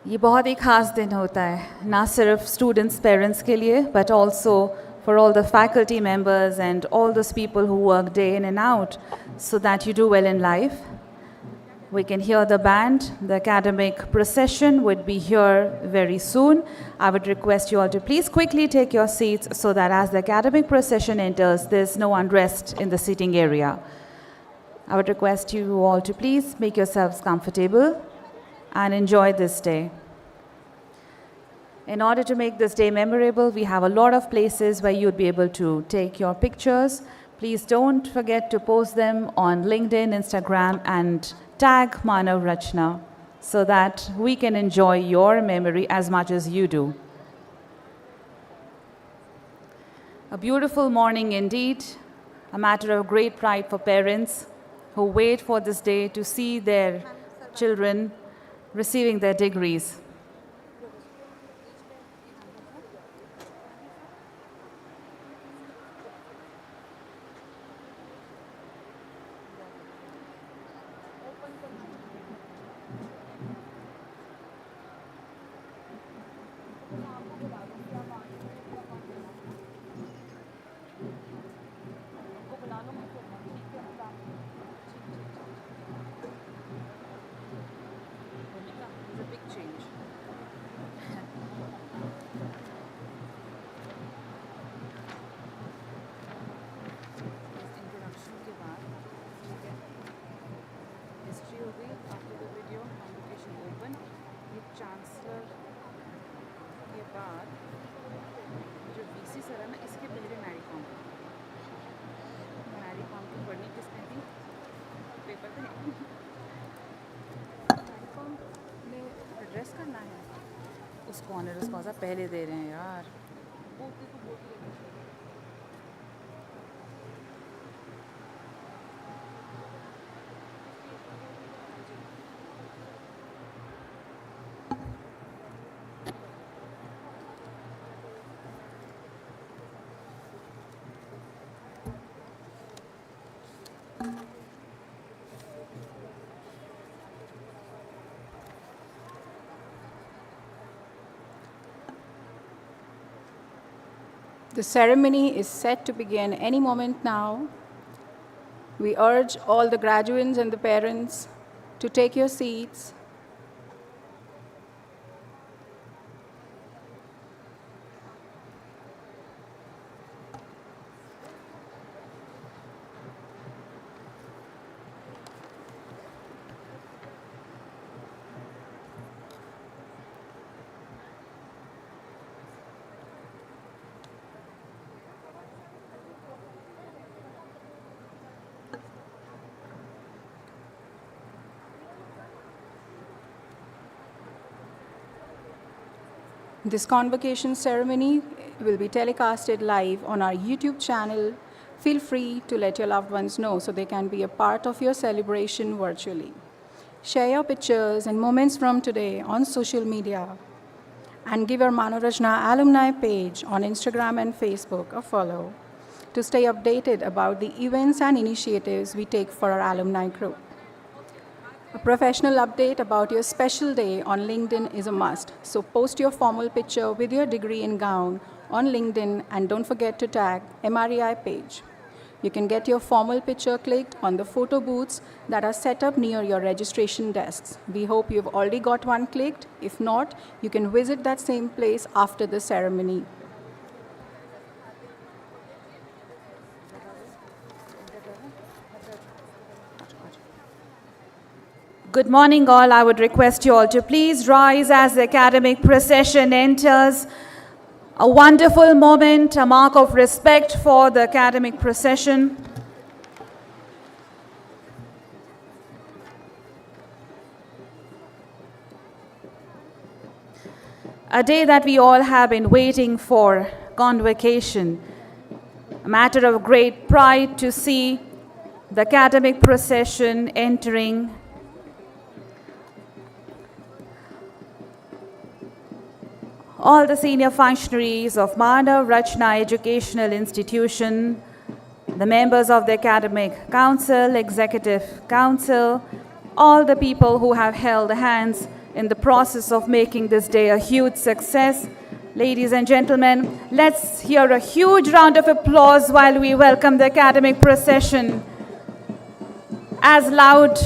ये बहुत ही खास दिन होता है ना सिर्फ स्टूडेंट्स पेरेंट्स के लिए but also for all the faculty members and all those people who work day in and out so that you do well in life. We can hear the band. The academic procession would be here very soon. I would request you all to please quickly take your seats so that as the academic procession enters, there's no unrest in the seating area. I would request you all to please make yourselves comfortable and enjoy this day. In order to make this day memorable, we have a lot of places where you'd be able to take your pictures. Please don't forget to post them on LinkedIn, Instagram, and tag Manav Rachna so that we can enjoy your memory as much as you do. A beautiful morning indeed, a matter of great pride for parents who wait for this day to see their children receiving their degrees. After the video, convocation open. Chancellor के बाद जो VC sir है ना इसके पहले Mary com की पढ़नी किसने थी पेपर पे मैरी कॉम में एड्रेस करना है उसको ऑनर्स कॉज पहले दे रहे हैं यार The ceremony is set to begin any moment now. We urge all the graduands and the parents to take your seats. This convocation ceremony will be telecasted live on our YouTube channel. Feel free to let your loved ones know so they can be a part of your celebration virtually. Share your pictures and moments from today on social media and give our Manav Rachna alumni page on Instagram and Facebook a follow to stay updated about the events and initiatives we take for our alumni group. A professional update about your special day on LinkedIn is a must, so post your formal picture with your degree and gown on LinkedIn and don't forget to tag MREI page. You can get your formal picture clicked on the photo booths that are set up near your registration desks. We hope you've already got one clicked. If not, you can visit that same place after the ceremony. Good morning all. I would request you all to please rise as the academic procession enters. A wonderful moment, a mark of respect for the academic procession. A day that we all have been waiting for, Convocation. A matter of great pride to see the academic procession entering. All the senior functionaries of Manav Rachna Educational Institution, the members of the Academic Council, Executive Council, all the people who have held hands in the process of making this day a huge success. Ladies and gentlemen, let's hear a huge round of applause while we welcome the academic procession. As loud.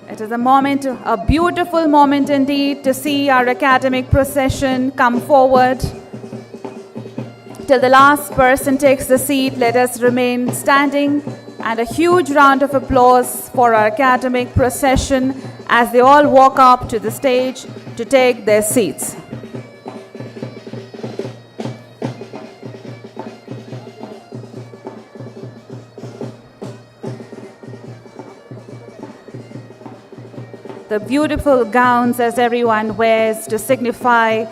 It is a moment, a beautiful moment indeed, to see our academic procession come forward. Till the last person takes the seat, let us remain standing, and a huge round of applause for our academic procession as they all walk up to the stage to take their seats. The beautiful gowns as everyone wears to signify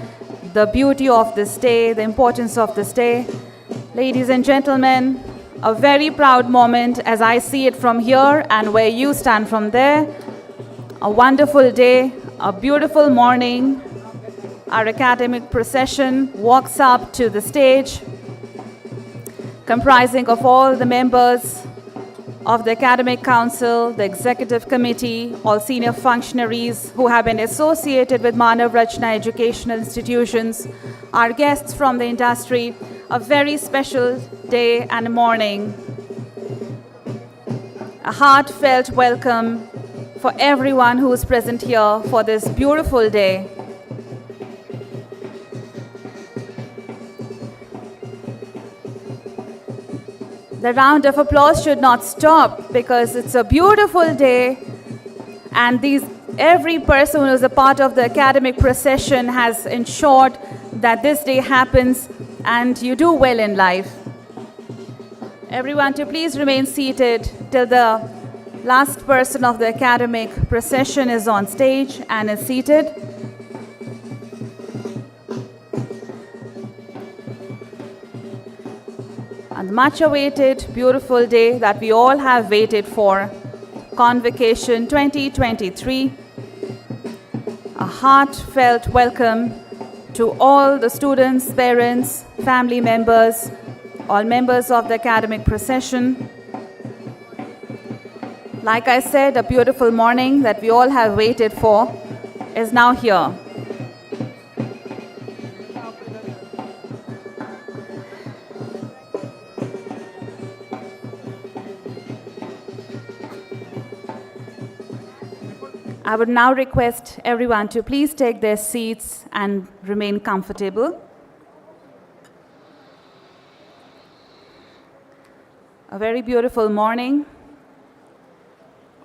the beauty of this day, the importance of this day. Ladies and gentlemen, a very proud moment as I see it from here and where you stand from there. A wonderful day, a beautiful morning. Our academic procession walks up to the stage, comprising of all the members of the Academic Council, the Executive Committee, all senior functionaries who have been associated with Manav Rachna educational institutions, our guests from the industry. A very special day and morning. A heartfelt welcome for everyone who is present here for this beautiful day. The round of applause should not stop because it's a beautiful day, and every person who is a part of the academic procession has ensured that this day happens and you do well in life. Everyone to please remain seated till the last person of the academic procession is on stage and is seated. And the much awaited beautiful day that we all have waited for, Convocation 2023. A heartfelt welcome to all the students, parents, family members, all members of the academic procession. Like I said, a beautiful morning that we all have waited for is now here. I would now request everyone to please take their seats and remain comfortable. A very beautiful morning.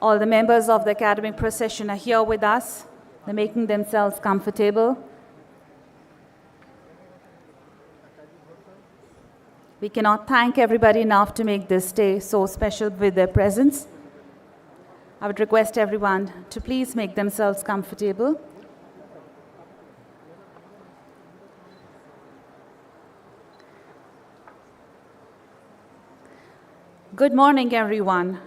All the members of the academic procession are here with us. They're making themselves comfortable. We cannot thank everybody enough to make this day so special with their presence. I would request everyone to please make themselves comfortable. Good morning, everyone.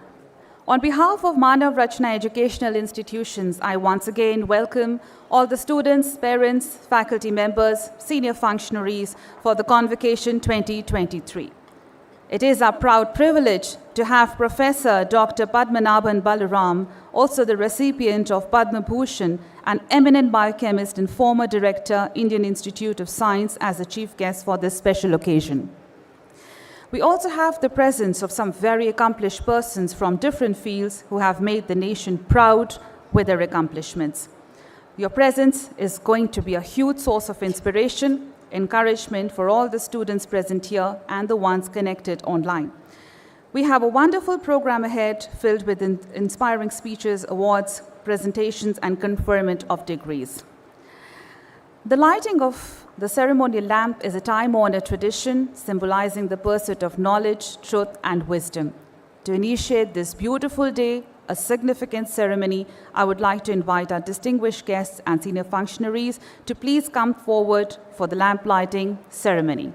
On behalf of Manav Rachna Educational Institutions, I once again welcome all the students, parents, faculty members, senior functionaries for the Convocation 2023. It is our proud privilege to have Professor Dr. Padmanabhan Balaram, also the recipient of Padma Bhushan, an eminent biochemist and former director, Indian Institute of Science, as the chief guest for this special occasion. We also have the presence of some very accomplished persons from different fields who have made the nation proud with their accomplishments. Your presence is going to be a huge source of inspiration, encouragement for all the students present here and the ones connected online. We have a wonderful program ahead filled with inspiring speeches, awards, presentations, and conferment of degrees. The lighting of the ceremonial lamp is a time-honored tradition symbolizing the pursuit of knowledge, truth, and wisdom. To initiate this beautiful day, a significant ceremony, I would like to invite our distinguished guests and senior functionaries to please come forward for the lamp lighting ceremony.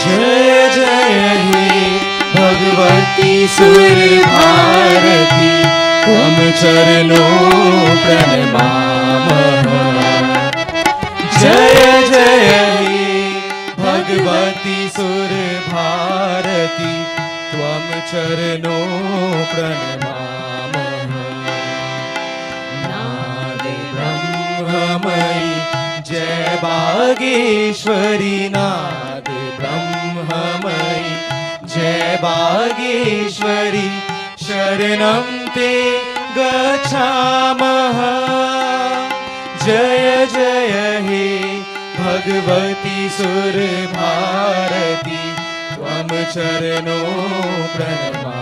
जय जय हे भगवती सुर भारती त्वम चरणों प्रणमामः। जय जय हे भगवती सुर भारती त्वम चरणों प्रणमामः। नादे ब्रह्ममयी जय बागेश्वरी, नाद ब्रह्ममयी जय बागेश्वरी, शरणं ते गच्छामः। जय जय हे भगवती सुर भारती त्वम चरणों प्रणमामः।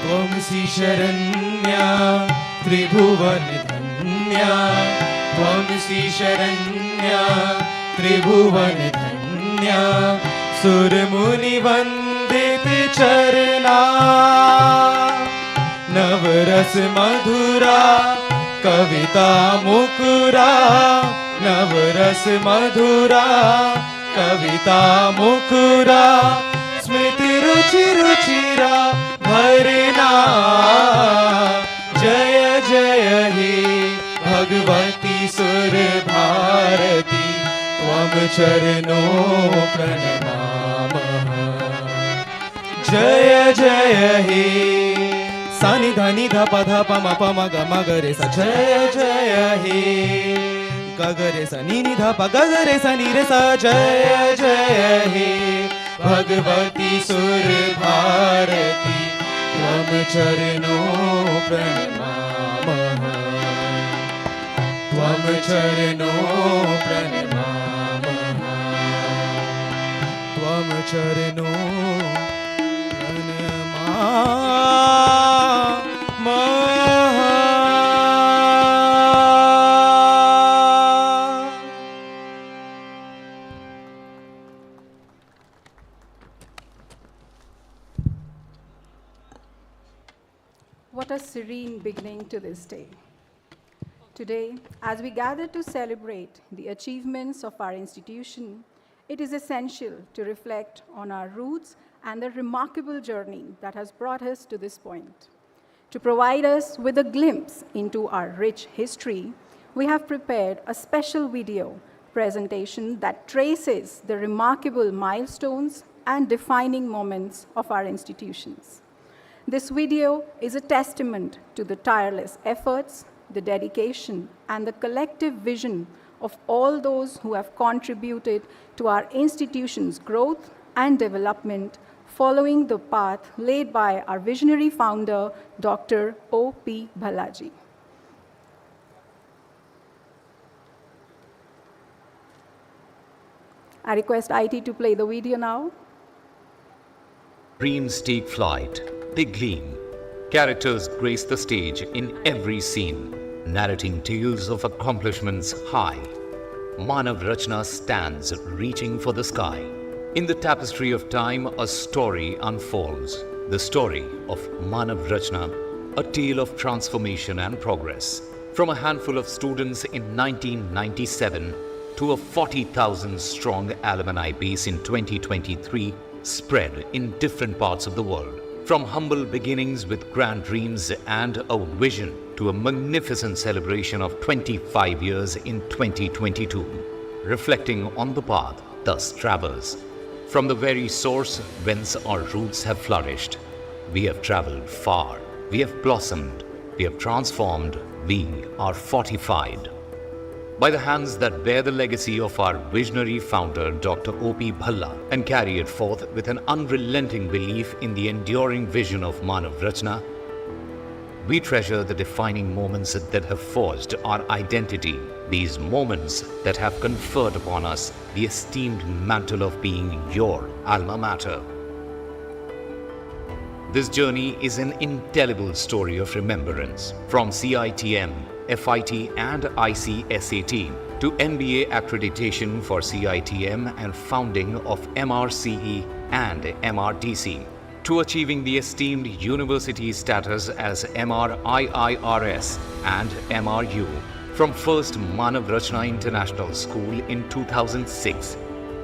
त्वमसि शरण्या त्रिभुवन धन्या, त्वमसि शरण्या त्रिभुवन धन्या, सुरमुनि वंदित चरणा, नवरस मधुरा कविता मुकुरा, नवरस मधुरा कविता मुकुरा, स्मृति रुचि रुचिरा भरना। जय जय हे भगवती सुर भारती त्वम चरणों प्रणमामः। जय जय हे सानि धनि ध प ध प म प म ग म ग रे सा, जय जय हे ग ग रे सा नि नि ध प ग ग रे सा नि रे सा। जय जय हे भगवती सुर भारती त्वम चरणों प्रणमामः। त्वम चरणों प्रणमामः। त्वम चरणों What a serene beginning to this day. Today, as we gather to celebrate the achievements of our institution, it is essential to reflect on our roots and the remarkable journey that has brought us to this point. To provide us with a glimpse into our rich history, we have prepared a special video presentation that traces the remarkable milestones and defining moments of our institutions. This video is a testament to the tireless efforts, the dedication, and the collective vision of all those who have contributed to our institution's growth and development following the path laid by our visionary founder, Dr. O.P. Bhalaji. I request IT to play the video now. Dreams take flight, they gleam. Characters grace the stage in every scene, narrating tales of accomplishments high. Manav Rachna stands reaching for the sky. In the tapestry of time, a story unfolds. The story of Manav Rachna, a tale of transformation and progress. From a handful of students in 1997 to a 40,000 strong alumni base in 2023, spread in different parts of the world. From humble beginnings with grand dreams and a vision to a magnificent celebration of 25 years in 2022, reflecting on the path thus traversed. From the very source whence our roots have flourished, we have traveled far, we have blossomed, we have transformed, we are fortified. By the hands that bear the legacy of our visionary founder, Dr. O.P. Bhalla, and carry it forth with an unrelenting belief in the enduring vision of Manav Rachna, we treasure the defining moments that have forged our identity, these moments that have conferred upon us the esteemed mantle of being your alma mater. This journey is an indelible story of remembrance, from CITM, FIT and ICSAT to MBA accreditation for CITM and founding of MRCE and MRTC, to achieving the esteemed university status as MRIIRS and MRU, from first Manav Rachna International School in 2006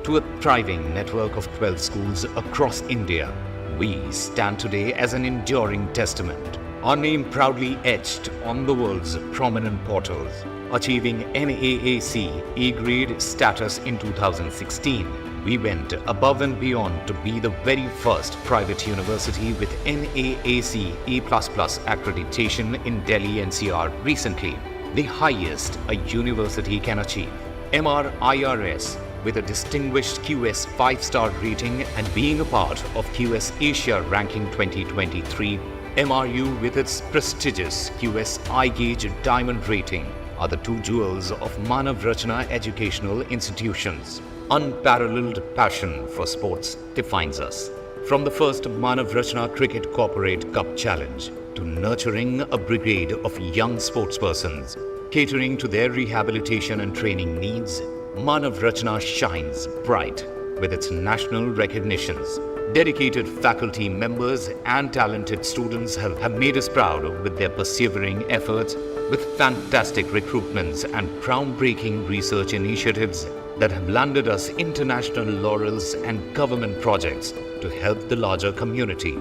to a thriving network of 12 schools across India, we stand today as an enduring testament. Our name proudly etched on the world's prominent portals, achieving NAAC E-grade status in 2016. We went above and beyond to be the very first private university with NAAC E++ accreditation in Delhi NCR recently, the highest a university can achieve. MRIRS with a distinguished QS 5-star rating and being a part of QS Asia Ranking 2023, MRU with its prestigious QS iGauge Diamond rating are the two jewels of Manav Rachna educational institutions. Unparalleled passion for sports defines us. From the first Manav Rachna Cricket Corporate Cup Challenge to nurturing a brigade of young sportspersons, catering to their rehabilitation and training needs, Manav Rachna shines bright with its national recognitions. Dedicated faculty members and talented students have made us proud with their persevering efforts, with fantastic recruitments and groundbreaking research initiatives that have landed us international laurels and government projects to help the larger community.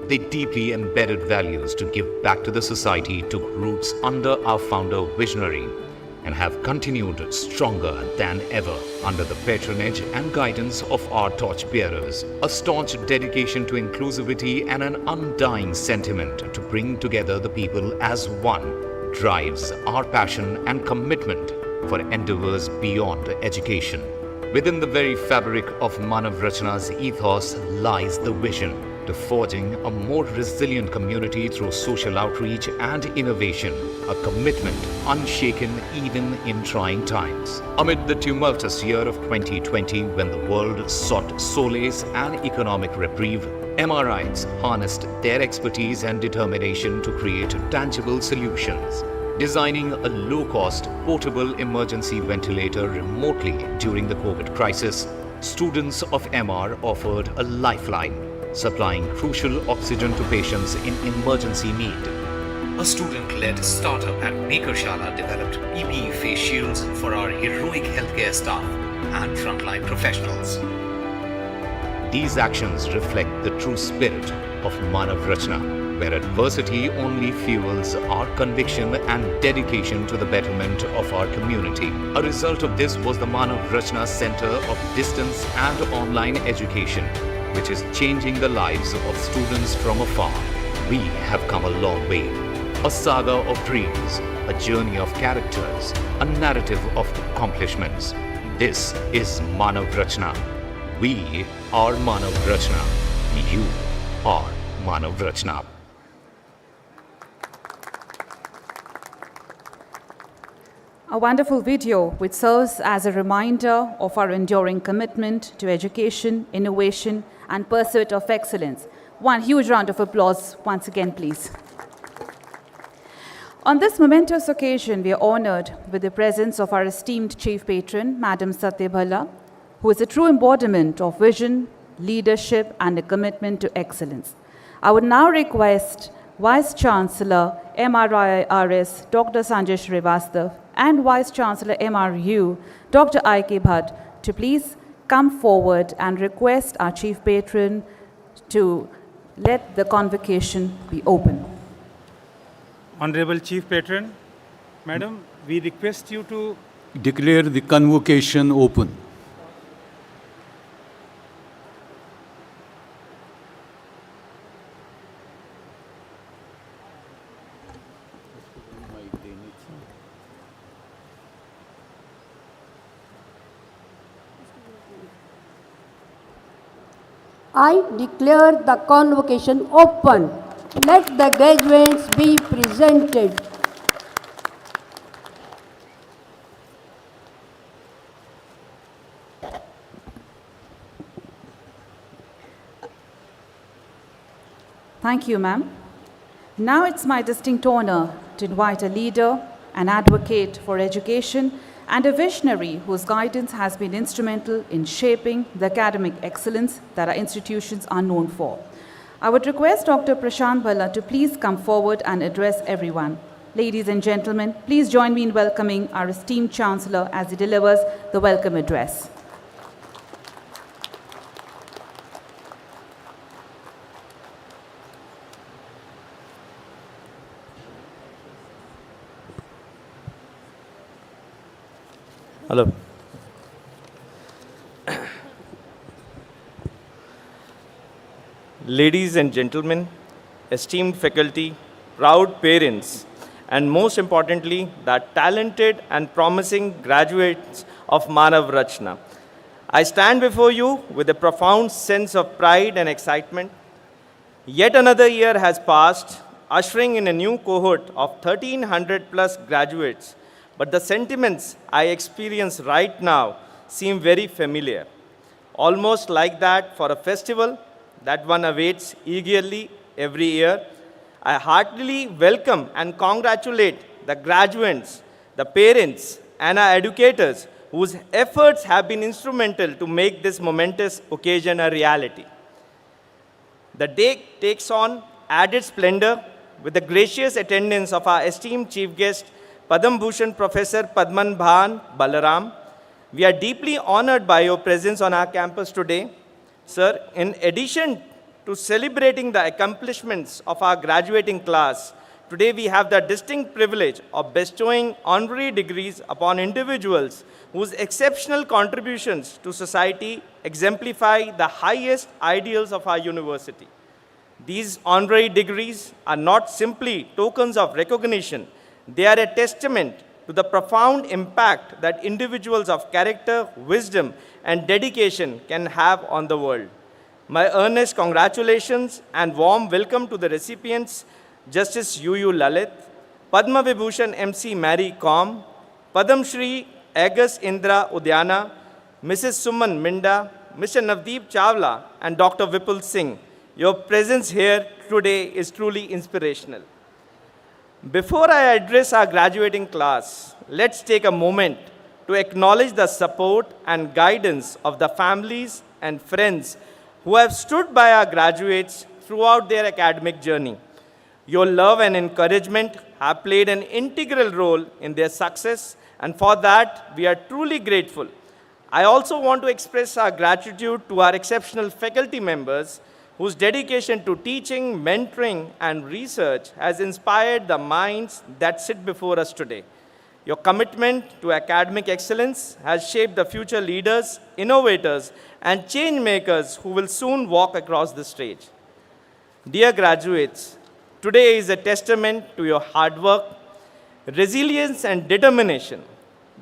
They deeply embedded values to give back to the society took roots under our founder visionary and have continued stronger than ever under the patronage and guidance of our torchbearers. A staunch dedication to inclusivity and an undying sentiment to bring together the people as one drives our passion and commitment for endeavors beyond education. Within the very fabric of Manav Rachna's ethos lies the vision to forging a more resilient community through social outreach and innovation, a commitment unshaken even in trying times. Amid the tumultuous year of 2020, when the world sought solace and economic reprieve, MRIs harnessed their expertise and determination to create tangible solutions. Designing a low-cost, portable emergency ventilator remotely during the COVID crisis, students of MR offered a lifeline, supplying crucial oxygen to patients in emergency need. A student-led startup at Makershala developed PPE face shields for our heroic healthcare staff and frontline professionals. These actions reflect the true spirit of Manav Rachna, where adversity only fuels our conviction and dedication to the betterment of our community. A result of this was the Manav Rachna Center of Distance and Online Education, which is changing the lives of students from afar. We have come a long way. A saga of dreams, a journey of characters, a narrative of accomplishments. This is Manav Rachna. We are Manav Rachna. You are Manav Rachna. A wonderful video which serves as a reminder of our enduring commitment to education, innovation, and pursuit of excellence. One huge round of applause once again, please. On this momentous occasion, we are honored with the presence of our esteemed Chief Patron, Madam Satyabhala, who is a true embodiment of vision, leadership, and a commitment to excellence. I would now request Vice Chancellor, MRIRS, Dr. Sanjay Srivastav, and Vice Chancellor, MRU, Dr. I.K. Bhatt, to please come forward and request our Chief Patron to let the convocation be open. Honorable Chief Patron, Madam, we request you to declare the convocation open. I declare the convocation open. Let the graduands be presented. Thank you, ma'am. Now it's my distinct honor to invite a leader, an advocate for education, and a visionary whose guidance has been instrumental in shaping the academic excellence that our institutions are known for. I would request Dr. Prashant Bhalla to please come forward and address everyone. Ladies and gentlemen, please join me in welcoming our esteemed Chancellor as he delivers the welcome address. Hello. Ladies and gentlemen, esteemed faculty, proud parents, and most importantly, the talented and promising graduates of Manav Rachna. I stand before you with a profound sense of pride and excitement. Yet another year has passed, ushering in a new cohort of 1,300 plus graduates. But the sentiments I experience right now seem very familiar, almost like that for a festival that one awaits eagerly every year. I heartily welcome and congratulate the graduands, the parents, and our educators whose efforts have been instrumental to make this momentous occasion a reality. The day takes on added splendor with the gracious attendance of our esteemed chief guest, Padam Bhushan Professor Padman Bhan Balaram. We are deeply honored by your presence on our campus today. Sir, in addition to celebrating the accomplishments of our graduating class, today we have the distinct privilege of bestowing honorary degrees upon individuals whose exceptional contributions to society exemplify the highest ideals of our university. These honorary degrees are not simply tokens of recognition. They are a testament to the profound impact that individuals of character, wisdom, and dedication can have on the world. My earnest congratulations and warm welcome to the recipients, Justice UU Lalit, Padma Vibhushan MC Mary Com, Padam Shri Agus Indra Udyana, Mrs. Suman Minda, Mr. Navdeep Chawla, and Dr. Vipul Singh. Your presence here today is truly inspirational. Before I address our graduating class, let's take a moment to acknowledge the support and guidance of the families and friends who have stood by our graduates throughout their academic journey. Your love and encouragement have played an integral role in their success, and for that, we are truly grateful. I also want to express our gratitude to our exceptional faculty members whose dedication to teaching, mentoring, and research has inspired the minds that sit before us today. Your commitment to academic excellence has shaped the future leaders, innovators, and change makers who will soon walk across the stage. Dear graduates, today is a testament to your hard work, resilience, and determination.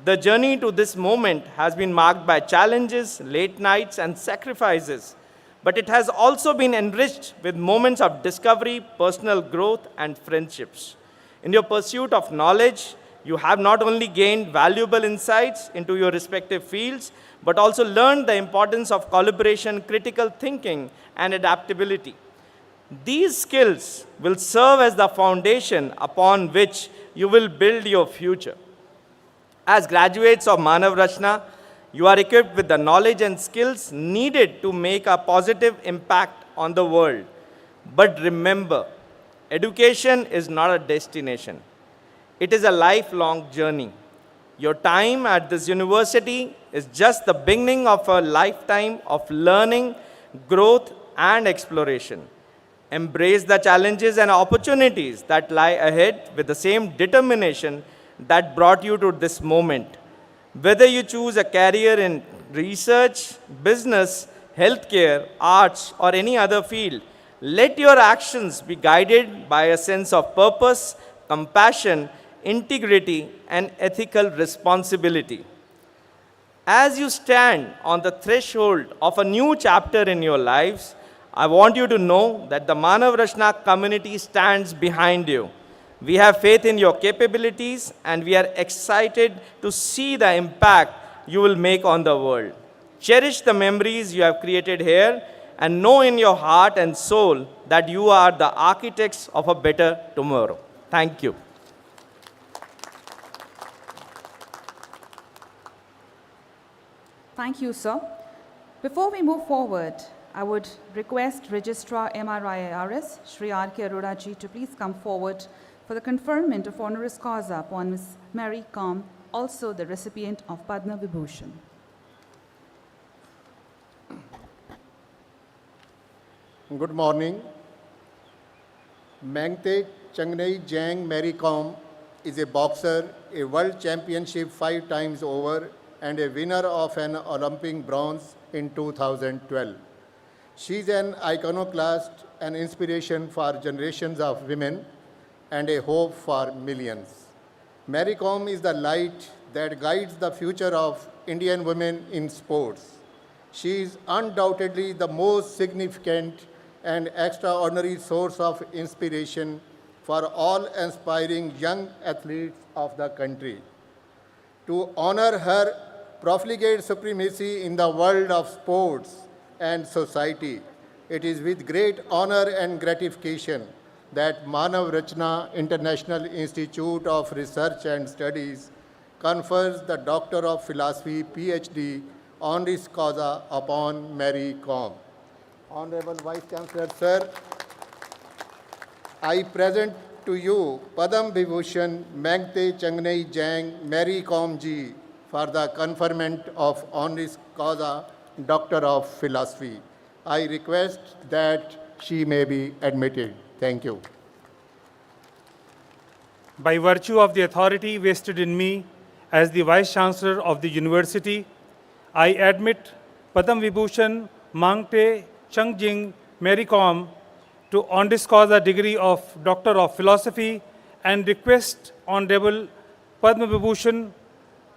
The journey to this moment has been marked by challenges, late nights, and sacrifices, but it has also been enriched with moments of discovery, personal growth, and friendships. In your pursuit of knowledge, you have not only gained valuable insights into your respective fields, but also learned the importance of collaboration, critical thinking, and adaptability. These skills will serve as the foundation upon which you will build your future. As graduates of Manav Rachna, you are equipped with the knowledge and skills needed to make a positive impact on the world. But remember, education is not a destination. It is a lifelong journey. Your time at this university is just the beginning of a lifetime of learning, growth, and exploration. Embrace the challenges and opportunities that lie ahead with the same determination that brought you to this moment. Whether you choose a career in research, business, healthcare, arts, or any other field, let your actions be guided by a sense of purpose, compassion, integrity, and ethical responsibility. As you stand on the threshold of a new chapter in your lives, I want you to know that the Manav Rachna community stands behind you. We have faith in your capabilities, and we are excited to see the impact you will make on the world. Cherish the memories you have created here, and know in your heart and soul that you are the architects of a better tomorrow. Thank you. Thank you, sir. Before we move forward, I would request Registrar MRIARS, Shri R.K. Arora ji, to please come forward for the conferment of honoris causa upon Ms. Mary Com, also the recipient of Padma Vibhushan. Good morning. Mangte Changnei Jang Mary Com is a boxer, a world championship 5 times over, and a winner of an Olympic bronze in 2012. She is an iconoclast, an inspiration for generations of women, and a hope for millions. Mary Com is the light that guides the future of Indian women in sports. She is undoubtedly the most significant and extraordinary source of inspiration for all aspiring young athletes of the country. To honor her profligate supremacy in the world of sports and society, it is with great honor and gratification that Manav Rachna International Institute of Research and Studies confers the Doctor of Philosophy PhD honoris causa upon Mary Com. Honorable Vice Chancellor, sir, I present to you Padam Vibhushan Mangte Changnei Jang Mary Com ji for the conferment of honoris causa Doctor of Philosophy. I request that she may be admitted. Thank you. By virtue of the authority vested in me as the Vice Chancellor of the University, I admit Padam Vibhushan Mangte Changjing Mary Com to honoris causa degree of Doctor of Philosophy and request Honorable Padma Vibhushan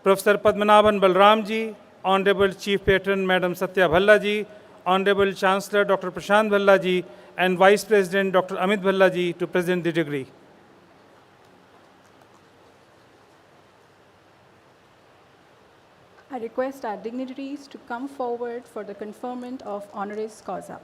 Professor Padmanabhan Balramji, Honorable Chief Patron Madam Satya Bhalla ji, Honorable Chancellor Dr. Prashant Bhalla ji, and Vice President Dr. Amit Bhalla ji to present the degree. I request our dignitaries to come forward for the conferment of honoris causa.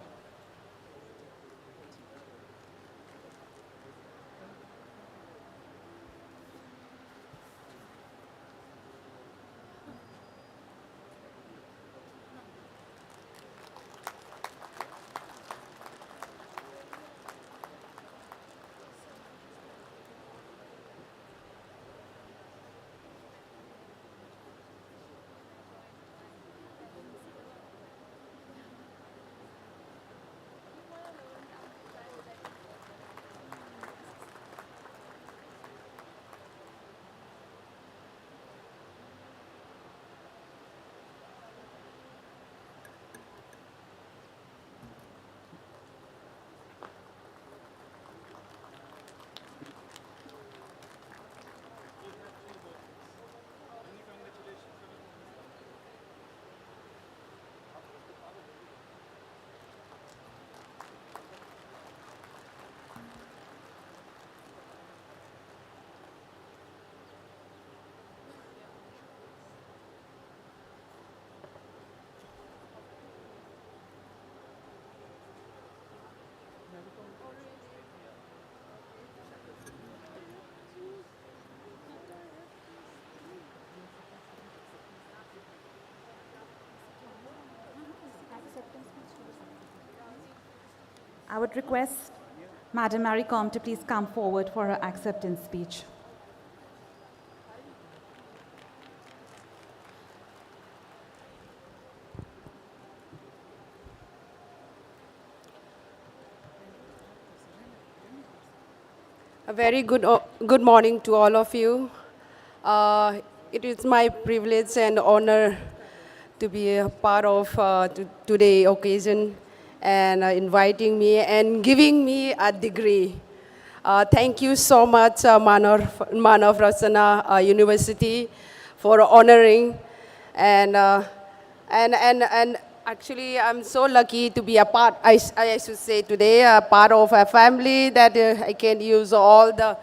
I would request Madam Mary Com to please come forward for her acceptance speech. A very good morning to all of you. It is my privilege and honor to be a part of today's occasion and inviting me and giving me a degree. Thank you so much, Manav Rachna University, for honoring and actually, I'm so lucky to be a part, I should say today, a part of a family that I can use all the,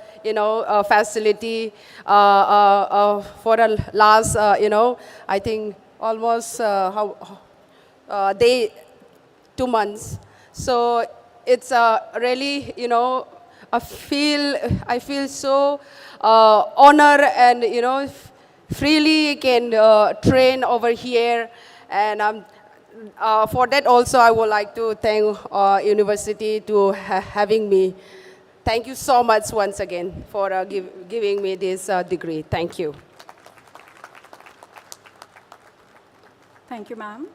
facility for the last, I think almost 2 months. So it's really, I feel so honored and, freely can train over here And for that also, I would like to thank university to having me. Thank you so much once again for giving me this degree. Thank you. Thank you, ma'am.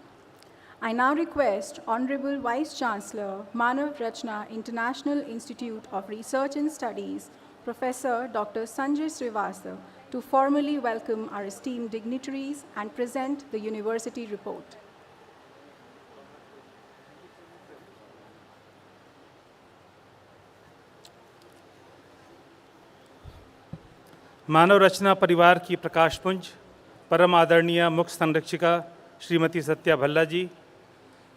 I now request Honorable Vice Chancellor, Manav Rachna International Institute of Research and Studies, Professor Dr. Sanjay Srivastava, to formally welcome our esteemed dignitaries and present the university report. मानव रचना परिवार की प्रकाशपुंज परम आदरणीय मुख्य संरक्षिका श्रीमती सत्या भल्ला जी,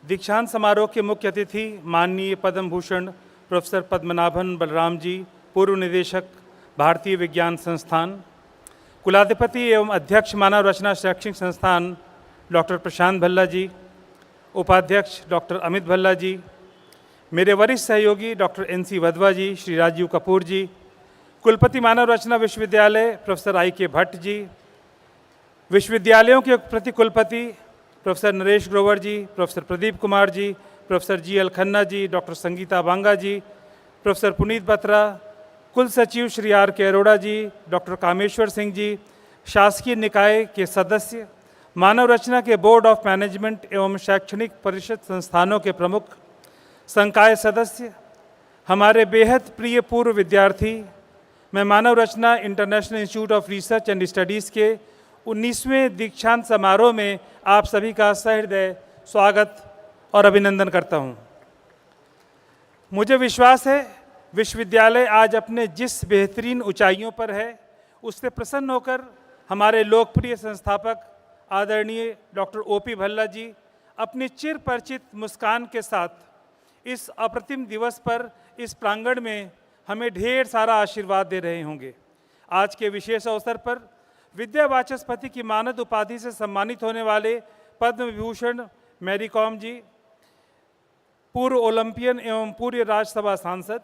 दीक्षांत समारोह के मुख्य अतिथि माननीय पद्म भूषण प्रोफेसर पद्मनाभन बलराम जी, पूर्व निदेशक भारतीय विज्ञान संस्थान, कुलाधिपति एवं अध्यक्ष मानव रचना शैक्षणिक संस्थान डॉक्टर प्रशांत भल्ला जी, उपाध्यक्ष डॉक्टर अमित भल्ला जी, मेरे वरिष्ठ सहयोगी डॉक्टर NC वधवा जी, श्री राजीव कपूर जी, कुलपति मानव रचना विश्वविद्यालय प्रोफेसर I.K. भट्ट जी, विश्वविद्यालयों के प्रति कुलपति प्रोफेसर नरेश ग्रोवर जी, professor Pradeep Kumar ji, professor GL Khanna ji, doctor Sangeeta बांगा जी, प्रोफेसर पुनीत बत्रा, कुल सचिव श्री R.K. अरोड़ा जी, डॉक्टर कामेश्वर सिंह जी, शासकीय निकाय के सदस्य, मानव रचना के बोर्ड ऑफ मैनेजमेंट एवं शैक्षणिक परिषद संस्थानों के प्रमुख, संकाय सदस्य, हमारे बेहद प्रिय पूर्व विद्यार्थी, मैं Manav Rachna international institute of research and studies के 19वें दीक्षांत समारोह में आप सभी का सहृदय स्वागत और अभिनंदन करता हूं। मुझे विश्वास है विश्वविद्यालय आज अपने जिस बेहतरीन ऊंचाइयों पर है उससे प्रसन्न होकर हमारे लोकप्रिय संस्थापक आदरणीय डॉक्टर O.P. भल्ला जी अपनी चिर परिचित मुस्कान के साथ इस अप्रतिम दिवस पर इस प्रांगण में हमें ढेर सारा आशीर्वाद दे रहे होंगे। आज के विशेष अवसर पर विद्या वाचस्पति की मानद उपाधि से सम्मानित होने वाले पद्म विभूषण मैरी कॉम जी, पूर्व ओलंपियन एवं पूर्व राज्यसभा सांसद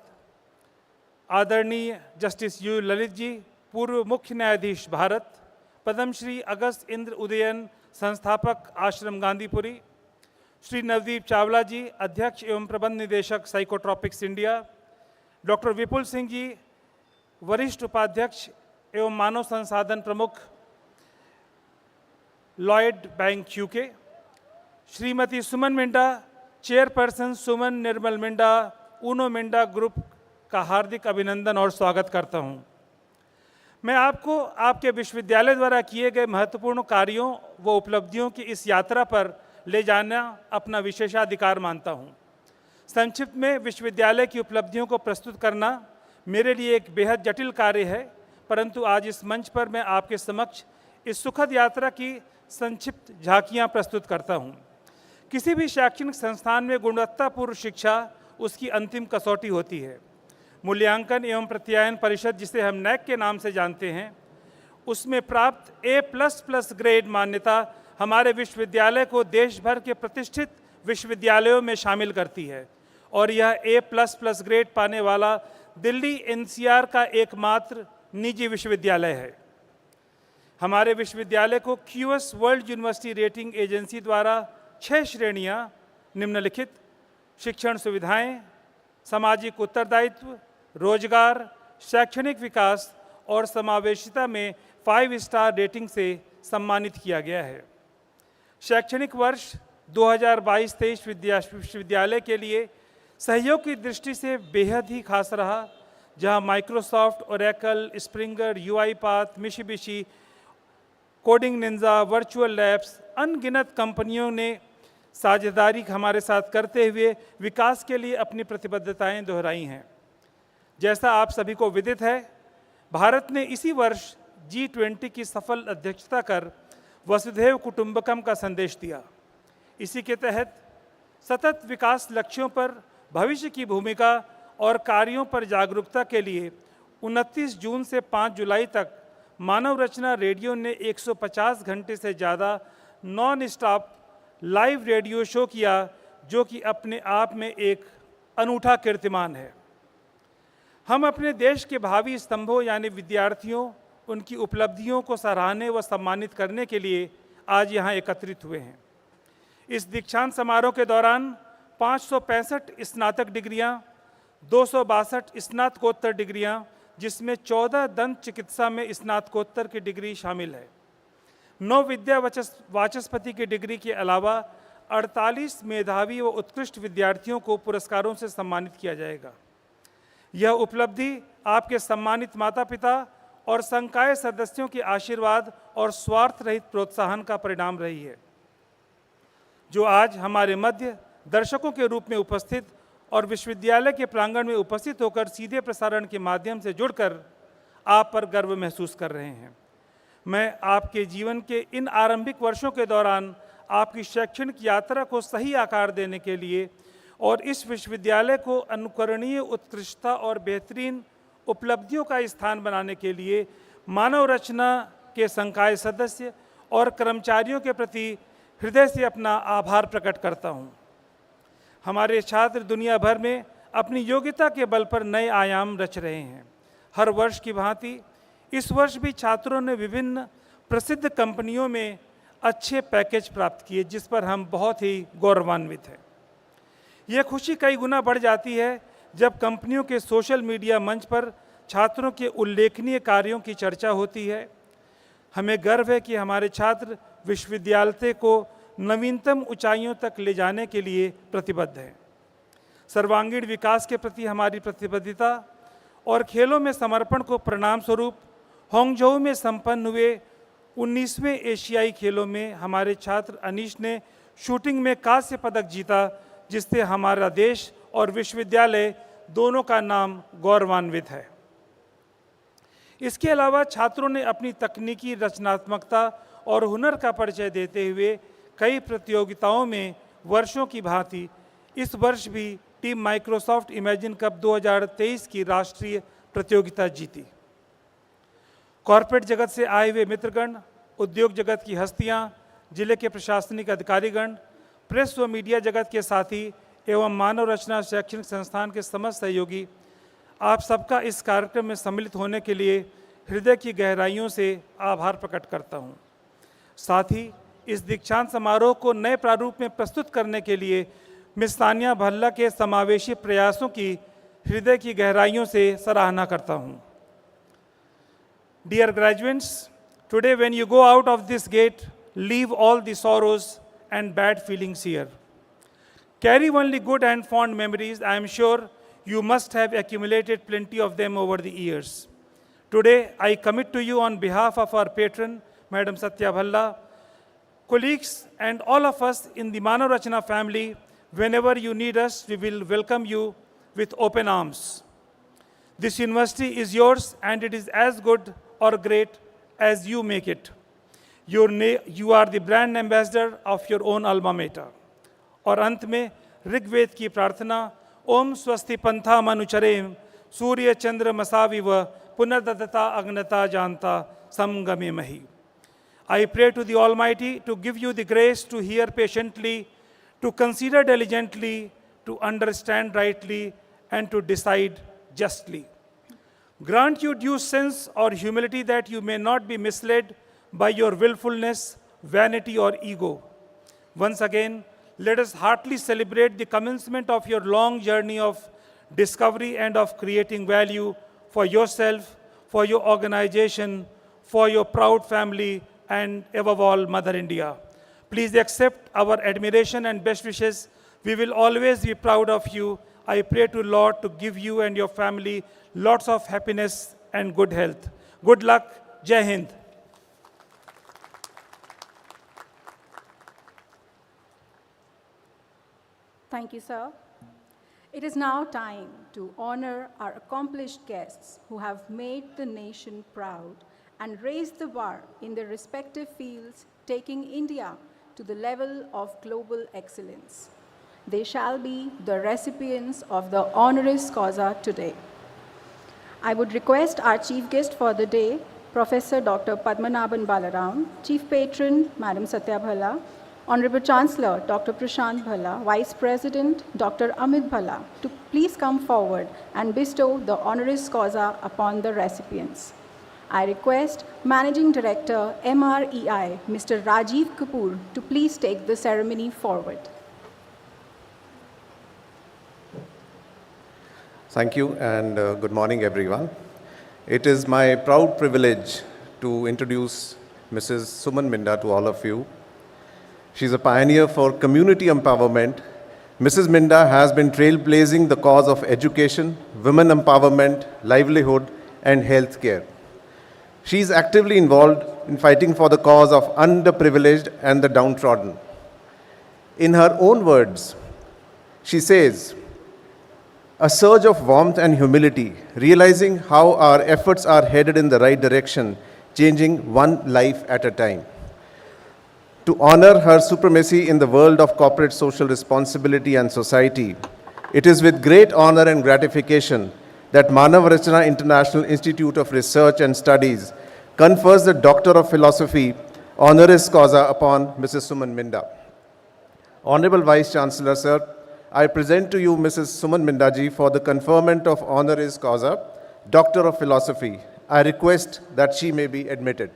आदरणीय जस्टिस U. ललित जी, पूर्व मुख्य न्यायाधीश भारत, पद्मश्री अगस्त इंद्र उदयन संस्थापक आश्रम गांधीपुरी, श्री नवदीप चावला जी, अध्यक्ष एवं प्रबंध निदेशक साइकोट्रॉपिक्स इंडिया, डॉक्टर विपुल सिंह जी, वरिष्ठ उपाध्यक्ष एवं मानव संसाधन प्रमुख लॉयड बैंक UK, श्रीमती सुमन मिंडा, चेयरपर्सन सुमन निर्मल मिंडा ऊनो मिंडा ग्रुप का हार्दिक अभिनंदन और स्वागत करता हूं। मैं आपको आपके विश्वविद्यालय द्वारा किए गए महत्वपूर्ण कार्यों व उपलब्धियों की इस यात्रा पर ले जाना अपना विशेषाधिकार मानता हूं। संक्षिप्त में विश्वविद्यालय की उपलब्धियों को प्रस्तुत करना मेरे लिए एक बेहद जटिल कार्य है, परंतु आज इस मंच पर मैं आपके समक्ष इस सुखद यात्रा की संक्षिप्त झांकियां प्रस्तुत करता हूं। किसी भी शैक्षणिक संस्थान में गुणवत्तापूर्ण शिक्षा उसकी अंतिम कसौटी होती है। मूल्यांकन एवं प्रत्यायन परिषद, जिसे हम NAAC के नाम से जानते हैं, उसमें प्राप्त A++ ग्रेड मान्यता हमारे विश्वविद्यालय को देश भर के प्रतिष्ठित विश्वविद्यालयों में शामिल करती है और यह A++ ग्रेड पाने वाला दिल्ली NCR का एकमात्र निजी विश्वविद्यालय है। हमारे विश्वविद्यालय को QS world university rating agency द्वारा 6 श्रेणियां निम्नलिखित शिक्षण सुविधाएं, सामाजिक उत्तरदायित्व, रोजगार, शैक्षणिक विकास और समावेशिता में 5 स्टार रेटिंग से सम्मानित किया गया है। शैक्षणिक वर्ष 2022-23 विश्वविद्यालय के लिए सहयोग की दृष्टि से बेहद ही खास रहा, जहां Microsoft, Oracle, Springer, UiPath, Mitsubishi, coding ninja, virtual labs, अनगिनत कंपनियों ने साझेदारी हमारे साथ करते हुए विकास के लिए अपनी प्रतिबद्धताएं दोहराई हैं। जैसा आप सभी को विदित है, भारत ने इसी वर्ष G20 की सफल अध्यक्षता कर वसुधैव कुटुंबकम का संदेश दिया। इसी के तहत सतत विकास लक्ष्यों पर भविष्य की भूमिका और कार्यों पर जागरूकता के लिए 29 जून से 5 जुलाई तक मानव रचना रेडियो ने 150 घंटे से ज़्यादा non stop live radio show किया, जो कि अपने आप में एक अनूठा कीर्तिमान है। हम अपने देश के भावी स्तंभों यानी विद्यार्थियों, उनकी उपलब्धियों को सराहने व सम्मानित करने के लिए आज यहाँ एकत्रित हुए हैं। इस दीक्षांत समारोह के दौरान 565 स्नातक डिग्रियां, 262 स्नातकोत्तर डिग्रियां, जिसमें 14 दंत चिकित्सा में स्नातकोत्तर की डिग्री शामिल है। 9 विद्या वाचस्पति की डिग्री के अलावा 48 मेधावी व उत्कृष्ट विद्यार्थियों को पुरस्कारों से सम्मानित किया जाएगा। यह उपलब्धि आपके सम्मानित माता पिता और संकाय सदस्यों के आशीर्वाद और स्वार्थ रहित प्रोत्साहन का परिणाम रही है, जो आज हमारे मध्य दर्शकों के रूप में उपस्थित और विश्वविद्यालय के प्रांगण में उपस्थित होकर सीधे प्रसारण के माध्यम से जुड़कर आप पर गर्व महसूस कर रहे हैं। मैं आपके जीवन के इन आरंभिक वर्षों के दौरान आपकी शैक्षणिक यात्रा को सही आकार देने के लिए और इस विश्वविद्यालय को अनुकरणीय उत्कृष्टता और बेहतरीन उपलब्धियों का स्थान बनाने के लिए मानव रचना के संकाय सदस्य और कर्मचारियों के प्रति हृदय से अपना आभार प्रकट करता हूँ। हमारे छात्र दुनिया भर में अपनी योग्यता के बल पर नए आयाम रच रहे हैं। हर वर्ष की भांति इस वर्ष भी छात्रों ने विभिन्न प्रसिद्ध कंपनियों में अच्छे पैकेज प्राप्त किए, जिस पर हम बहुत ही गौरवान्वित हैं। यह खुशी कई गुना बढ़ जाती है जब कंपनियों के सोशल मीडिया मंच पर छात्रों के उल्लेखनीय कार्यों की चर्चा होती है। हमें गर्व है कि हमारे छात्र विश्वविद्यालय को नवीनतम ऊंचाइयों तक ले जाने के लिए प्रतिबद्ध हैं। सर्वांगीण विकास के प्रति हमारी प्रतिबद्धता और खेलों में समर्पण को परिणाम स्वरूप हांगझोऊ में संपन्न हुए 19वें एशियाई खेलों में हमारे छात्र अनीश ने शूटिंग में कांस्य पदक जीता, जिससे हमारा देश और विश्वविद्यालय दोनों का नाम गौरवान्वित है। इसके अलावा छात्रों ने अपनी तकनीकी रचनात्मकता और हुनर का परिचय देते हुए कई प्रतियोगिताओं में वर्षों की भांति इस वर्ष भी टीम माइक्रोसॉफ्ट इमेजिन कप 2023 की राष्ट्रीय प्रतियोगिता जीती। कॉरपोरेट जगत से आए हुए मित्रगण, उद्योग जगत की हस्तियां, जिले के प्रशासनिक अधिकारीगण, प्रेस व मीडिया जगत के साथी एवं मानव रचना शैक्षणिक संस्थान के समस्त सहयोगी, आप सबका इस कार्यक्रम में सम्मिलित होने के लिए हृदय की गहराइयों से आभार प्रकट करता हूँ। साथ ही इस दीक्षांत समारोह को नए प्रारूप में प्रस्तुत करने के लिए मिस तानिया भल्ला के समावेशी प्रयासों की हृदय की गहराइयों से सराहना करता हूँ। Dear graduates, today when you go out of this gate, leave all the sorrows and bad feelings here. Carry only good and fond memories. I am sure you must have accumulated plenty of them over the years. Today, I commit to you on behalf of our patron, Madam Satya Bhalla, colleagues and all of us in the Manav Rachana family, whenever you need us, we will welcome you with open arms. This university is yours and it is as good or great as you make it. You are the brand ambassador of your own alma mater. और अंत में ऋग्वेद की प्रार्थना, ओम स्वस्ति पंथा मनुचरेम सूर्य चंद्र मसाविव पुनर्दत्ता अग्नता जानता समगमे मही. I pray to the Almighty to give you the grace to hear patiently, to consider diligently, to understand rightly, and to decide justly. Grant you due sense or humility that you may not be misled by your willfulness, vanity, or ego. Once again, let us heartily celebrate the commencement of your long journey of discovery and of creating value for yourself, for your organization, for your proud family, and above all, Mother India. Please accept our admiration and best wishes. We will always be proud of you. I pray to Lord to give you and your family lots of happiness and good health. Good luck. Jai Hind. Thank you, sir. It is now time to honor our accomplished guests who have made the nation proud and raised the bar in their respective fields, taking India to the level of global excellence. They shall be the recipients of the honoris causa today. I would request our chief guest for the day, Professor Dr. Padmanabhan Balaram, Chief Patron, Madam Satya Bhalla, Honorable Chancellor, Dr. Prashant Bhalla, Vice President, Dr. Amit Bhalla, to please come forward and bestow the honoris causa upon the recipients. I request Managing Director, MREI, Mr. Rajiv Kapoor, to please take the ceremony forward. Thank you and good morning, everyone. It is my proud privilege to introduce Mrs. Suman Minda to all of you. She's a pioneer for community empowerment. Mrs. Minda has been trailblazing the cause of education, women empowerment, livelihood, and health care. She is actively involved in fighting for the cause of underprivileged and the downtrodden. In her own words, she says, "A surge of warmth and humility, realizing how our efforts are headed in the right direction, changing one life at a time." To honor her supremacy in the world of corporate social responsibility and society, it is with great honor and gratification that Manav Rachna International Institute of Research and Studies confers the Doctor of Philosophy honoris causa upon Mrs. Suman Minda. Honorable Vice Chancellor, sir, I present to you Mrs. Suman Minda ji for the conferment of honoris causa, Doctor of Philosophy. I request that she may be admitted.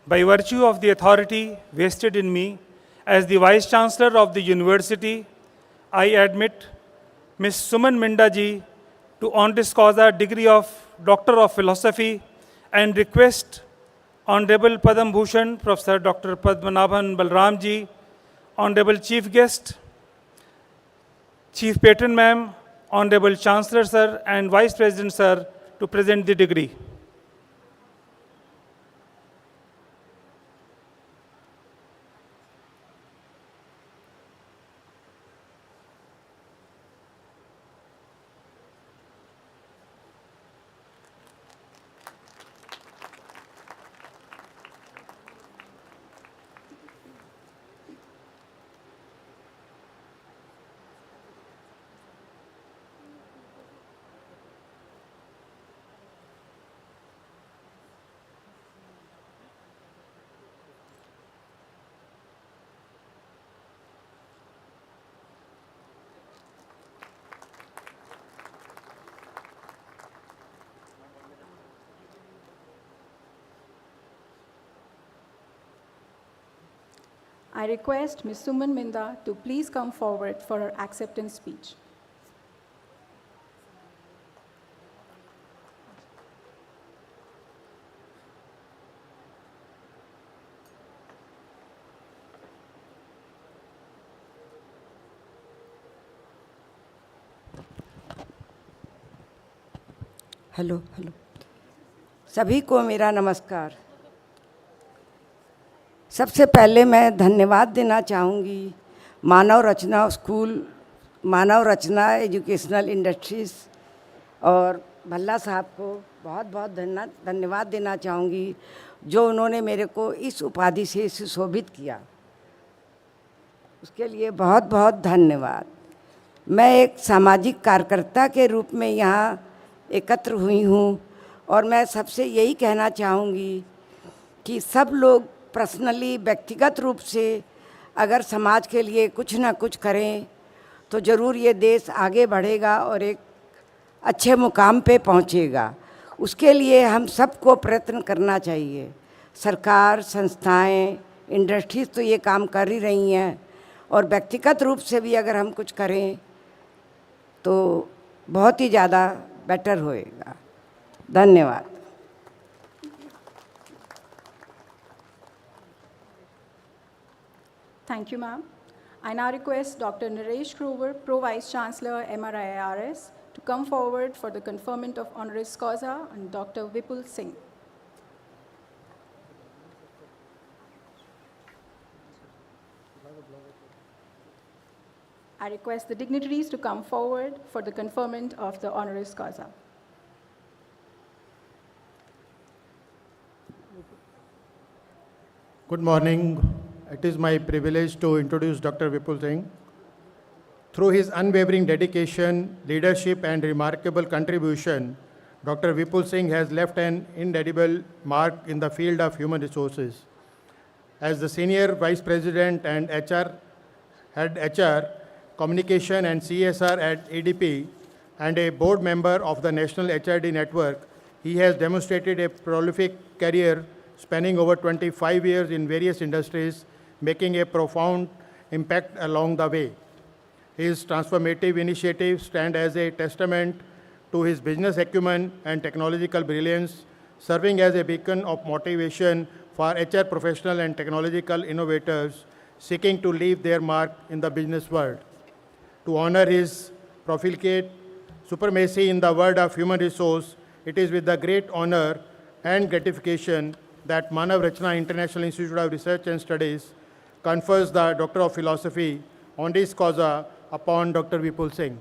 By virtue of the authority vested in me as the Vice Chancellor of the University, I admit Ms. Suman Minda ji to honoris causa degree of Doctor of Philosophy and request Honorable Padam Bhushan, Professor Dr. Padmanabhan Balram ji, Honorable Chief Guest, Chief Patron Ma'am, Honorable Chancellor Sir and Vice President Sir to present the degree. I request Ms. Suman Minda to please come forward for her acceptance speech. Hello hello सभी को मेरा नमस्कार। सबसे पहले मैं धन्यवाद देना चाहूँगी मानव रचना स्कूल, मानव रचना एजुकेशनल इंडस्ट्रीज़ और भल्ला साहब को बहुत बहुत धन्यवाद देना चाहूँगी जो उन्होंने मेरे को इस उपाधि से सुशोभित किया, उसके लिए बहुत बहुत धन्यवाद। मैं एक सामाजिक कार्यकर्ता के रूप में यहाँ एकत्र हुई हूँ और मैं सबसे यही कहना चाहूँगी कि सब लोग पर्सनली व्यक्तिगत रूप से अगर समाज के लिए कुछ ना कुछ करें तो ज़रूर ये देश आगे बढ़ेगा और एक अच्छे मुकाम पे पहुँचेगा। उसके लिए हम सबको प्रयत्न करना चाहिए। सरकार, संस्थाएं, इंडस्ट्रीज़ तो ये काम कर ही रही हैं और व्यक्तिगत रूप से भी अगर हम कुछ करें तो बहुत ही ज़्यादा बेटर होएगा। धन्यवाद। Thank you, ma'am. I now request Dr. Naresh Grover, Pro Vice Chancellor, MRIRS, to come forward for the conferment of honoris causa on Dr. Vipul Singh. I request the dignitaries to come forward for the conferment of the honoris causa. Good morning. It is my privilege to introduce Dr. Vipul Singh. Through his unwavering dedication, leadership, and remarkable contribution, Dr. Vipul Singh has left an indelible mark in the field of human resources. As the Senior Vice President and Head HR, Communication and CSR at ADP, and a board member of the National HRD Network, He has demonstrated a prolific career spanning over 25 years in various industries, making a profound impact along the way. His transformative initiatives stand as a testament to his business acumen and technological brilliance, serving as a beacon of motivation for HR professional and technological innovators seeking to leave their mark in the business world. To honor his profligate supremacy in the world of human resource, it is with the great honor and gratification that Manav Rachna International Institute of Research and Studies confers the Doctor of Philosophy honoris causa upon Dr. Vipul Singh.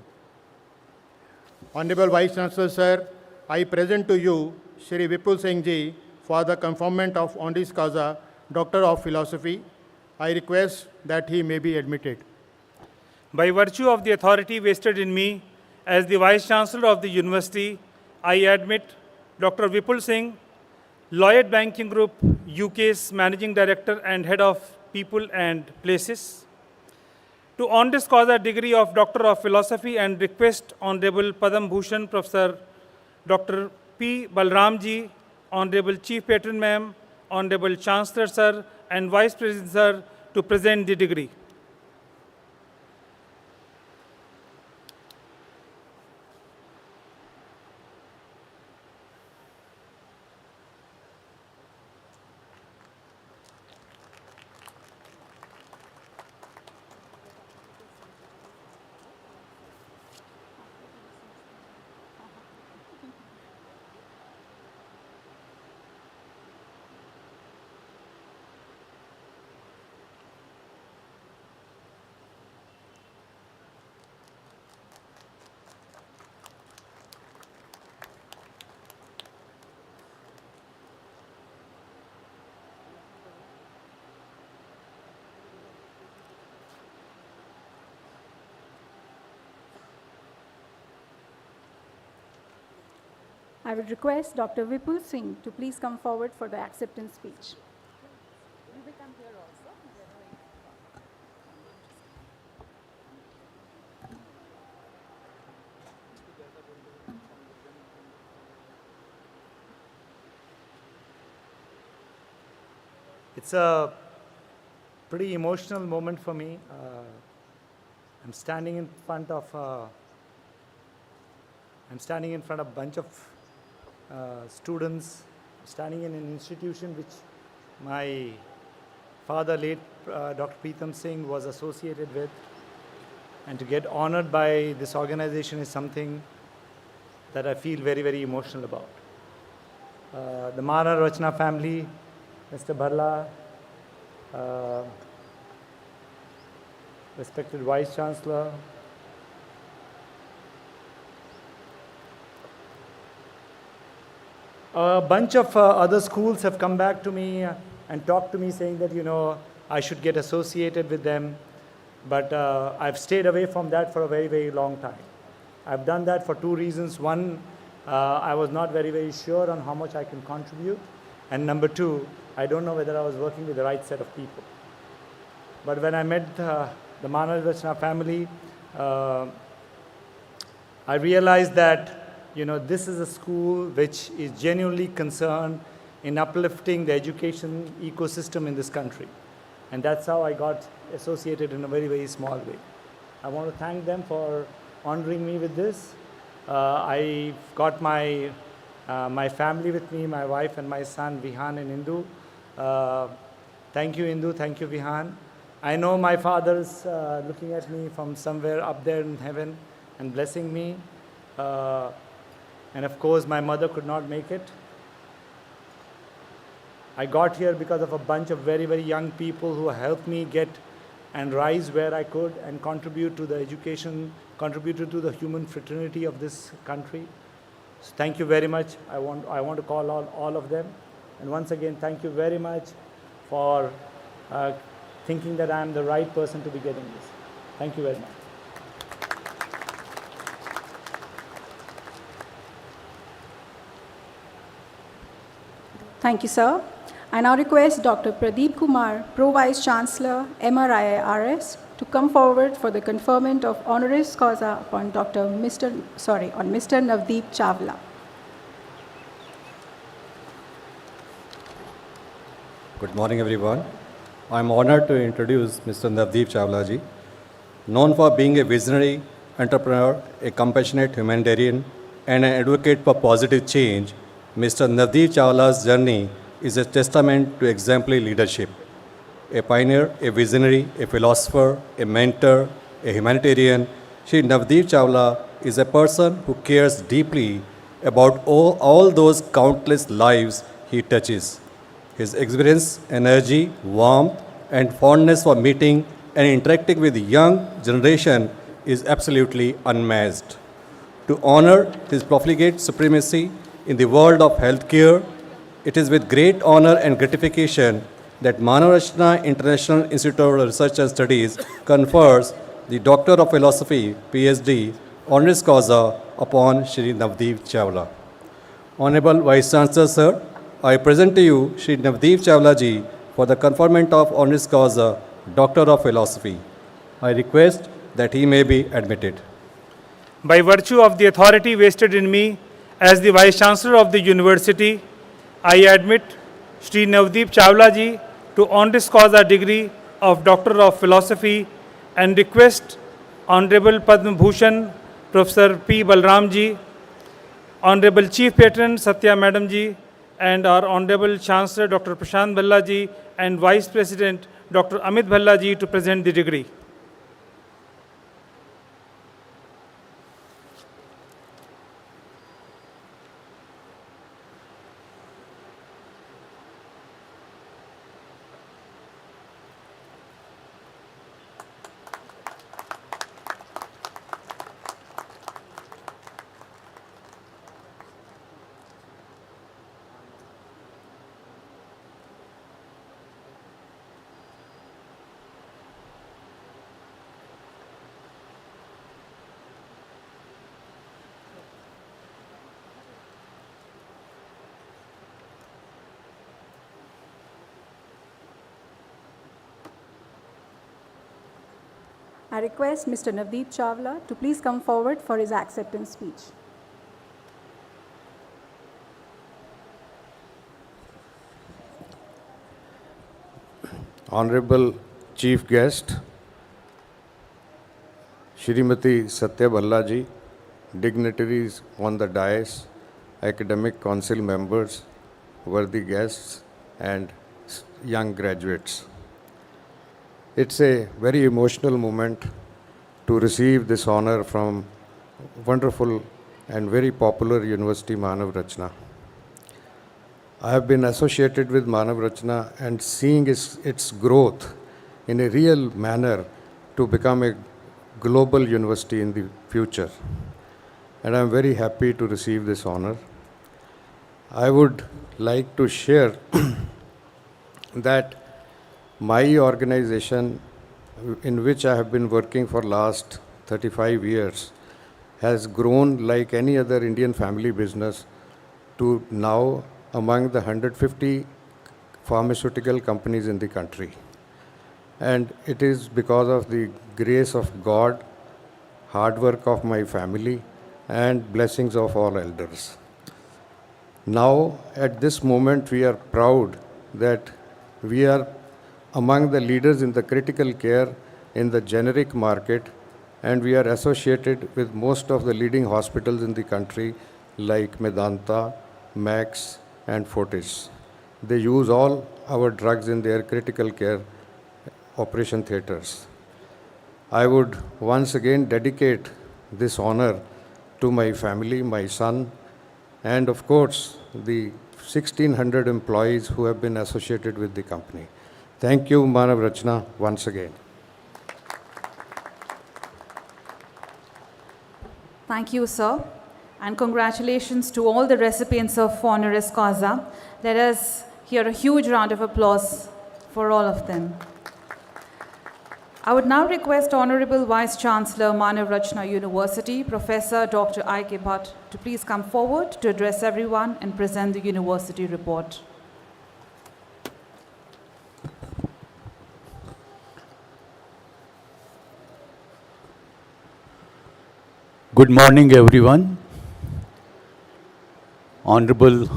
Honorable Vice Chancellor, Sir, I present to you Shri Vipul Singh Ji for the conferment of honoris causa Doctor of Philosophy. I request that he may be admitted. By virtue of the authority vested in me as the Vice Chancellor of the University, I admit Dr. Vipul Singh, Lloyd Banking Group, UK's Managing Director and Head of People and Places, to honoris causa degree of Doctor of Philosophy and request Honorable Padam Bhushan Professor Dr. P. Balramji, Honorable Chief Patron Ma'am, Honorable Chancellor Sir, and Vice President Sir to present the degree. I would request Dr. Vipul Singh to please come forward for the acceptance speech. It's a pretty emotional moment for me. I'm standing in front of a bunch of students, standing in an institution which my father, late Dr. Preetham Singh, was associated with. And to get honored by this organization is something that I feel very, very emotional about. The Manav Rachna family, Mr. Bharla, respected Vice Chancellor, a bunch of other schools have come back to me and talked to me saying that, I should get associated with them. But I've stayed away from that for a very, very long time. I've done that for two reasons. One, I was not very, very sure on how much I can contribute. And number two, I don't know whether I was working with the right set of people. But when I met the Manav Rachna family, I realized that this is a school which is genuinely concerned in uplifting the education ecosystem in this country. And that's how I got associated in a very, very small way. I want to thank them for honoring me with this. I got my family with me, my wife and my son, Vihan and Indu. Thank you, Indu. Thank you, Vihan. I know my father's looking at me from somewhere up there in heaven and blessing me. And of course, my mother could not make it. I got here because of a bunch of very, very young people who helped me get and rise where I could and contribute to the education, contributed to the human fraternity of this country. So thank you very much. I want to call all of them. And once again, thank you very much for thinking that I am the right person to be getting this. Thank you very much. Thank you, sir. I now request Dr. Pradeep Kumar, Pro Vice Chancellor, MRIIRS, to come forward for the conferment of honoris causa upon Mr. Navdeep Chawla. Good morning, everyone. I'm honored to introduce Mr. Navdeep Chawla ji. Known for being a visionary entrepreneur, a compassionate humanitarian, and an advocate for positive change, Mr. Navdeep Chawla's journey is a testament to exemplary leadership. A pioneer, a visionary, a philosopher, a mentor, a humanitarian, Shri Navdeep Chawla is a person who cares deeply about all those countless lives he touches. His experience, energy, warmth, and fondness for meeting and interacting with the young generation is absolutely unmatched. To honor his profligate supremacy in the world of healthcare, it is with great honor and gratification that Manavrachna International Institute of Research and Studies confers the Doctor of Philosophy, PhD, honoris causa upon Shri Navdeep Chawla. Honorable Vice Chancellor, Sir, I present to you Shri Navdeep Chawla ji for the conferment of honoris causa, Doctor of Philosophy. I request that he may be admitted. By virtue of the authority vested in me as the Vice Chancellor of the University, I admit Shri Navdeep Chawla ji to honoris causa degree of Doctor of Philosophy and request Honorable Padma Bhushan Professor P. Balram ji, Honorable Chief Patron Satya Madam ji, and our Honorable Chancellor Dr. Prashant Bhalla ji and Vice President Dr. Amit Bhalla ji to present the degree. I request Mr. Navdeep Chawla to please come forward for his acceptance speech. Honorable Chief Guest, Shrimati Satya Bhalla ji, dignitaries on the dais, academic council members, worthy guests, and young graduates. It's a very emotional moment to receive this honor from wonderful and very popular University Manavrachna. I have been associated with Manavrachna and seeing its growth in a real manner to become a global university in the future. And I'm very happy to receive this honor. I would like to share that my organization, in which I have been working for last 35 years, has grown like any other Indian family business to now among the 150 pharmaceutical companies in the country. And it is because of the grace of God, hard work of my family, and blessings of all elders. Now, at this moment, we are proud that we are among the leaders in the critical care in the generic market, and we are associated with most of the leading hospitals in the country like Medanta, Max, and Fortis. They use all our drugs in their critical care operation theaters. I would once again dedicate this honor to my family, my son, and of course the 1,600 employees who have been associated with the company. Thank you, Manavrachna, once again. Thank you, sir. And congratulations to all the recipients of honoris causa. Let us hear a huge round of applause for all of them. I would now request Honorable Vice Chancellor, Manavrachna University, Professor Dr. I.K. Bhatt, to please come forward to address everyone and present the university report. Good morning, everyone. Honorable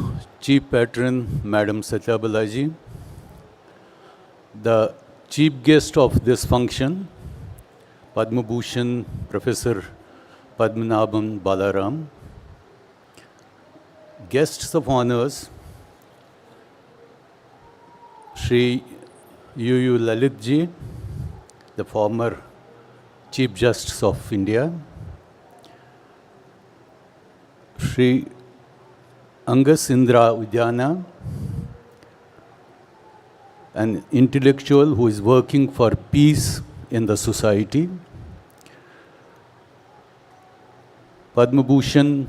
Chief Patron, Madam Satya Balaji, The chief guest of this function, Padma Bhushan Professor Padmanabhan Balaram, guests of honors, Shri U. Lalit ji, the former Chief Justice of India, Shri Angas Indra Udyana, an intellectual who is working for peace in the society, Padma Bhushan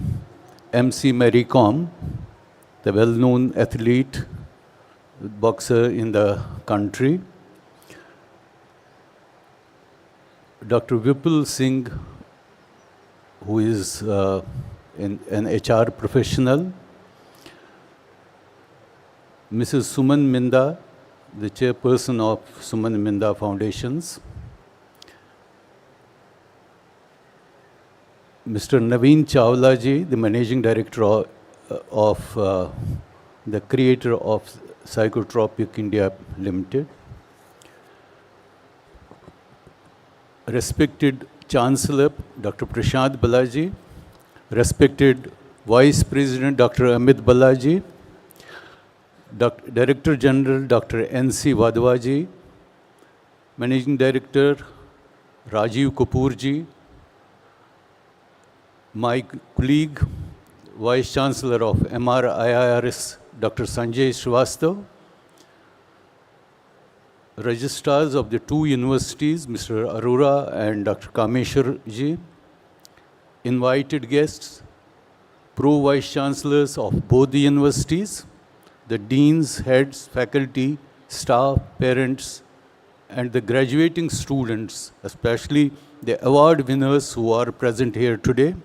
MC Mary Kom, the well-known athlete, boxer in the country, Dr. Vipul Singh, who is an HR professional, Mrs. Suman Minda, the chairperson of Suman Minda Foundations, Mr. Naveen Chawla ji, the managing director of the creator of Psychotropic India Limited, respected Chancellor Dr. Prashant Balaji, respected Vice President Dr. Amit Balaji, Director General Dr. N.C. Wadhwaji, Managing Director Rajiv Kapoor ji, my colleague, Vice Chancellor of MRIIRS, Dr. Sanjay Srivastav, registrars of the two universities, Mr. Arora and Dr. Kameshwar ji, invited guests, pro-vice chancellors of both the universities, the deans, heads, faculty, staff, parents, and the graduating students, especially the award winners who are present here today.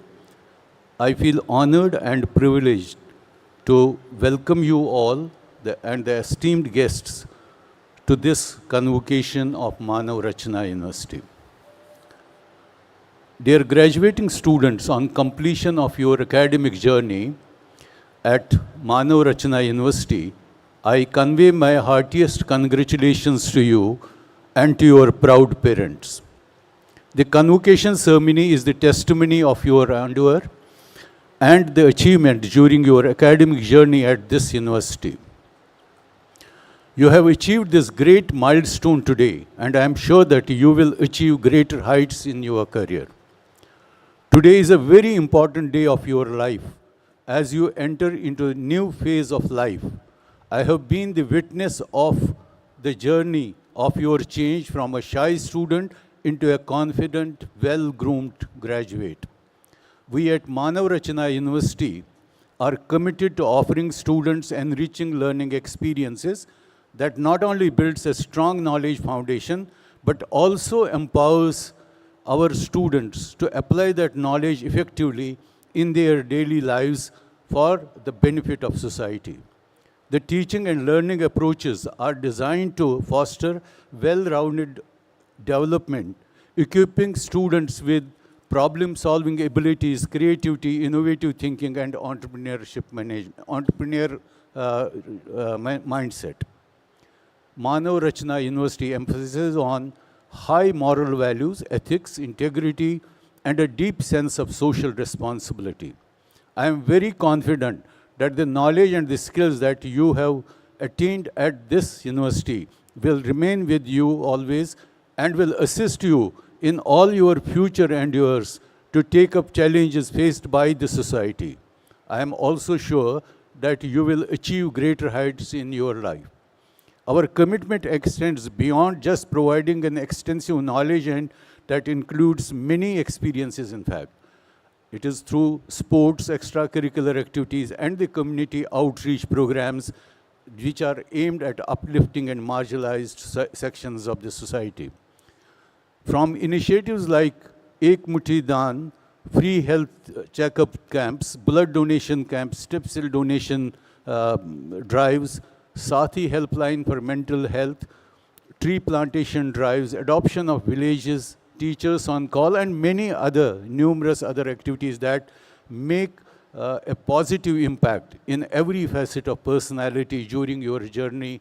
I feel honored and privileged to welcome you all and the esteemed guests to this convocation of Manav Rachna University. Dear graduating students, on completion of your academic journey at Manav Rachna University, I convey my heartiest congratulations to you and to your proud parents. The convocation ceremony is the testimony of your endeavor and the achievement during your academic journey at this university. You have achieved this great milestone today, and I am sure that you will achieve greater heights in your career. Today is a very important day of your life as you enter into a new phase of life. I have been the witness of the journey of your change from a shy student into a confident, well-groomed graduate. We at Manav Rachna University are committed to offering students enriching learning experiences that not only builds a strong knowledge foundation, but also empowers our students to apply that knowledge effectively in their daily lives for the benefit of society. The teaching and learning approaches are designed to foster well-rounded development, equipping students with problem-solving abilities, creativity, innovative thinking, and entrepreneurship mindset. Manav Rachna University emphasizes on high moral values, ethics, integrity, and a deep sense of social responsibility. I am very confident that the knowledge and the skills that you have attained at this university will remain with you always and will assist you in all your future endeavors to take up challenges faced by the society. I am also sure that you will achieve greater heights in your life. Our commitment extends beyond just providing an extensive knowledge, and that includes many experiences, in fact. It is through sports, extracurricular activities, and the community outreach programs which are aimed at uplifting and marginalized sections of the society. From initiatives like Ek Muthi Daan, free health checkup camps, blood donation camps, stem cell donation drives, Sathi helpline for mental health, tree plantation drives, adoption of villages, teachers on call, and many other, numerous other activities that make a positive impact in every facet of personality during your journey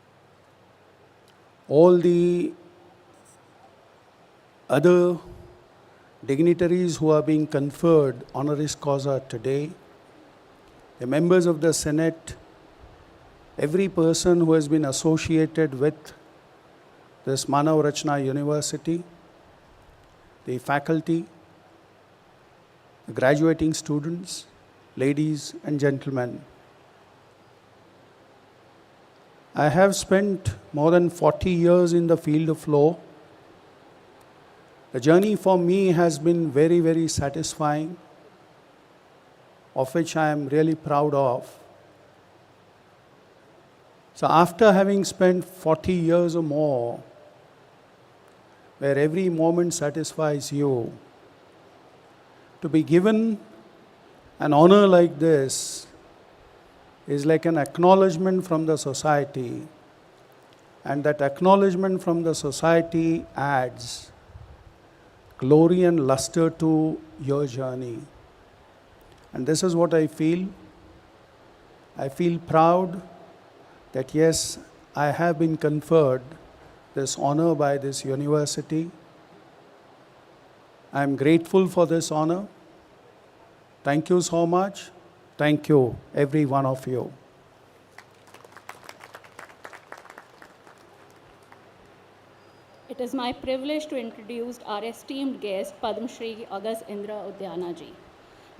all the other dignitaries who are being conferred honoris causa today, the members of the Senate, every person who has been associated with this Manav Rachna University, the faculty, the graduating students, ladies and gentlemen. I have spent more than 40 years in the field of law. The journey for me has been very, very satisfying, of which I am really proud of. So after having spent 40 years or more, where every moment satisfies you, to be given an honor like this is like an acknowledgement from the society, and that acknowledgement from the society adds glory and luster to your journey. And this is what I feel. I feel proud that yes, I have been conferred this honor by this university. I am grateful for this honor. Thank you so much. Thank you, every one of you. It is my privilege to introduce our esteemed guest, Padma Shri August Indra Udyana ji.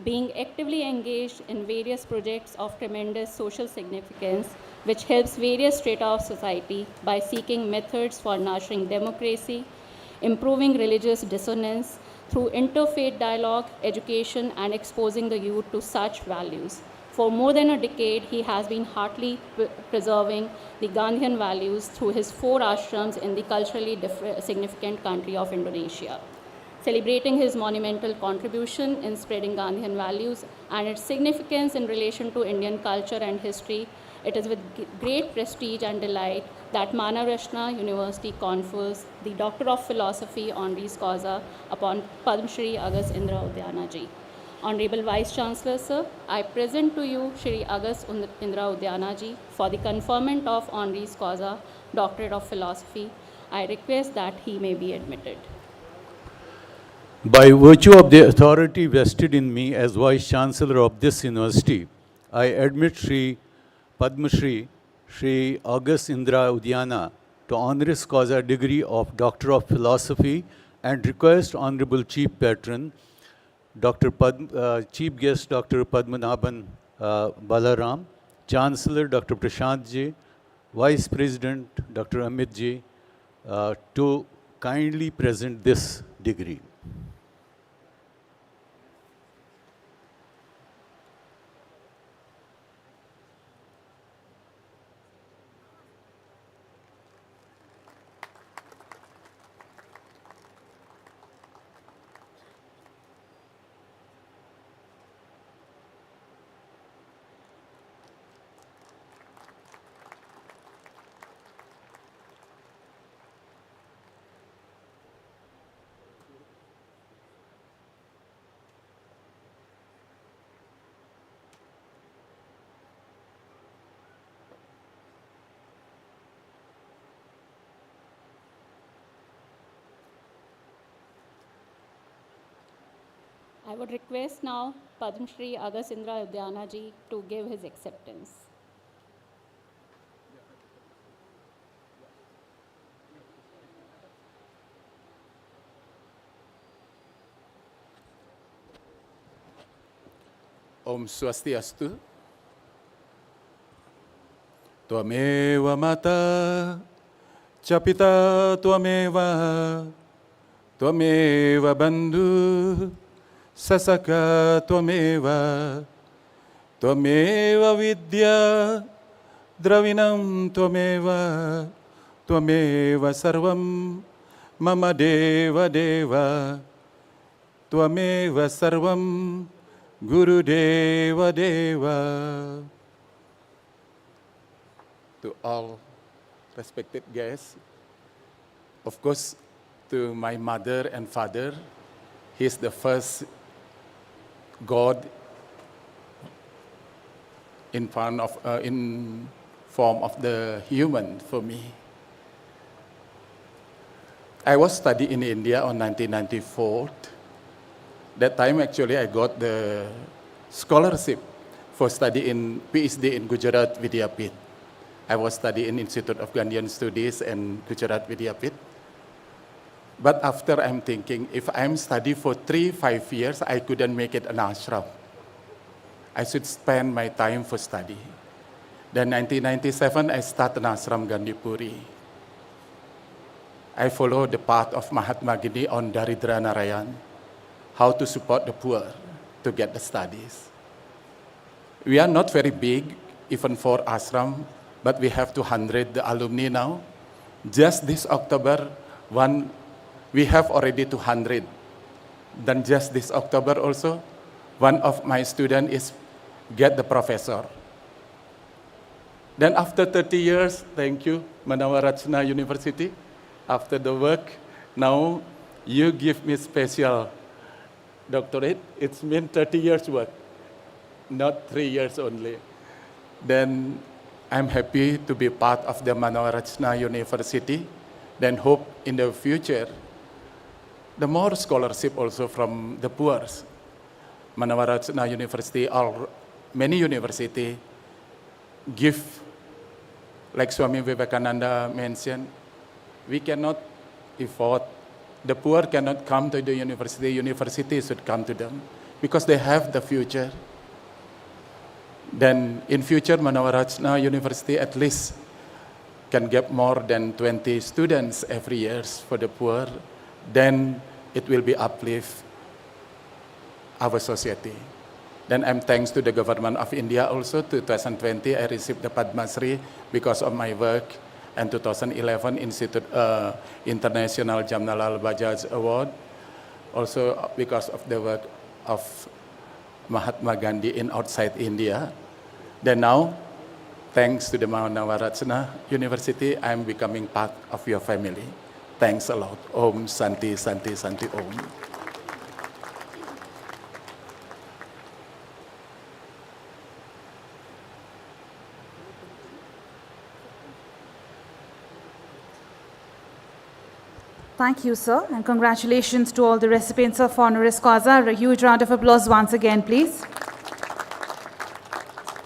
Being actively engaged in various projects of tremendous social significance, which helps various strata of society by seeking methods for nurturing democracy, improving religious dissonance through interfaith dialogue, education, and exposing the youth to such values. For more than a decade, he has been heartily preserving the Gandhian values through his 4 ashrams in the culturally significant country of Indonesia. Celebrating his monumental contribution in spreading Gandhian values and its significance in relation to Indian culture and history, it is with great prestige and delight that Manav Rachna University confers the Doctor of Philosophy honoris causa upon Padma Shri August Indra Udyana ji. Honorable Vice Chancellor, sir, I present to you Shri August Indra Udyana ji for the conferment of honoris causa, Doctorate of Philosophy. I request that he may be admitted. By virtue of the authority vested in me as Vice Chancellor of this university, I admit Shri Padma Shri August Indra Udyana to honoris causa degree of Doctor of Philosophy and request Honorable Chief Patron, Chief Guest Dr. Padmanabhan Balaram, Chancellor Dr. Prashant ji, Vice President Dr. Amit ji, to kindly present this degree. I would request now Padma Shri August Indra Udyana ji to give his acceptance. Om Swastiastu. Tvameva mata, chapita tvameva, tvameva bandhu, sasaka tvameva, tvameva vidya, dravinam tvameva, tvameva sarvam, mama deva deva, tvameva sarvam, Guru Deva Deva. To all respected guests, of course, to my mother and father, he is the first God in form of the human for me. I was studying in India on 1994. That time, actually, I got the scholarship for study in PhD in Gujarat Vidyapit. I was studying in Institute of Gandhian Studies and Gujarat Vidyapit. But after I'm thinking, if I'm study for 3-5 years, I couldn't make it an ashram. I should spend my time for study. Then 1997, I started an ashram Gandhipuri. I follow the path of Mahatma Gandhi on Daridra Narayan, how to support the poor to get the studies. We are not very big, even for ashram, but we have 200 alumni now. Just this October, we have already 200. Then just this October also, one of my students is get the professor. Then after 30 years, thank you, Manawarachna University. After the work, now you give me special doctorate. It's been 30 years work, not 3 years only. Then I'm happy to be part of the Manawarachna University. Then hope in the future, the more scholarship also from the poor. Manawarachna University or many university give, like Swami Vivekananda mentioned, we cannot afford, the poor cannot come to the university, university should come to them because they have the future. Then in future, Manawarachna University at least can get more than 20 students every year for the poor. Then it will be uplift our society. Then I'm thanks to the government of India also. 2020, I received the Padma Shri because of my work. And 2011, International Jamnalal Bajaj Award, also because of the work of Mahatma Gandhi in outside India. Then now, thanks to the Manawarachna University, I'm becoming part of your family. Thanks a lot. Om Santi, Santi, Santi, Om. Thank you, sir, and congratulations to all the recipients of honoris causa. A huge round of applause once again, please.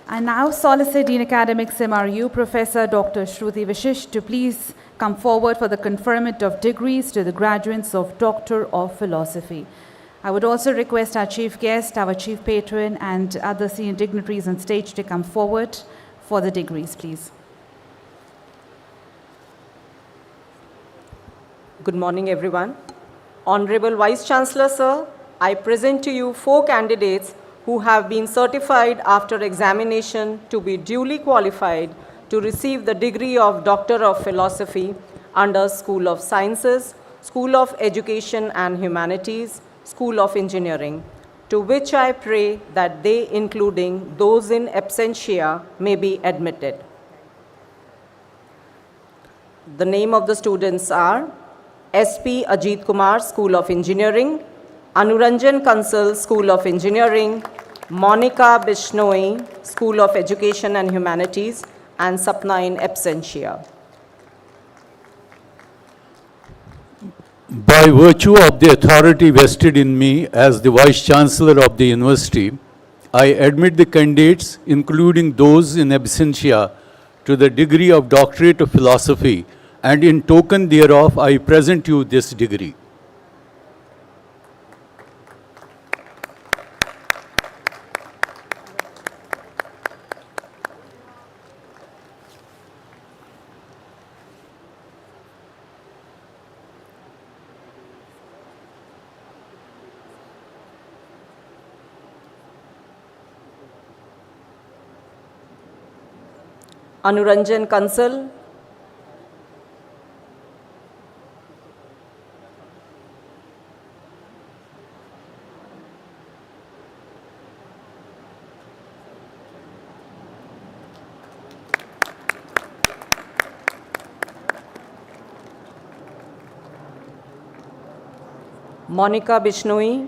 I now solicit Dean Academics MRU, Professor Dr. Shruti Vishish, to please come forward for the conferment of degrees to the graduates of Doctor of Philosophy. I would also request our chief guest, our chief patron, and other senior dignitaries on stage to come forward for the degrees, please. Good morning, everyone. Honorable Vice Chancellor, sir, I present to you 4 candidates who have been certified after examination to be duly qualified to receive the degree of Doctor of Philosophy under School of Sciences, School of Education and Humanities, School of Engineering, to which I pray that they, including those in absentia, may be admitted. The name of the students are SP Ajit Kumar, School of Engineering, Anuranjan Kansal, School of Engineering, Monica Bishnoi, School of Education and Humanities, and Sapna in absentia. By virtue of the authority vested in me as the Vice Chancellor of the University, I admit the candidates, including those in absentia, to the degree of Doctorate of Philosophy, and in token thereof, I present you this degree. Anuranjan Kansal, Monica Bishnoi,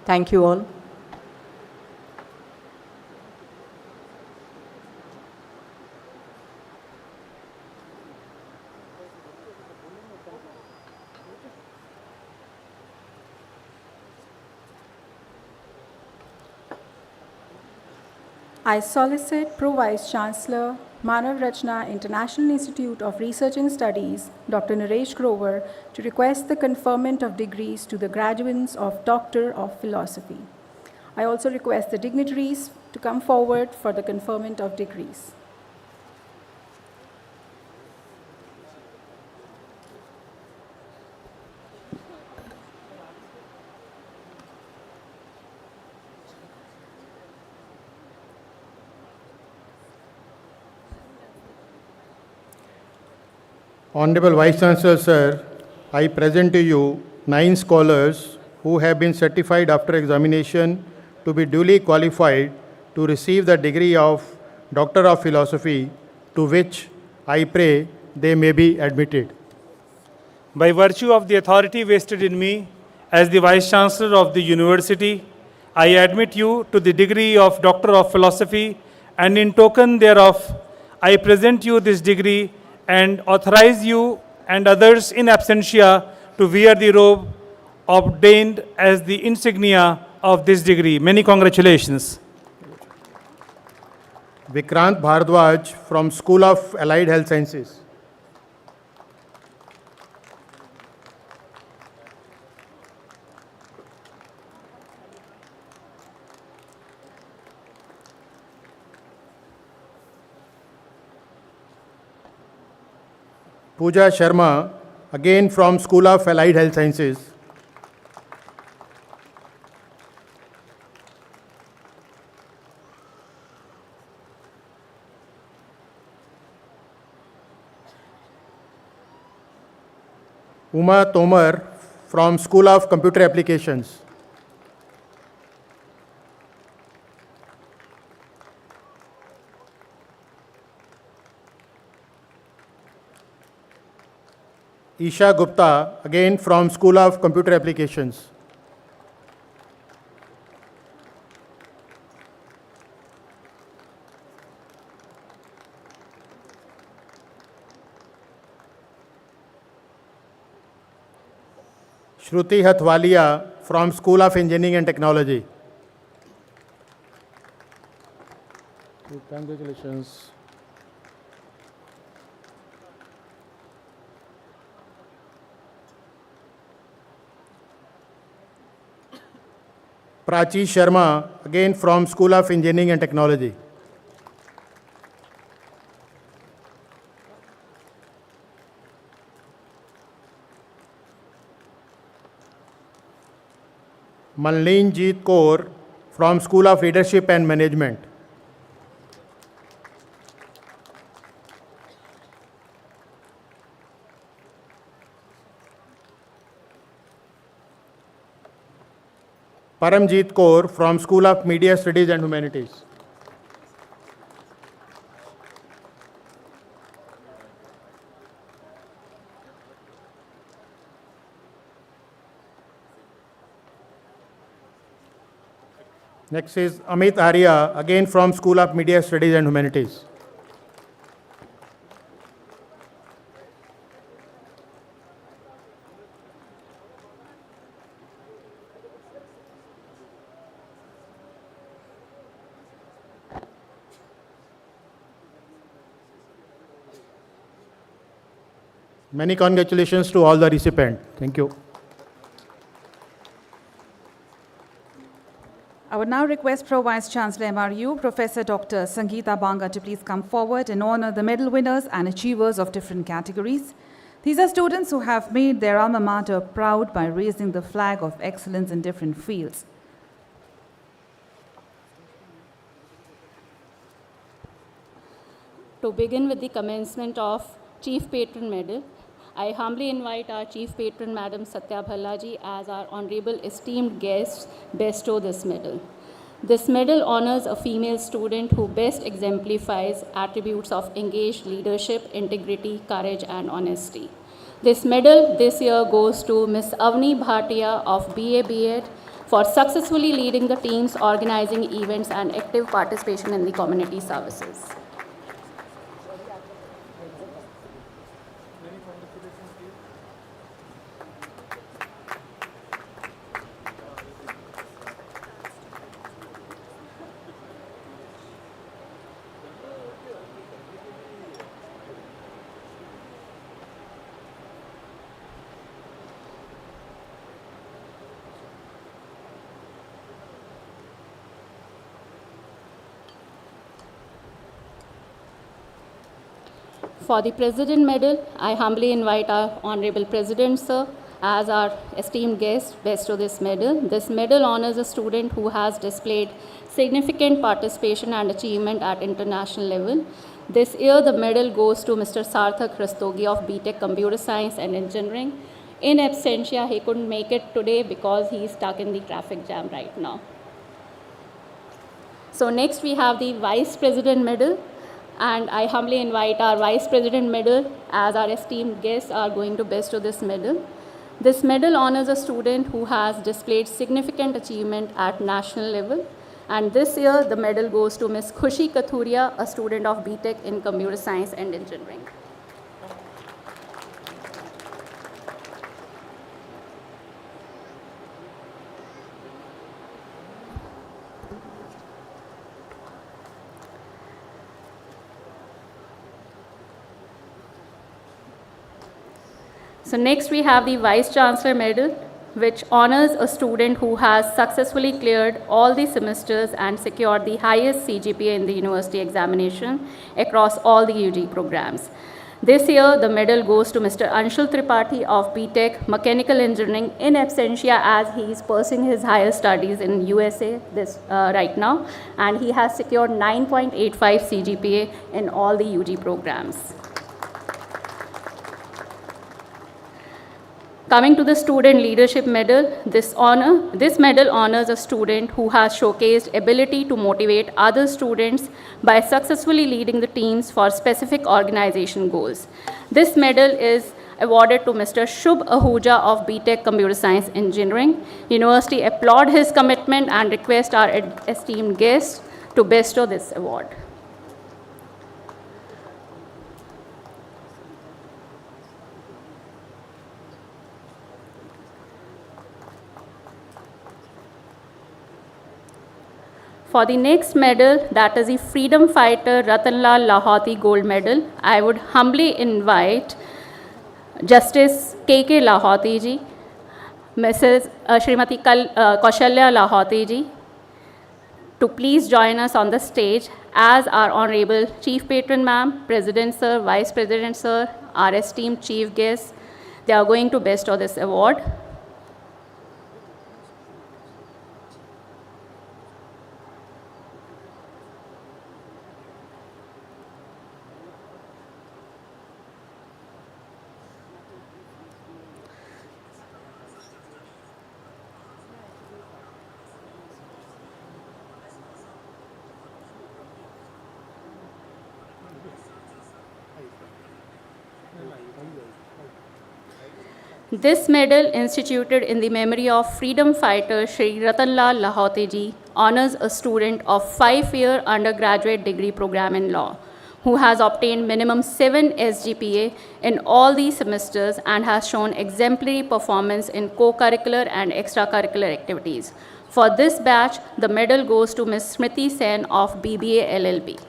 Thank you all. I solicit Pro Vice Chancellor, Manav Rachna International Institute of Research and Studies, Dr. Naresh Grover, to request the conferment of degrees to the graduands of Doctor of Philosophy. I also request the dignitaries to come forward for the conferment of degrees. Honorable Vice Chancellor, sir, I present to you 9 scholars who have been certified after examination to be duly qualified to receive the degree of Doctor of Philosophy, to which I pray they may be admitted. By virtue of the authority vested in me as the Vice Chancellor of the University, I admit you to the degree of Doctor of Philosophy, and in token thereof, I present you this degree and authorize you and others in absentia to wear the robe obtained as the insignia of this degree. Many congratulations. Vikrant Bhardwaj from School of Allied Health Sciences. Pooja Sharma, again from School of Allied Health Sciences. Uma Tomar from School of Computer Applications. Isha Gupta, again from School of Computer Applications. Shruti Hathwalia from School of Engineering and Technology. Congratulations. Prachi Sharma, again from School of Engineering and Technology. Malleen Jeet Kaur from School of Leadership and Management. Paramjeet Kaur from School of Media Studies and Humanities. Next is Amit Arya, again from School of Media Studies and Humanities. Many congratulations to all the recipients. Thank you. I would now request Pro Vice Chancellor MRU, Professor Dr. Sangeeta Banga, to please come forward and honor the medal winners and achievers of different categories. These are students who have made their alma mater proud by raising the flag of excellence in different fields. To begin with the commencement of Chief Patron Medal, I humbly invite our Chief Patron, Madam Satya Bhallaji, as our honorable esteemed guest, bestow this medal. This medal honors a female student who best exemplifies attributes of engaged leadership, integrity, courage, and honesty. This medal this year goes to Ms. Avni Bhatia of BA B.Ed for successfully leading the teams, organizing events, and active participation in the community services. For the President Medal, I humbly invite our Honorable President, sir, as our esteemed guest, best to this medal. This medal honors a student who has displayed significant participation and achievement at international level. This year, the medal goes to Mr. Sarthak Rastogi of BTech Computer Science and Engineering. In absentia, he couldn't make it today because he is stuck in the traffic jam right now. So next we have the Vice President Medal. And I humbly invite our Vice President Medal as our esteemed guests are going to bestow this medal. This medal honors a student who has displayed significant achievement at national level. And this year, the medal goes to Ms. Khushi Kathuria, a student of BTech in Computer Science and Engineering. So next we have the Vice Chancellor Medal, which honors a student who has successfully cleared all the semesters and secured the highest CGPA in the university examination across all the UG programs. This year, the medal goes to Mr. Anshul Tripathi of BTech Mechanical Engineering in absentia as he is pursuing his higher studies in USA right now, and he has secured 9.85 CGPA in all the UG programs. Coming to the Student Leadership Medal, this medal honors a student who has showcased ability to motivate other students by successfully leading the teams for specific organization goals. This medal is awarded to Mr. Shubh Ahuja of BTech Computer Science Engineering. University applaud his commitment and request our esteemed guests to bestow this award. For the next medal, that is the Freedom Fighter Ratanlal Lahoti Gold Medal, I would humbly invite Justice K.K. Lahoti ji, Mrs. Srimati Kaushalya Lahoti ji, to please join us on the stage as our Honorable Chief Patron Ma'am, President Sir, Vice President Sir, our esteemed Chief Guests. They are going to bestow this award. This medal, instituted in the memory of freedom fighter Shri Ratanlal Lahoti ji, honors a student of 5-year undergraduate degree program in law who has obtained minimum 7 SGPA in all these semesters and has shown exemplary performance in co-curricular and extracurricular activities. For this batch, the medal goes to Ms. Smriti Sen of BBA LLB.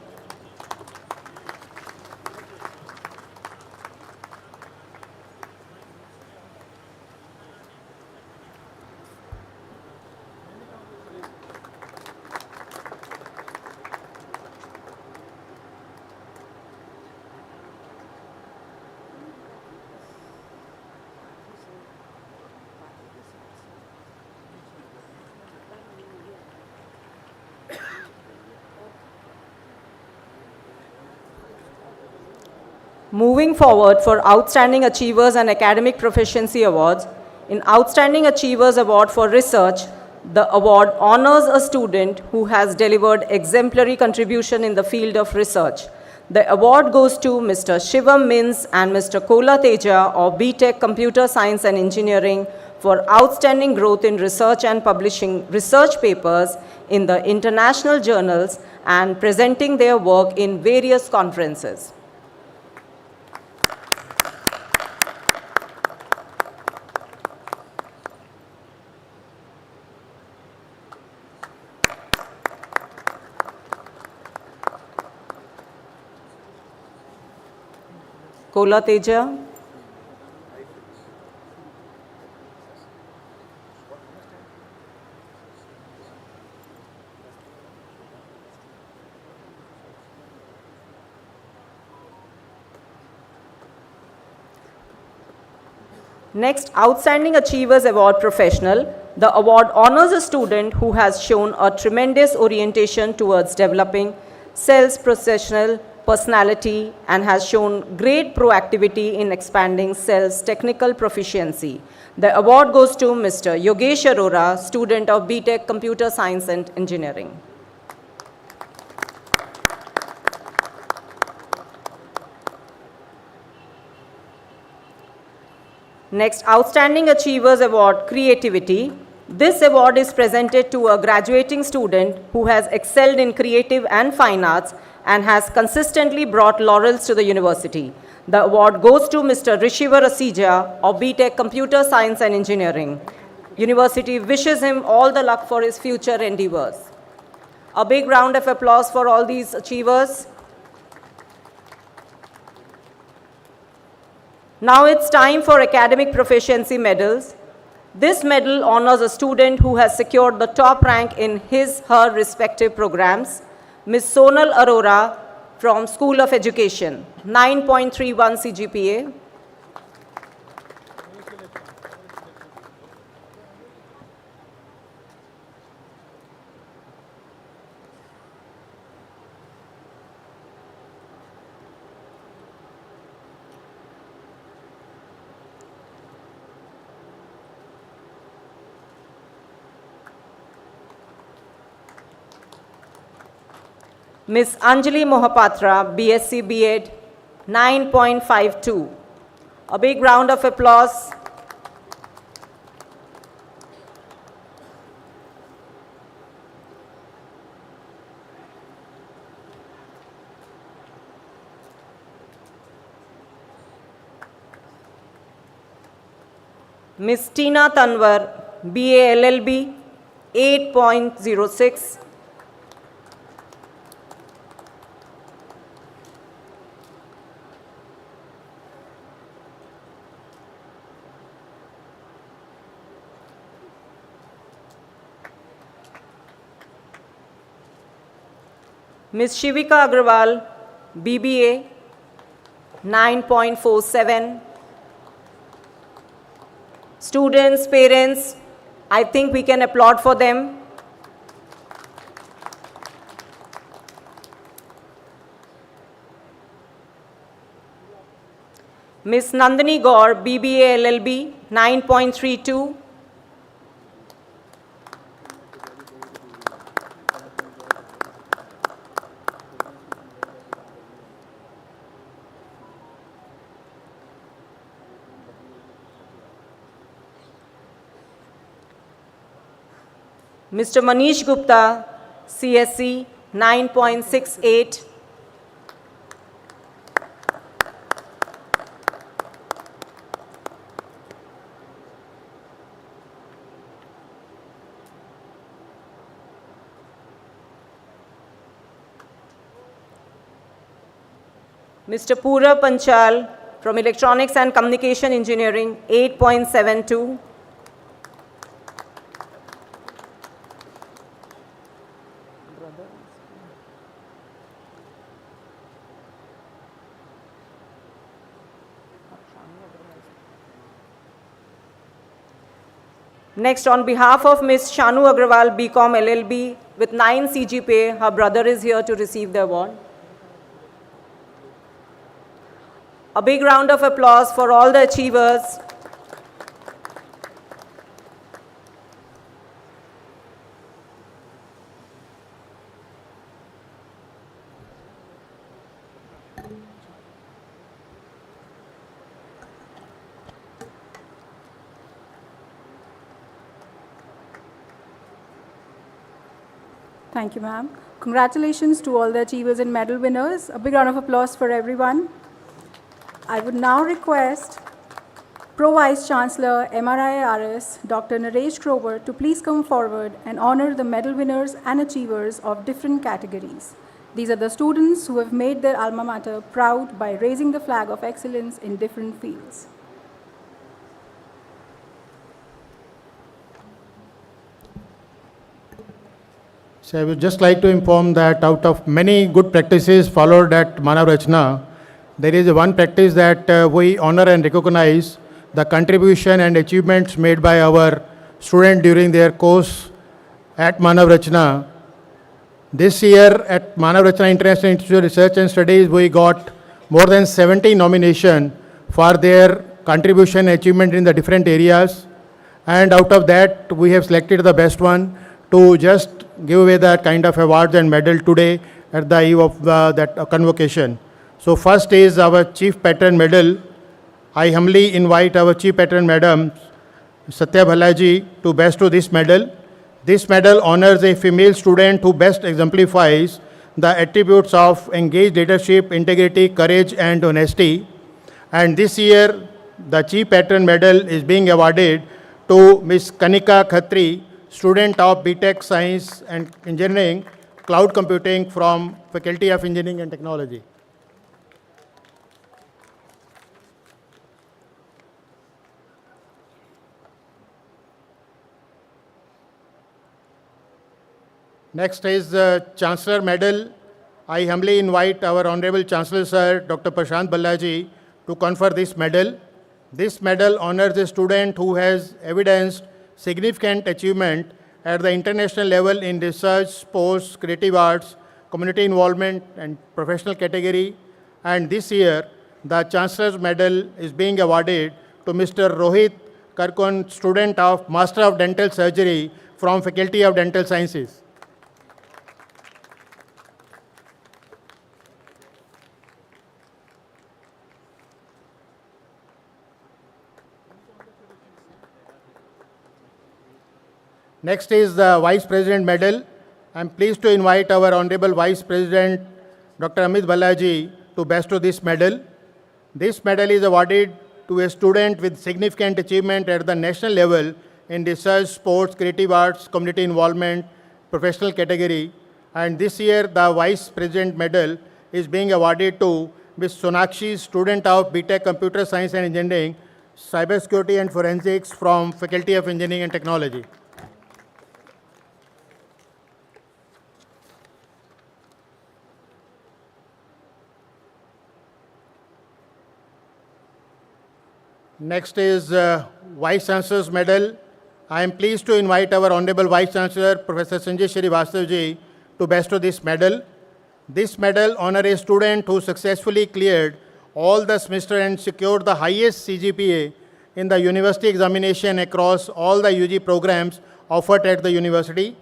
Moving forward for Outstanding Achievers and Academic Proficiency Awards, in Outstanding Achievers Award for Research, the award honors a student who has delivered exemplary contribution in the field of research. The award goes to Mr. Shivam Mins and Mr. Kola Teja of BTech Computer Science and Engineering for outstanding growth in research and publishing research papers in the international journals and presenting their work in various conferences. Kola Teja. Next, Outstanding Achievers Award Professional. The award honors a student who has shown a tremendous orientation towards developing self-professional personality and has shown great proactivity in expanding self technical proficiency. The award goes to Mr. Yogesh Arora, student of BTech Computer Science and Engineering. Next, Outstanding Achievers Award Creativity. This award is presented to a graduating student who has excelled in creative and fine arts and has consistently brought laurels to the university. The award goes to Mr. Rishivar Asija of BTech Computer Science and Engineering. University wishes him all the luck for his future endeavors. A big round of applause for all these achievers. Now it's time for academic proficiency medals. This medal honors a student who has secured the top rank in his/her respective programs. Ms. Sonal Arora from School of Education, 9.31 CGPA. Ms. Anjali Mohapatra, BSc B.Ed, 9.52. A big round of applause. Ms. Tina Tanwar, BA LLB, 8.06. Ms. Shivika Agrawal, BBA, 9.47. Students, parents, I think we can applaud for them. Ms. Nandini Gaur, BBA LLB, 9.32. Mr. Manish Gupta, CSC, 9.68. Mr. Pura Panchal from Electronics and Communication Engineering, 8.72. Next, on behalf of Ms. Shanu Agrawal, BCom LLB, with 9 CGPA, her brother is here to receive the award. A big round of applause for all the achievers. Thank you, ma'am. Congratulations to all the achievers and medal winners. A big round of applause for everyone. I would now request Pro Vice Chancellor MRIARS, Dr. Naresh Grover, to please come forward and honor the medal winners and achievers of different categories. These are the students who have made their alma mater proud by raising the flag of excellence in different fields. So I would just like to inform that out of many good practices followed at Manav Rachna, there is one practice that we honor and recognize the contribution and achievements made by our students during their course at Manav Rachna. This year at Manav Rachna International Institute of Research and Studies, we got more than 70 nominations for their contribution and achievement in the different areas. And out of that, we have selected the best one to just give away that kind of awards and medal today at the eve of that convocation. So first is our Chief Patron Medal. I humbly invite our Chief Patron Madam, Satya Bhallaji, to bestow this medal. This medal honors a female student who best exemplifies the attributes of engaged leadership, integrity, courage, and honesty. And this year, the Chief Patron Medal is being awarded to Ms. Kanika Khatri, student of BTech Science and Engineering, Cloud Computing from Faculty of Engineering and Technology. Next is the Chancellor Medal. I humbly invite our Honorable Chancellor Sir, Dr. Prashant Ballaji, to confer this medal. This medal honors a student who has evidenced significant achievement at the international level in research, sports, creative arts, community involvement, and professional category. And this year, the Chancellor's Medal is being awarded to Mr. Rohit Karkon, student of Master of Dental Surgery from Faculty of Dental Sciences. Next is the Vice President Medal. I am pleased to invite our Honorable Vice President, Dr. Amit Balaji, to bestow this medal. This medal is awarded to a student with significant achievement at the national level in research, sports, creative arts, community involvement, professional category. And this year, the Vice President Medal is being awarded to Ms. Sonakshi, student of BTech Computer Science and Engineering, Cybersecurity and Forensics from Faculty of Engineering and Technology. Next is Vice Chancellor's Medal. I am pleased to invite our Honorable Vice Chancellor, Professor Sanjay Srivastava, to bestow this medal. This medal honors a student who successfully cleared all the semester and secured the highest CGPA in the university examination across all the UG programs offered at the university.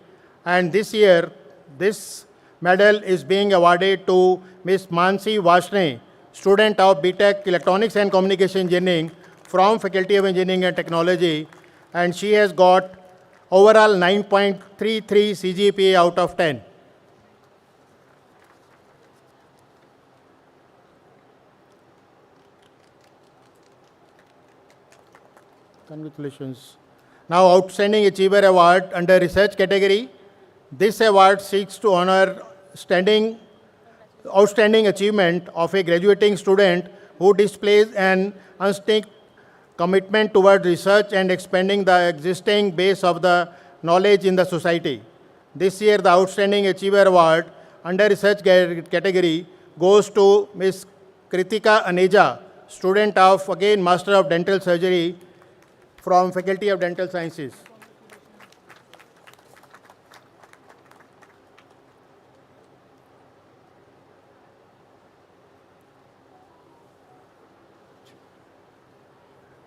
And this year, this medal is being awarded to Ms. Mansi Vashne, student of BTech Electronics and Communication Engineering from Faculty of Engineering and Technology, and she has got overall 9.33 CGPA out of 10. Congratulations. Now, Outstanding Achiever Award under Research category. This award seeks to honor outstanding achievement of a graduating student who displays an unstinted commitment toward research and expanding the existing base of the knowledge in the society. This year, the Outstanding Achiever Award under Research category goes to Ms. Kritika Aneja, student of, again, Master of Dental Surgery from Faculty of Dental Sciences.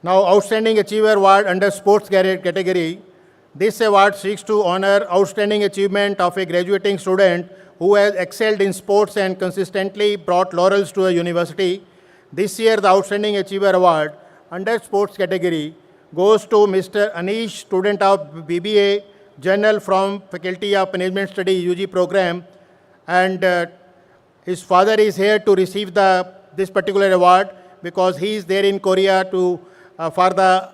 Now, Outstanding Achiever Award under Sports category. This award seeks to honor outstanding achievement of a graduating student who has excelled in sports and consistently brought laurels to a university. This year, the Outstanding Achiever Award under Sports category goes to Mr. Anish, student of BBA General from Faculty of Management Studies UG program, and his father is here to receive this particular award because he is there in Korea to for the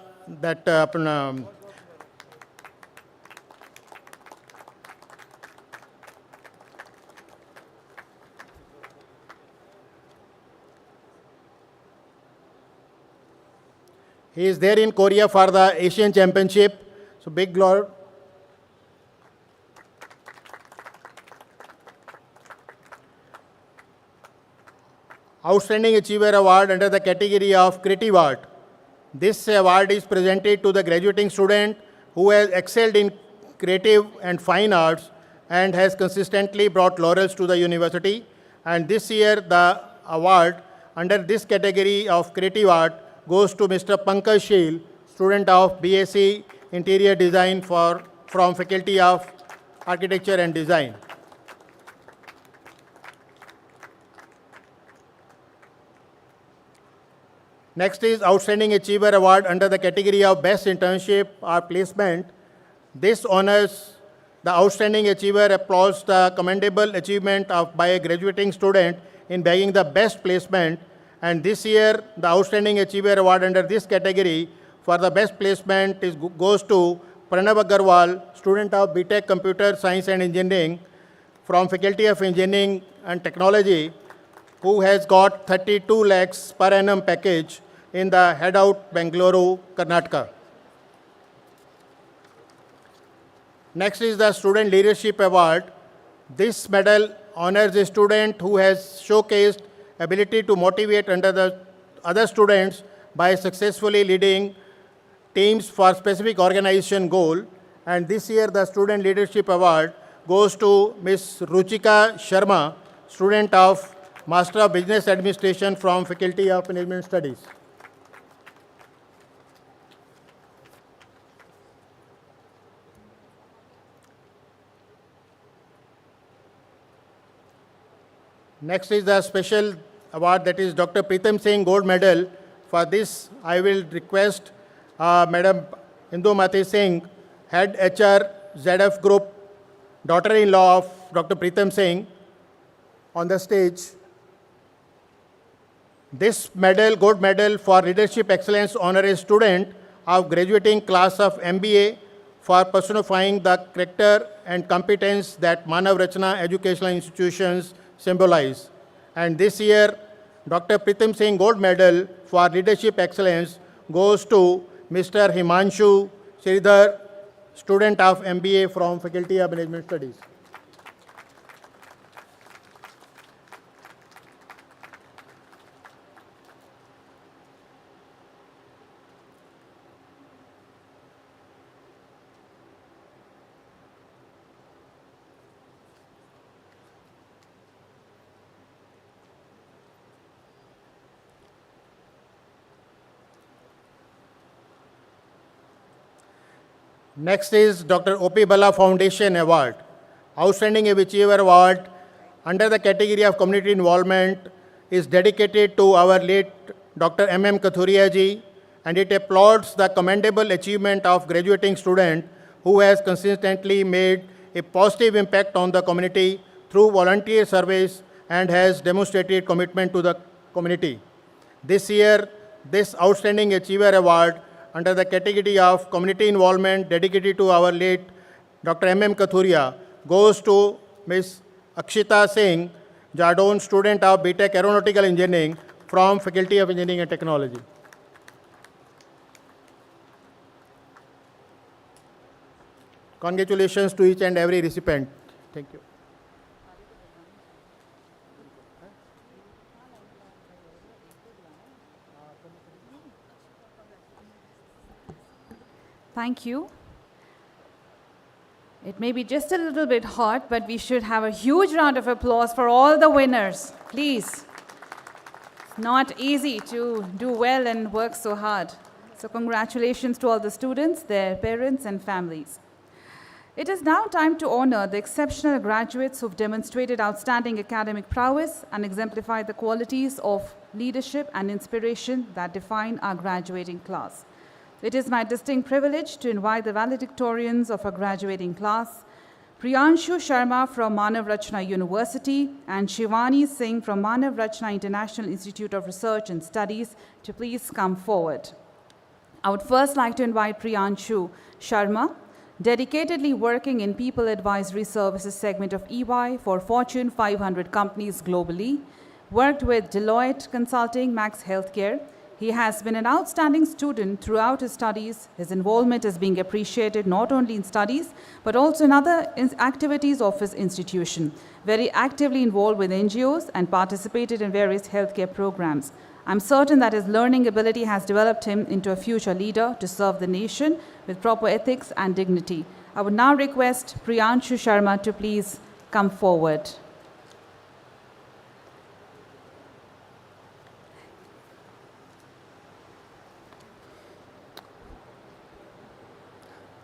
he is there in Korea for the Asian Championship. So big glory. Outstanding Achiever Award under the category of Creative Art. This award is presented to the graduating student who has excelled in creative and fine arts and has consistently brought laurels to the university. And this year, the award under this category of Creative Art goes to Mr. Pankaj Sheel, student of BSc Interior Design from Faculty of Architecture and Design. Next is Outstanding Achiever Award under the category of Best Internship or Placement. This honors the outstanding achiever, applauds the commendable achievement by a graduating student in bagging the best placement. And this year, the Outstanding Achiever Award under this category for the best placement goes to Pranav Agarwal, student of BTech Computer Science and Engineering from Faculty of Engineering and Technology, who has got 32 lakhs per annum package in the Head Out, Bengaluru, Karnataka. Next is the Student Leadership Award. This medal honors a student who has showcased ability to motivate under the other students by successfully leading teams for specific organization goal. And this year, the Student Leadership Award goes to Ms. Ruchika Sharma, student of Master of Business Administration from Faculty of Management Studies. Next is the special award, that is Dr. Pritam Singh Gold Medal. For this, I will request Madam Indu Mate Singh, Head HR ZF Group, daughter-in-law of Dr. Pritam Singh, on the stage. This medal, gold medal for leadership excellence, honor a student of graduating class of MBA for personifying the character and competence that Manav Rachna educational institutions symbolize. And this year, Dr. Pritam Singh Gold Medal for leadership excellence goes to Mr. Himanshu Sridhar, student of MBA from Faculty of Management Studies. Next is Dr. O.P. Bala Foundation Award. Outstanding Achiever Award under the category of community involvement is dedicated to our late Dr. M.M. Kathuria ji, and it applauds the commendable achievement of graduating student who has consistently made a positive impact on the community through volunteer service and has demonstrated commitment to the community. This year, this Outstanding Achiever Award under the category of community involvement dedicated to our late Dr. M.M. Kathuria goes to Ms. Akshita Singh, Jadon, student of BTech Aeronautical Engineering from Faculty of Engineering and Technology. Congratulations to each and every recipient. Thank you. Thank you. It may be just a little bit hot, but we should have a huge round of applause for all the winners, please. It's not easy to do well and work so hard. So congratulations to all the students, their parents and families. It is now time to honor the exceptional graduates who've demonstrated outstanding academic prowess and exemplified the qualities of leadership and inspiration that define our graduating class. It is my distinct privilege to invite the valedictorians of our graduating class, Priyanshu Sharma from Manav Rachna University and Shivani Singh from Manav Rachna International Institute of Research and Studies, to please come forward. I would first like to invite Priyanshu Sharma, dedicatedly working in People Advisory Services segment of EY for Fortune 500 companies globally, worked with Deloitte Consulting, Max Healthcare. He has been an outstanding student throughout his studies. His involvement is being appreciated not only in studies, but also in other activities of his institution. Very actively involved with NGOs and participated in various healthcare programs. I'm certain that his learning ability has developed him into a future leader to serve the nation with proper ethics and dignity. I would now request Priyanshu Sharma to please come forward.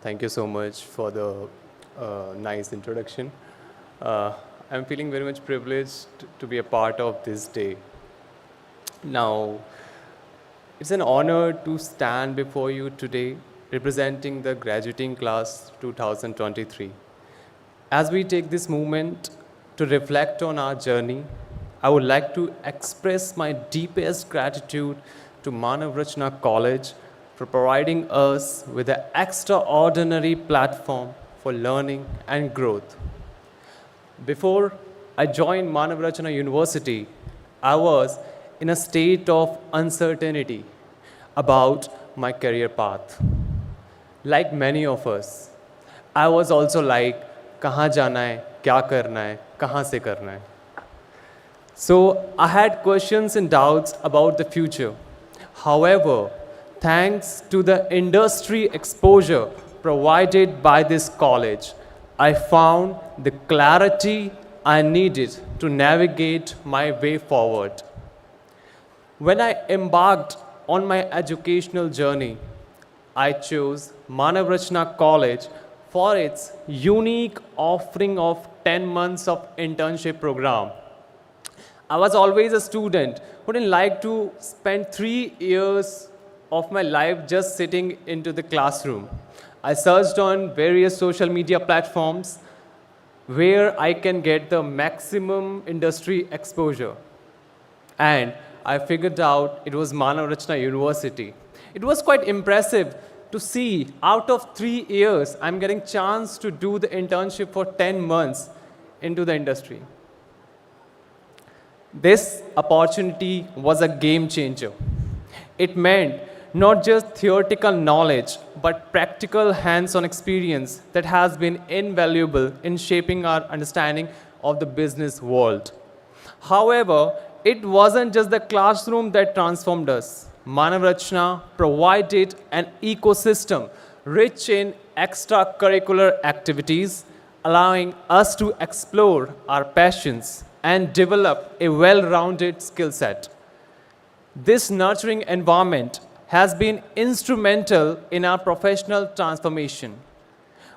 Thank you so much for the nice introduction. I'm feeling very much privileged to be a part of this day. Now, it's an honor to stand before you today representing the graduating class 2023. As we take this moment to reflect on our journey, I would like to express my deepest gratitude to Manav Rachna College for providing us with an extraordinary platform for learning and growth. Before I joined Manav Rachna University, I was in a state of uncertainty about my career path. Like many of us, I was also like, kahan jana hai, kya karna hai, kahan se karna hai. So I had questions and doubts about the future. However, thanks to the industry exposure provided by this college, I found the clarity I needed to navigate my way forward. When I embarked on my educational journey, I chose Manav Rachna College for its unique offering of 10 months of internship program. I was always a student who didn't like to spend 3 years of my life just sitting into the classroom. I searched on various social media platforms where I can get the maximum industry exposure. And I figured out it was Manav Rachna University. It was quite impressive to see out of 3 years, I'm getting chance to do the internship for 10 months into the industry. This opportunity was a game changer. It meant not just theoretical knowledge, but practical hands-on experience that has been invaluable in shaping our understanding of the business world. However, it wasn't just the classroom that transformed us. Manav Rachna provided an ecosystem rich in extracurricular activities, allowing us to explore our passions and develop a well-rounded skill set. This nurturing environment has been instrumental in our professional transformation.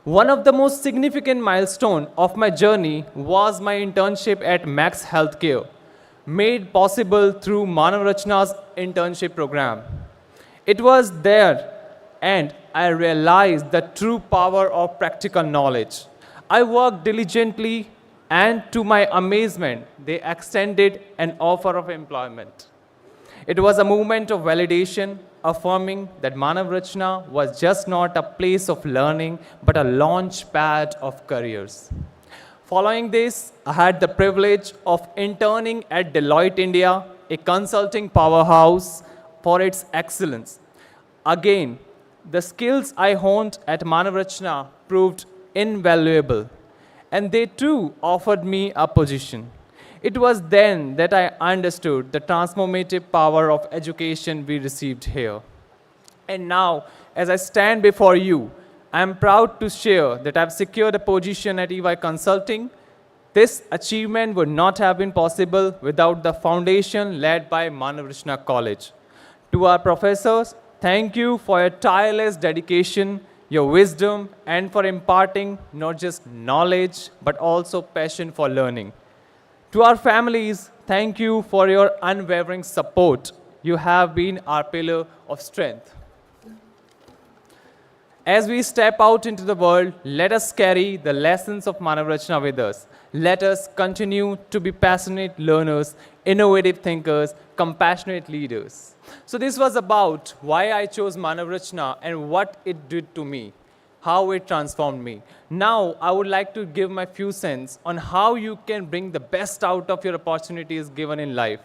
One of the most significant milestones of my journey was my internship at Max Healthcare, made possible through Manav Rachna's internship program. It was there, and I realized the true power of practical knowledge. I worked diligently, and to my amazement, they extended an offer of employment. It was a moment of validation, affirming that Manav Rachna was just not a place of learning, but a launch pad of careers. Following this, I had the privilege of interning at Deloitte India, a consulting powerhouse for its excellence. Again, the skills I honed at Manav Rachna proved invaluable, and they too offered me a position. It was then that I understood the transformative power of education we received here. And now, as I stand before you, I am proud to share that I've secured a position at EY Consulting. This achievement would not have been possible without the foundation led by Manav Rachna College. To our professors, thank you for your tireless dedication, your wisdom, and for imparting not just knowledge, but also passion for learning. To our families, thank you for your unwavering support. You have been our pillar of strength. As we step out into the world, let us carry the lessons of Manav Rachna with us. Let us continue to be passionate learners, innovative thinkers, compassionate leaders. So this was about why I chose Manav Rachna and what it did to me, how it transformed me. Now, I would like to give my few cents on how you can bring the best out of your opportunities given in life.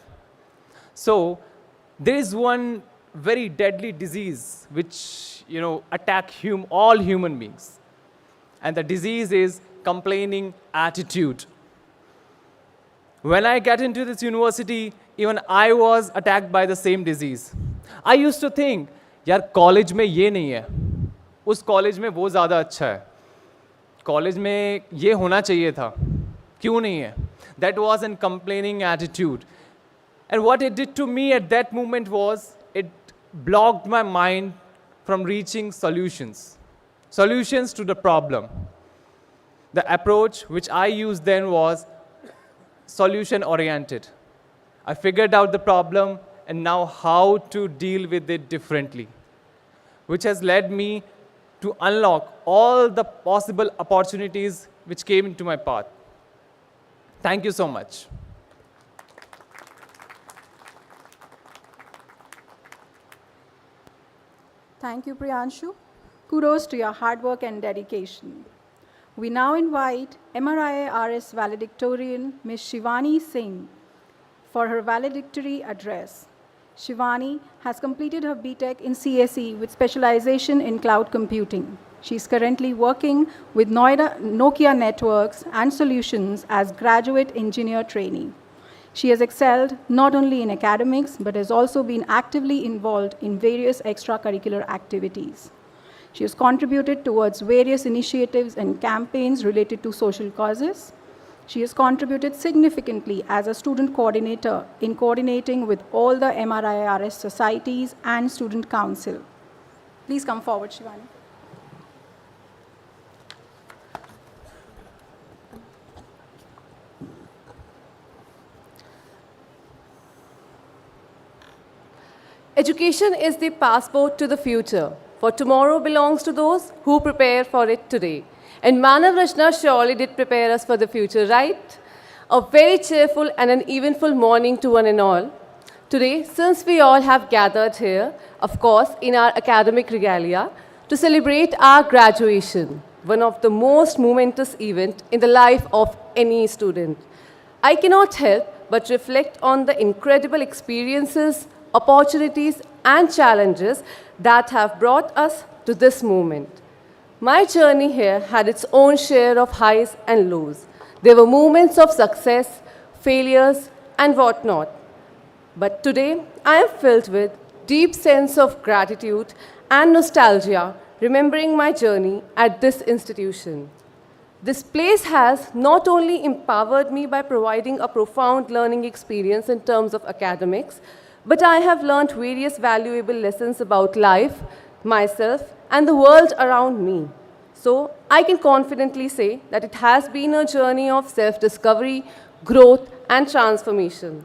So, there is one very deadly disease which, attack all human beings. And the disease is complaining attitude. When I got into this university, even I was attacked by the same disease. I used to think, यार college में ये नहीं है, उस college में वो ज़्यादा अच्छा है, कॉलेज में ये होना चाहिए था, क्यों नहीं है? That was a complaining attitude. And what it did to me at that moment was, it blocked my mind from reaching solutions to the problem. The approach which I used then was solution-oriented. I figured out the problem and now how to deal with it differently, which has led me to unlock all the possible opportunities which came into my path. Thank you so much. Thank you, Priyanshu. Kudos to your hard work and dedication. We now invite MRIA-RS valedictorian Ms. Shivani Singh for her valedictory address. Shivani has completed her BTech in CSE with specialization in cloud computing. She is currently working with Nokia Networks and Solutions as graduate engineer trainee. She has excelled not only in academics, but has also been actively involved in various extracurricular activities. She has contributed towards various initiatives and campaigns related to social causes. She has contributed significantly as a student coordinator in coordinating with all the MRIRS societies and student council. Please come forward, Shivani. Education is the passport to the future, for tomorrow belongs to those who prepare for it today. And Manav Rachna surely did prepare us for the future, right? A very cheerful and an eventful morning to one and all. Today, since we all have gathered here, of course, in our academic regalia, to celebrate our graduation, one of the most momentous events in the life of any student, I cannot help but reflect on the incredible experiences, opportunities, and challenges that have brought us to this moment. My journey here had its own share of highs and lows. There were moments of success, failures, and whatnot. But today, I am filled with deep sense of gratitude and nostalgia, remembering my journey at this institution. This place has not only empowered me by providing a profound learning experience in terms of academics, but I have learned various valuable lessons about life, myself, and the world around me. So I can confidently say that it has been a journey of self-discovery, growth, and transformation.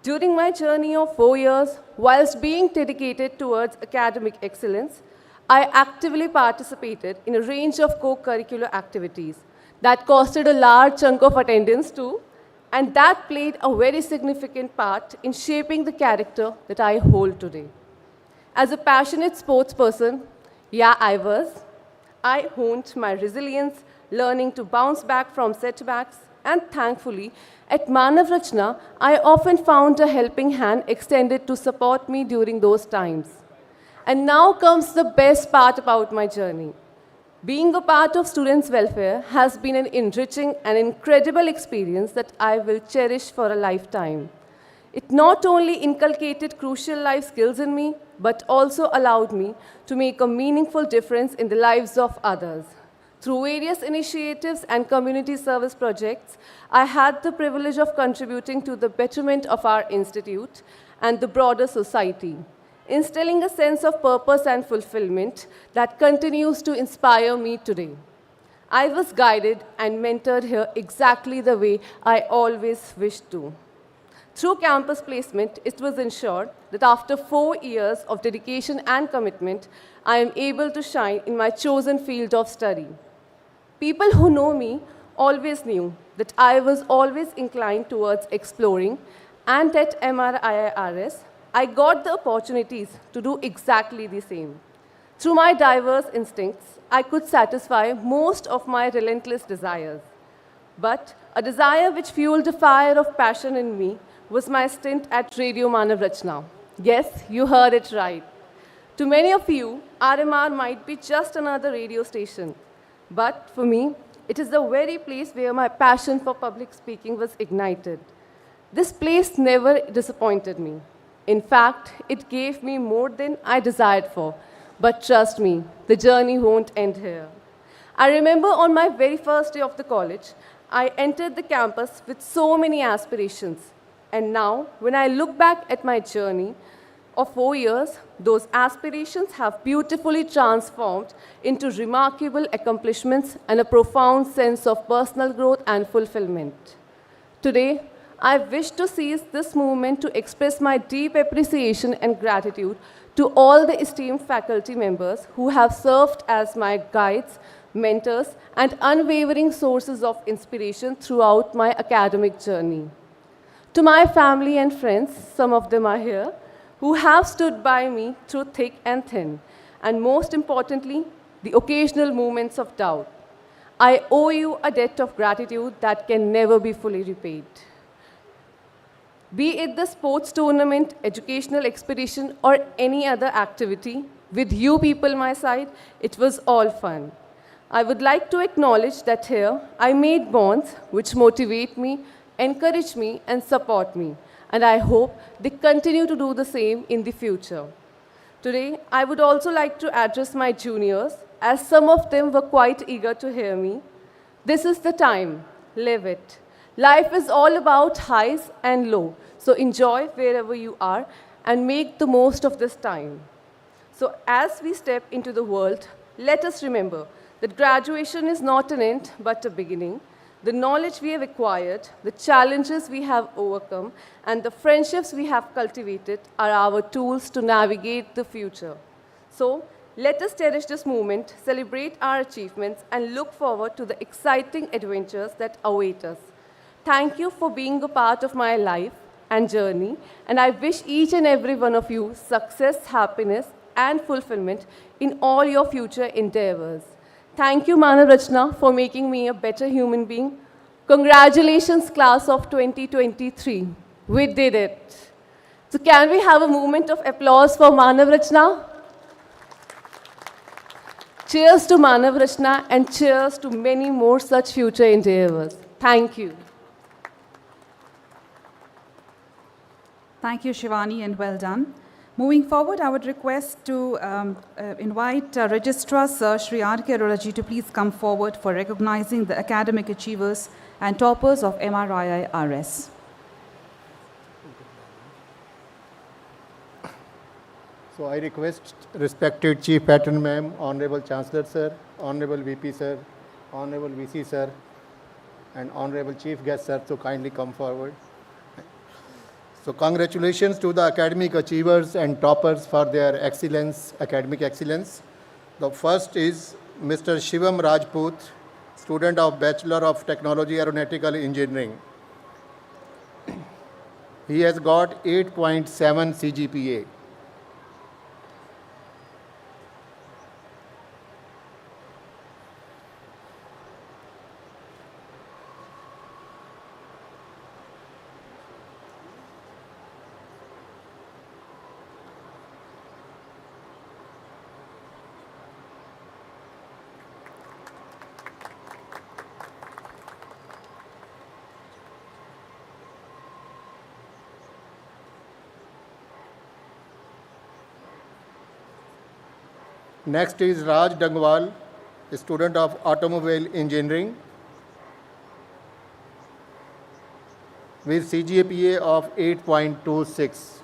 During my journey of 4 years, whilst being dedicated towards academic excellence, I actively participated in a range of co-curricular activities that costed a large chunk of attendance too, and that played a very significant part in shaping the character that I hold today. As a passionate sports person, I honed my resilience, learning to bounce back from setbacks, and thankfully, at Manav Rachna, I often found a helping hand extended to support me during those times. And now comes the best part about my journey. Being a part of students' welfare has been an enriching and incredible experience that I will cherish for a lifetime. It not only inculcated crucial life skills in me, but also allowed me to make a meaningful difference in the lives of others. Through various initiatives and community service projects, I had the privilege of contributing to the betterment of our institute and the broader society, instilling a sense of purpose and fulfillment that continues to inspire me today. I was guided and mentored here exactly the way I always wished to. Through campus placement, it was ensured that after 4 years of dedication and commitment, I am able to shine in my chosen field of study. People who know me always knew that I was always inclined towards exploring, and at MRIIRS, I got the opportunities to do exactly the same. Through my diverse instincts, I could satisfy most of my relentless desires. But a desire which fueled a fire of passion in me was my stint at Radio Manav Rachna. Yes, you heard it right. To many of you, RMR might be just another radio station. But for me, it is the very place where my passion for public speaking was ignited. This place never disappointed me. In fact, it gave me more than I desired for. But trust me, the journey won't end here. I remember on my very first day of the college, I entered the campus with so many aspirations. And now, when I look back at my journey of 4 years, those aspirations have beautifully transformed into remarkable accomplishments and a profound sense of personal growth and fulfillment. Today, I wish to seize this moment to express my deep appreciation and gratitude to all the esteemed faculty members who have served as my guides, mentors, and unwavering sources of inspiration throughout my academic journey. To my family and friends, some of them are here, who have stood by me through thick and thin, and most importantly, the occasional moments of doubt. I owe you a debt of gratitude that can never be fully repaid. Be it the sports tournament, educational expedition, or any other activity, with you people my side, it was all fun. I would like to acknowledge that here I made bonds which motivate me, encourage me, and support me. And I hope they continue to do the same in the future. Today, I would also like to address my juniors, as some of them were quite eager to hear me. This is the time. Live it. Life is all about highs and lows, so enjoy wherever you are and make the most of this time. So as we step into the world, let us remember that graduation is not an end, but a beginning. The knowledge we have acquired, the challenges we have overcome, and the friendships we have cultivated are our tools to navigate the future. So, let us cherish this moment, celebrate our achievements, and look forward to the exciting adventures that await us. Thank you for being a part of my life and journey, and I wish each and every one of you success, happiness, and fulfillment in all your future endeavors. Thank you, Manav Rachna, for making me a better human being. Congratulations, class of 2023. We did it. So can we have a moment of applause for Manav Rachna? Cheers to Manav Rachna and cheers to many more such future endeavors. Thank you. Thank you, Shivani, and well done. Moving forward, I would request to invite Registrar Sir Shri R.K. Arora to please come forward for recognizing the academic achievers and toppers of MRIIRS. So I request respected Chief Patron Ma'am, Honorable Chancellor Sir, Honorable VP Sir, Honorable VC Sir, and Honorable Chief Guest Sir to kindly come forward. So congratulations to the academic achievers and toppers for their excellence, academic excellence. The first is Mr. Shivam Rajput, student of Bachelor of Technology Aeronautical Engineering. He has got 8.7 CGPA. Next is Raj Dangwal, a student of Automobile Engineering with CGPA of 8.26.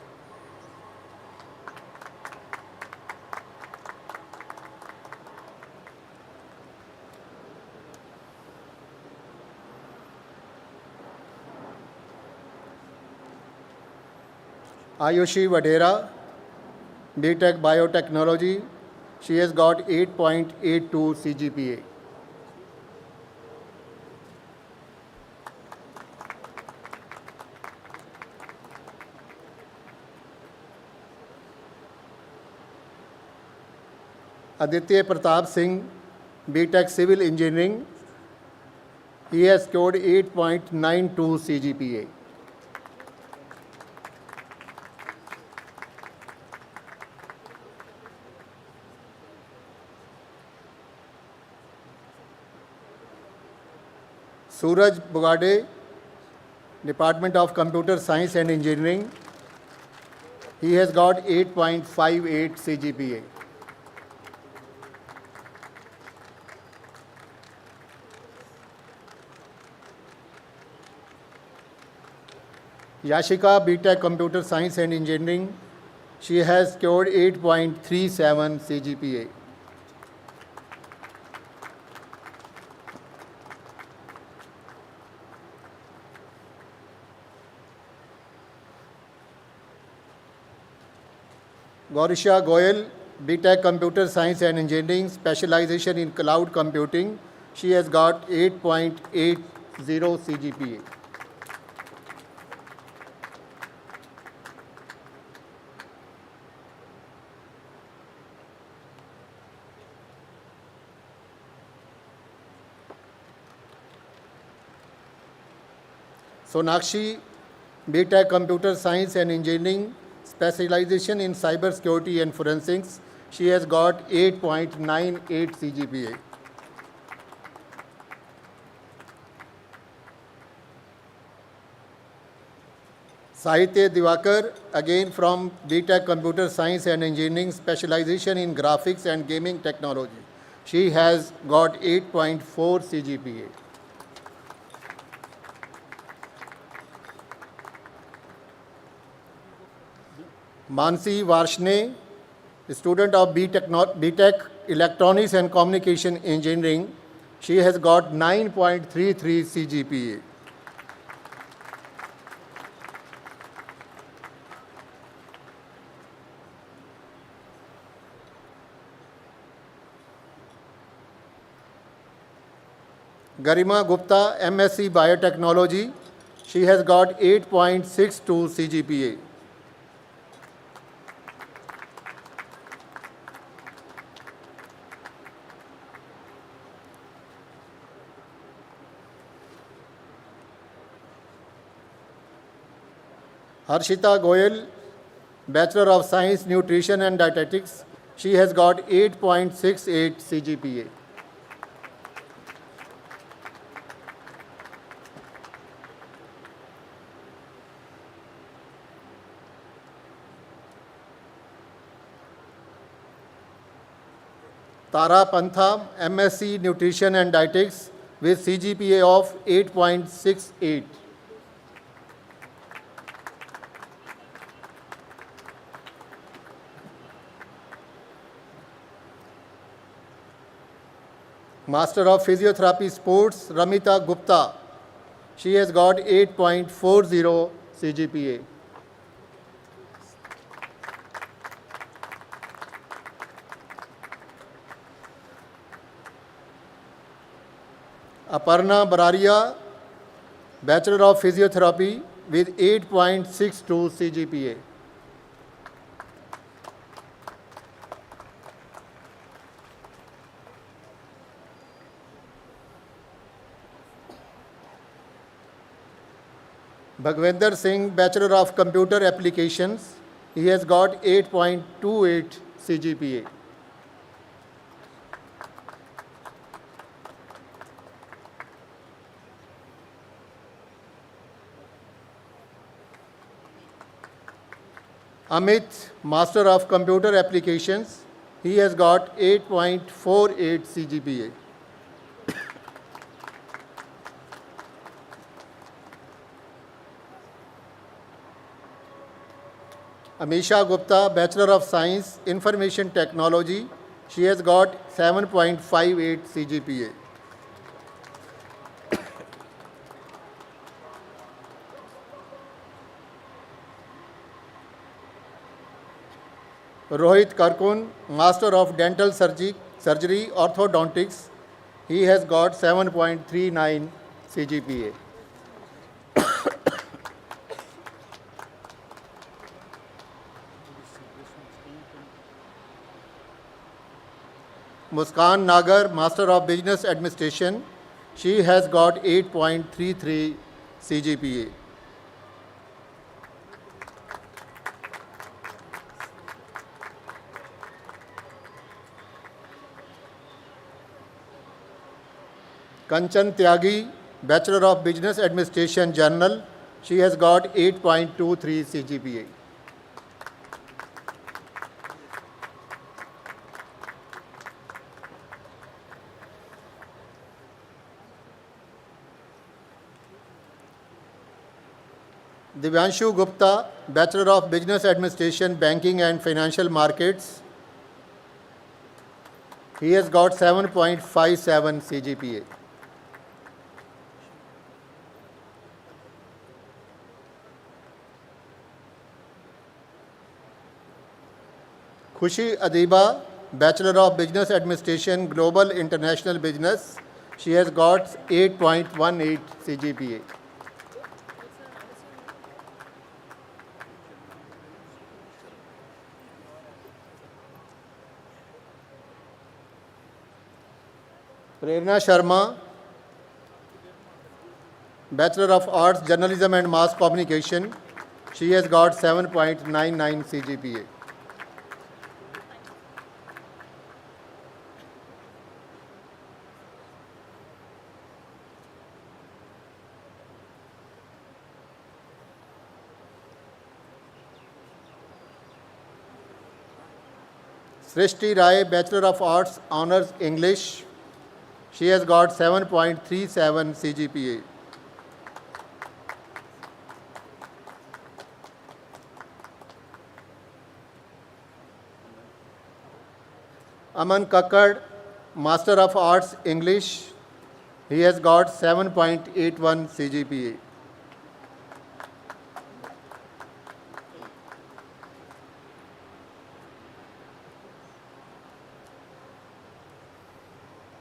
Ayushi Vadera, BTech Biotechnology. She has got 8.82 CGPA. Aditya Pratap Singh, BTech Civil Engineering. He has scored 8.92 CGPA. Suraj Bugade, Department of Computer Science and Engineering. He has got 8.58 CGPA. Yashika, BTech Computer Science and Engineering. She has scored 8.37 CGPA. Gaurisha Goyal, BTech Computer Science and Engineering, specialization in cloud computing. She has got 8.80 CGPA. Sonakshi, BTech Computer Science and Engineering, specialization in cybersecurity and forensics. She has got 8.98 CGPA. Sahitya Divakar, again from BTech Computer Science and Engineering, specialization in graphics and gaming technology. She has got 8.4 CGPA. Mansi Varshne, student of BTech Electronics and Communication Engineering. She has got 9.33 CGPA. Garima Gupta, MSc Biotechnology. She has got 8.62 CGPA. Harshita Goyal, Bachelor of Science, Nutrition and Dietetics. She has got 8.68 CGPA. Tara Pantha, MSc Nutrition and Dietetics with CGPA of 8.68. Master of Physiotherapy Sports, Ramita Gupta. She has got 8.40 CGPA. Aparna Bararia, Bachelor of Physiotherapy with 8.62 CGPA. Bhagwinder Singh, Bachelor of Computer Applications. He has got 8.28 CGPA. Amit, Master of Computer Applications. He has got 8.48 CGPA. Amisha Gupta, Bachelor of Science, Information Technology. She has got 7.58 CGPA. Rohit Karkun, Master of Dental Surgery Orthodontics. He has got 7.39 CGPA. Muskan Nagar, Master of Business Administration. She has got 8.33 CGPA. Kanchan Tyagi, Bachelor of Business Administration General. She has got 8.23 CGPA. Divyanshu Gupta, Bachelor of Business Administration, Banking and Financial Markets. He has got 7.57 CGPA. Khushi Adiba, Bachelor of Business Administration, Global International Business. She has got 8.18 CGPA. Prerna Sharma, Bachelor of Arts, Journalism and Mass Communication. She has got 7.99 CGPA. Srishti Rai, Bachelor of Arts, Honours English. She has got 7.37 CGPA. Aman Kakkad, Master of Arts English. He has got 7.81 CGPA.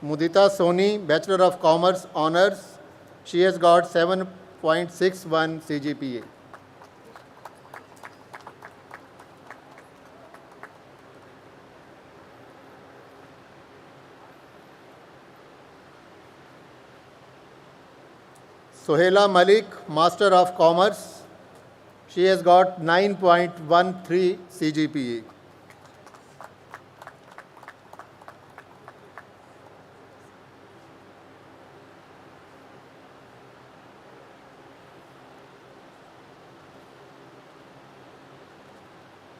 Mudita Soni, Bachelor of Commerce Honours. She has got 7.61 CGPA. Sohela Malik, Master of Commerce. She has got 9.13 CGPA.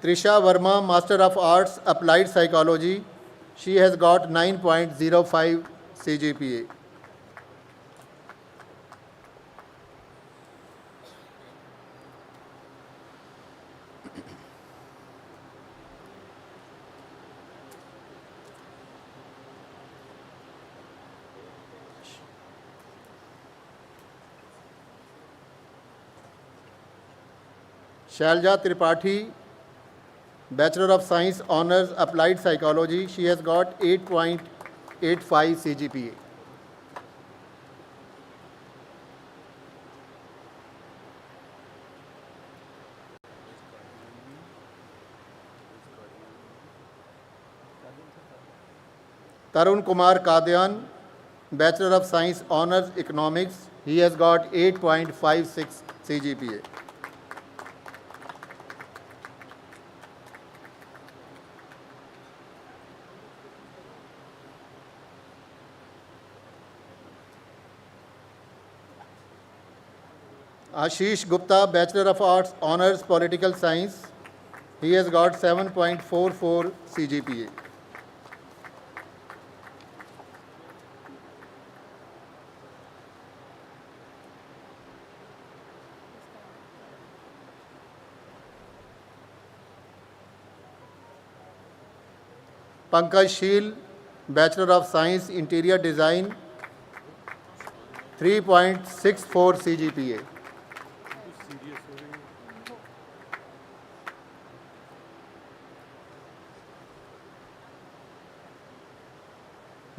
Trisha Verma, Master of Arts, Applied Psychology. She has got 9.05 CGPA. Shalja Tripathi, Bachelor of Science Honours, Applied Psychology. She has got 8.85 CGPA. Tarun Kumar Kadian, Bachelor of Science Honours Economics. He has got 8.56 CGPA. Ashish Gupta, Bachelor of Arts, Honours Political Science. He has got 7.44 CGPA. Pankaj Sheel, Bachelor of Science, Interior Design, 3.64 CGPA.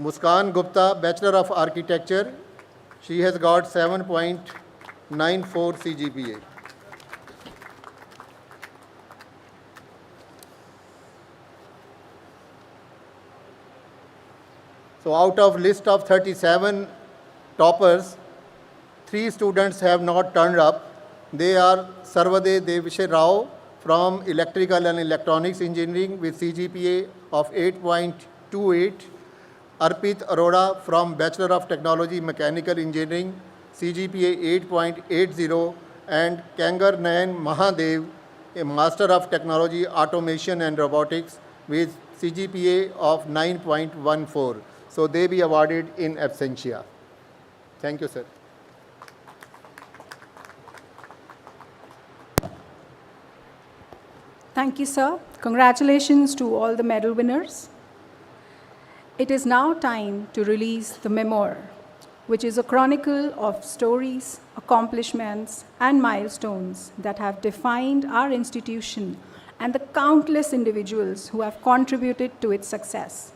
Muskan Gupta, Bachelor of Architecture. She has got 7.94 CGPA. So out of list of 37 toppers, 3 students have not turned up. They are Sarvade Devashe Rao from Electrical and Electronics Engineering with CGPA of 8.28, Arpit Arora from Bachelor of Technology Mechanical Engineering, CGPA 8.80, and Kangar Nayan Mahadev, a Master of Technology Automation and Robotics with CGPA of 9.14. So they be awarded in absentia. Thank you, sir. Thank you, sir. Congratulations to all the medal winners. It is now time to release the memoir, which is a chronicle of stories, accomplishments, and milestones that have defined our institution and the countless individuals who have contributed to its success.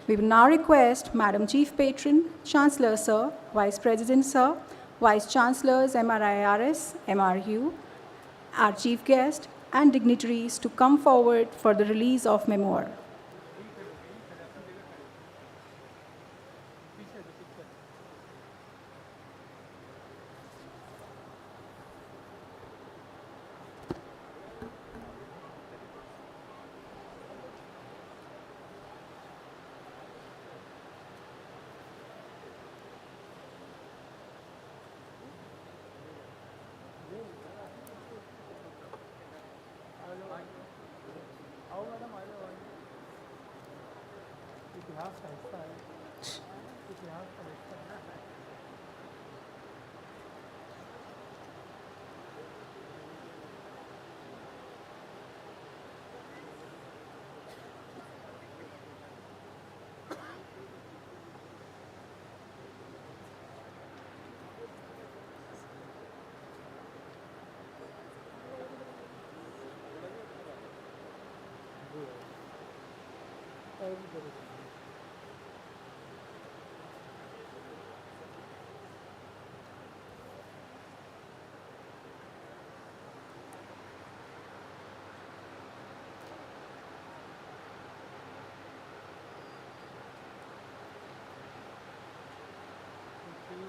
We will now request Madam Chief Patron, Chancellor Sir, Vice President Sir, Vice Chancellors MRIRS, MRU, our Chief Guest, and dignitaries to come forward for the release of memoir.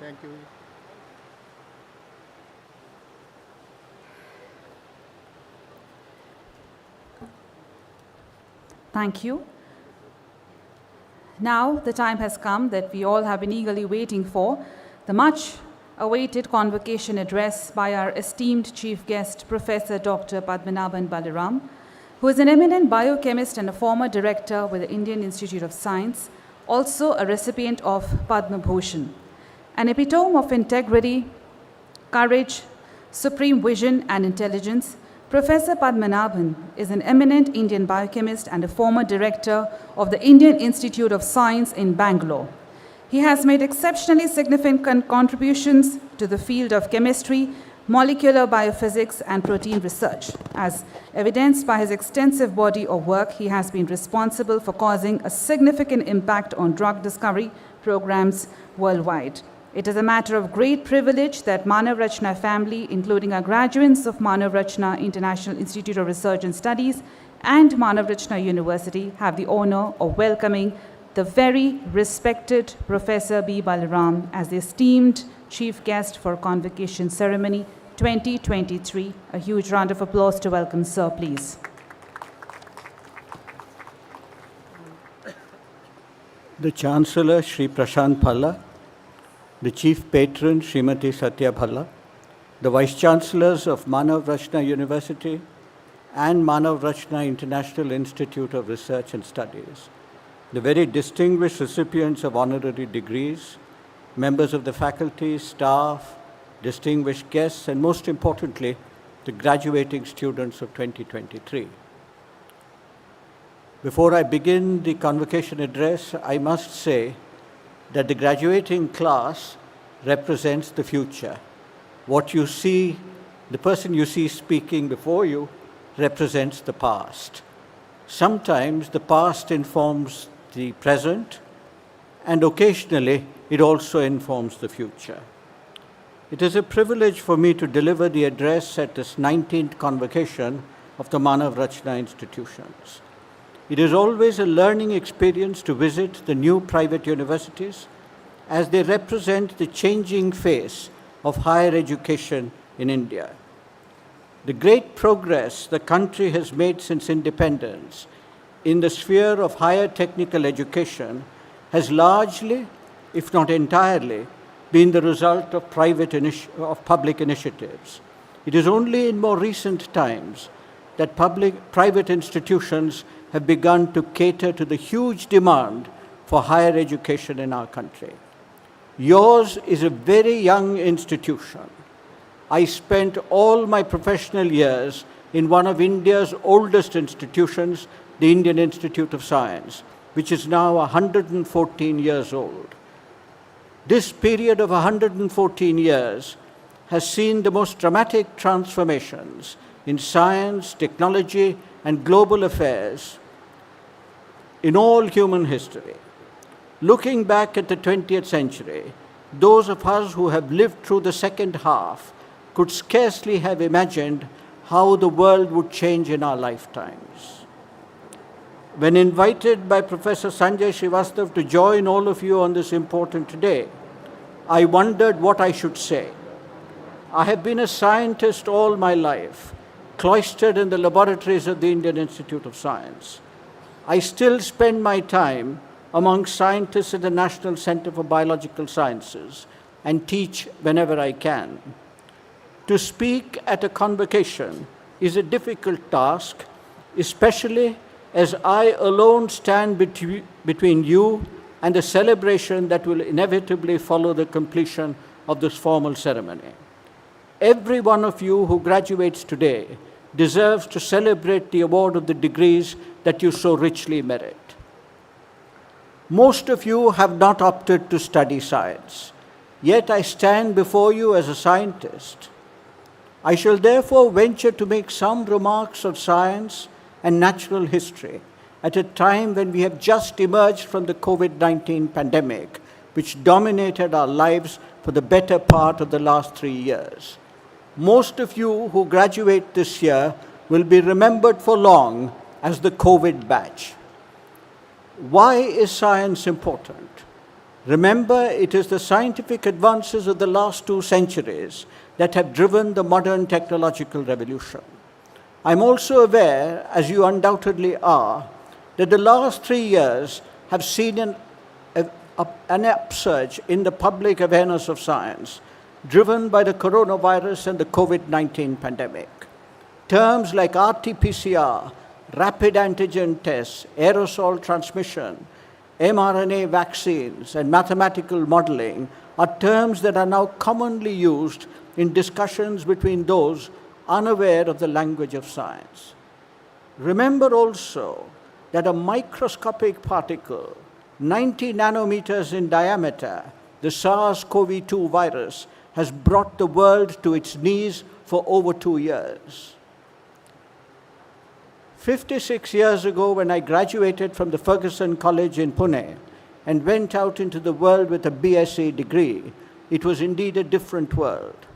Thank you. Thank you. Now the time has come that we all have been eagerly waiting for, the much awaited convocation address by our esteemed chief guest, Professor Dr. Padmanabhan Balaram, who is an eminent biochemist and a former director with the Indian Institute of Science, also a recipient of Padma Bhushan. An epitome of integrity, courage, supreme vision, and intelligence, Professor Padmanabhan is an eminent Indian biochemist and a former director of the Indian Institute of Science in Bangalore. He has made exceptionally significant contributions to the field of chemistry, molecular biophysics, and protein research. As evidenced by his extensive body of work, he has been responsible for causing a significant impact on drug discovery programs worldwide. It is a matter of great privilege that Manav Rachna family, including our graduates of Manav Rachna International Institute of Research and Studies and Manav Rachna University, have the honor of welcoming the very respected Professor B. Balaram as the esteemed chief guest for Convocation Ceremony 2023. A huge round of applause to welcome Sir, please. The Chancellor, Shri Prashant Phalla, the Chief Patron, Srimati Satya Bhalla, the Vice Chancellors of Manav Rachna University and Manav Rachna International Institute of Research and Studies, the very distinguished recipients of honorary degrees, members of the faculty, staff, distinguished guests, and most importantly, the graduating students of 2023. Before I begin the convocation address, I must say that the graduating class represents the future. What you see, the person you see speaking before you represents the past. Sometimes the past informs the present, and occasionally it also informs the future. It is a privilege for me to deliver the address at this 19th convocation of the Manav Rachna institutions. It is always a learning experience to visit the new private universities as they represent the changing face of higher education in India. The great progress the country has made since independence in the sphere of higher technical education has largely, if not entirely, been the result of public initiatives. It is only in more recent times that private institutions have begun to cater to the huge demand for higher education in our country. Yours is a very young institution. I spent all my professional years in one of India's oldest institutions, the Indian Institute of Science, which is now 114 years old. This period of 114 years has seen the most dramatic transformations in science, technology, and global affairs in all human history. Looking back at the 20th century, those of us who have lived through the second half could scarcely have imagined how the world would change in our lifetimes. When invited by Professor Sanjay Srivastav to join all of you on this important day, I wondered what I should say. I have been a scientist all my life, cloistered in the laboratories of the Indian Institute of Science. I still spend my time among scientists at the National Center for Biological Sciences and teach whenever I can. To speak at a convocation is a difficult task, especially as I alone stand between you and the celebration that will inevitably follow the completion of this formal ceremony. Every one of you who graduates today deserves to celebrate the award of the degrees that you so richly merit. Most of you have not opted to study science, yet I stand before you as a scientist. I shall therefore venture to make some remarks on science and natural history at a time when we have just emerged from the COVID-19 pandemic, which dominated our lives for the better part of the last 3 years. Most of you who graduate this year will be remembered for long as the COVID batch. Why is science important? Remember, it is the scientific advances of the last 2 centuries that have driven the modern technological revolution. I'm also aware, as you undoubtedly are, that the last 3 years have seen an upsurge in the public awareness of science, driven by the coronavirus and the COVID-19 pandemic. Terms like RT-PCR, rapid antigen tests, aerosol transmission, mRNA vaccines, and mathematical modeling are terms that are now commonly used in discussions between those unaware of the language of science. Remember also that a microscopic particle, 90 nanometers in diameter, the SARS-CoV-2 virus, has brought the world to its knees for over 2 years. 56 years ago, when I graduated from the Ferguson College in Pune and went out into the world with a BSc degree, it was indeed a different world.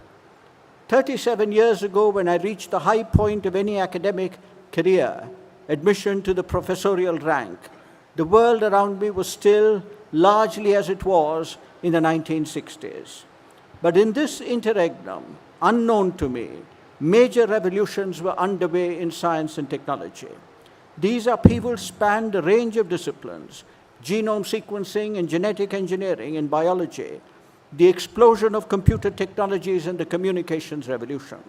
37 years ago, when I reached the high point of any academic career, admission to the professorial rank, the world around me was still largely as it was in the 1960s. But in this interregnum, unknown to me, major revolutions were underway in science and technology. These upheavals spanned a range of disciplines: genome sequencing and genetic engineering in biology, the explosion of computer technologies and the communications revolution.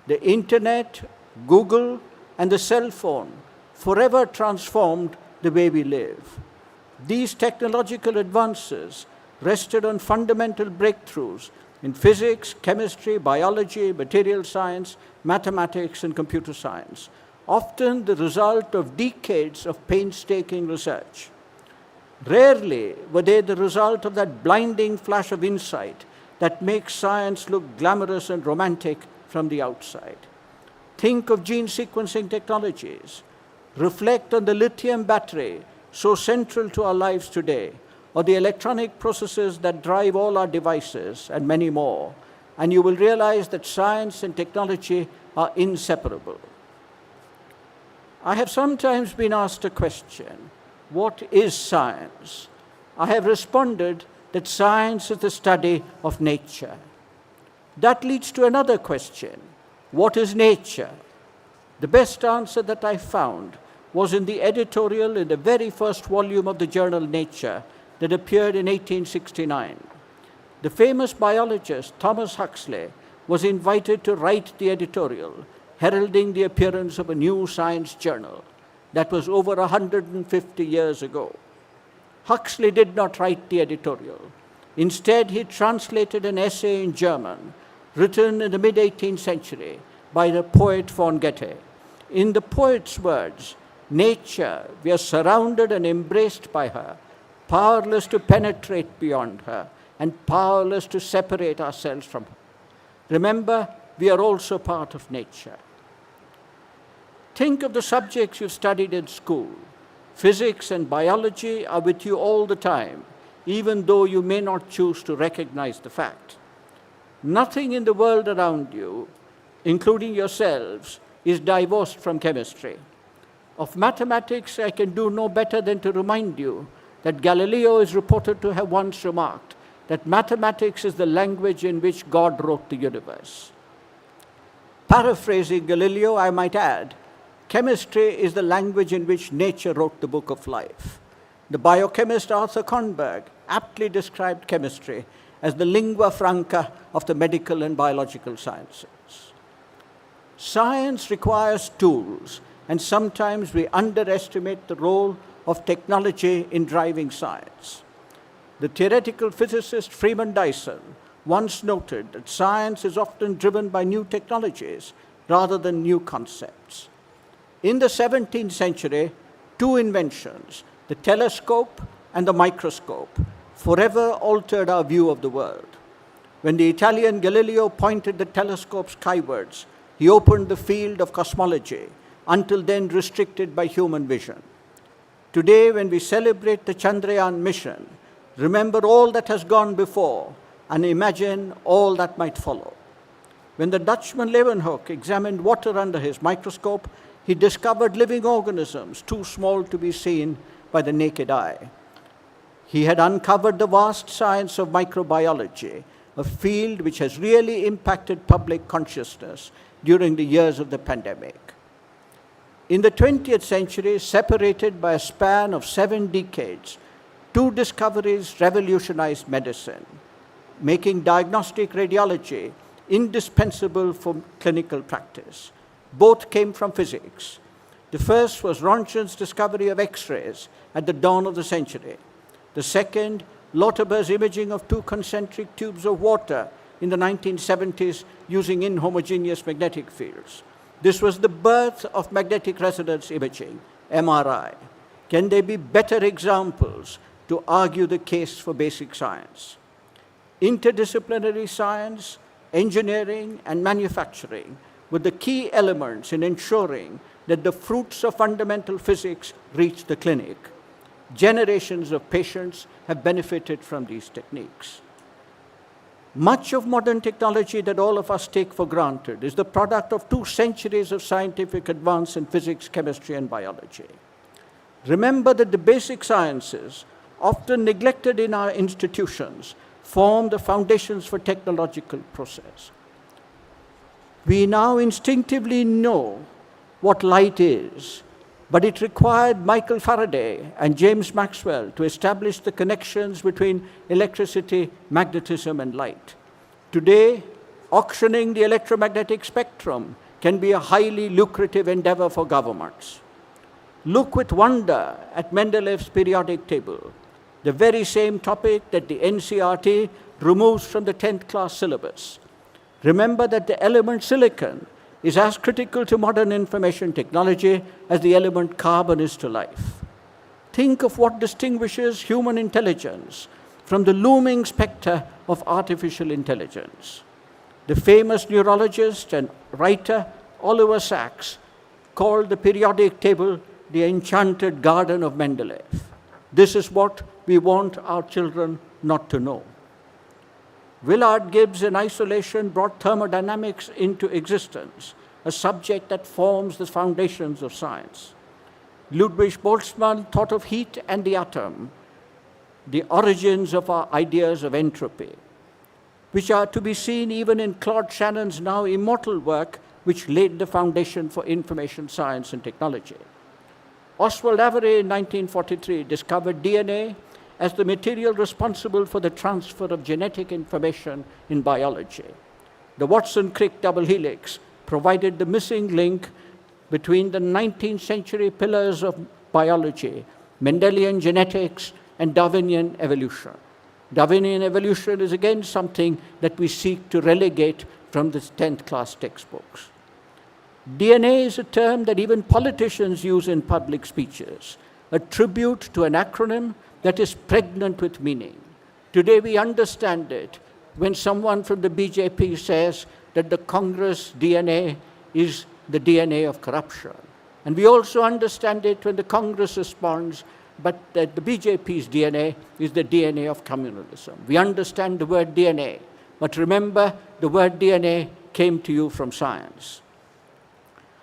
The internet, Google, and the cell phone forever transformed the way we live. These technological advances rested on fundamental breakthroughs in physics, chemistry, biology, material science, mathematics, and computer science, often the result of decades of painstaking research. Rarely were they the result of that blinding flash of insight that makes science look glamorous and romantic from the outside. Think of gene sequencing technologies. Reflect on the lithium battery, so central to our lives today, or the electronic processes that drive all our devices, and many more, and you will realize that science and technology are inseparable. I have sometimes been asked a question, what is science? I have responded that science is the study of nature. That leads to another question, what is nature? The best answer that I found was in the editorial in the very first volume of the journal Nature that appeared in 1869. The famous biologist Thomas Huxley was invited to write the editorial, heralding the appearance of a new science journal. That was over 150 years ago. Huxley did not write the editorial. Instead, he translated an essay in German, written in the mid-18th century by the poet von Goethe. In the poet's words, nature, we are surrounded and embraced by her, powerless to penetrate beyond her, and powerless to separate ourselves from her. Remember, we are also part of nature. Think of the subjects you've studied in school. Physics and biology are with you all the time, even though you may not choose to recognize the fact. Nothing in the world around you, including yourselves, is divorced from chemistry. Of mathematics, I can do no better than to remind you that Galileo is reported to have once remarked that mathematics is the language in which God wrote the universe. Paraphrasing Galileo, I might add, chemistry is the language in which nature wrote the book of life. The biochemist Arthur Kornberg aptly described chemistry as the lingua franca of the medical and biological sciences. Science requires tools, and sometimes we underestimate the role of technology in driving science. The theoretical physicist Freeman Dyson once noted that science is often driven by new technologies rather than new concepts. In the 17th century, two inventions, the telescope and the microscope, forever altered our view of the world. When the Italian Galileo pointed the telescope skywards, he opened the field of cosmology, until then restricted by human vision. Today, when we celebrate the Chandrayaan mission, remember all that has gone before and imagine all that might follow. When the Dutchman Leeuwenhoek examined water under his microscope, he discovered living organisms too small to be seen by the naked eye. He had uncovered the vast science of microbiology, a field which has really impacted public consciousness during the years of the pandemic. In the 20th century, separated by a span of 7 decades, two discoveries revolutionized medicine, making diagnostic radiology indispensable for clinical practice. Both came from physics. The first was Röntgen's discovery of X-rays at the dawn of the century. The second, Lauterber's imaging of two concentric tubes of water in the 1970s using inhomogeneous magnetic fields. This was the birth of magnetic resonance imaging, MRI. Can there be better examples to argue the case for basic science? Interdisciplinary science, engineering, and manufacturing were the key elements in ensuring that the fruits of fundamental physics reach the clinic. Generations of patients have benefited from these techniques. Much of modern technology that all of us take for granted is the product of 2 centuries of scientific advance in physics, chemistry, and biology. Remember that the basic sciences, often neglected in our institutions, form the foundations for technological process. We now instinctively know what light is, but it required Michael Faraday and James Maxwell to establish the connections between electricity, magnetism, and light. Today, auctioning the electromagnetic spectrum can be a highly lucrative endeavor for governments. Look with wonder at Mendeleev's periodic table, the very same topic that the NCERT removes from the 10th class syllabus. Remember that the element silicon is as critical to modern information technology as the element carbon is to life. Think of what distinguishes human intelligence from the looming specter of artificial intelligence. The famous neurologist and writer Oliver Sacks called the periodic table the enchanted garden of Mendeleev. This is what we want our children not to know. Willard Gibbs in isolation brought thermodynamics into existence, a subject that forms the foundations of science. Ludwig Boltzmann thought of heat and the atom, the origins of our ideas of entropy, which are to be seen even in Claude Shannon's now immortal work, which laid the foundation for information science and technology. Oswald Avery in 1943 discovered DNA as the material responsible for the transfer of genetic information in biology. The Watson-Crick double helix provided the missing link between the 19th century pillars of biology, Mendelian genetics and Darwinian evolution. Darwinian evolution is again something that we seek to relegate from the 10th class textbooks. DNA is a term that even politicians use in public speeches, a tribute to an acronym that is pregnant with meaning. Today we understand it when someone from the BJP says that the Congress DNA is the DNA of corruption. And we also understand it when the Congress responds, but that the BJP's DNA is the DNA of communalism. We understand the word DNA, but remember, the word DNA came to you from science.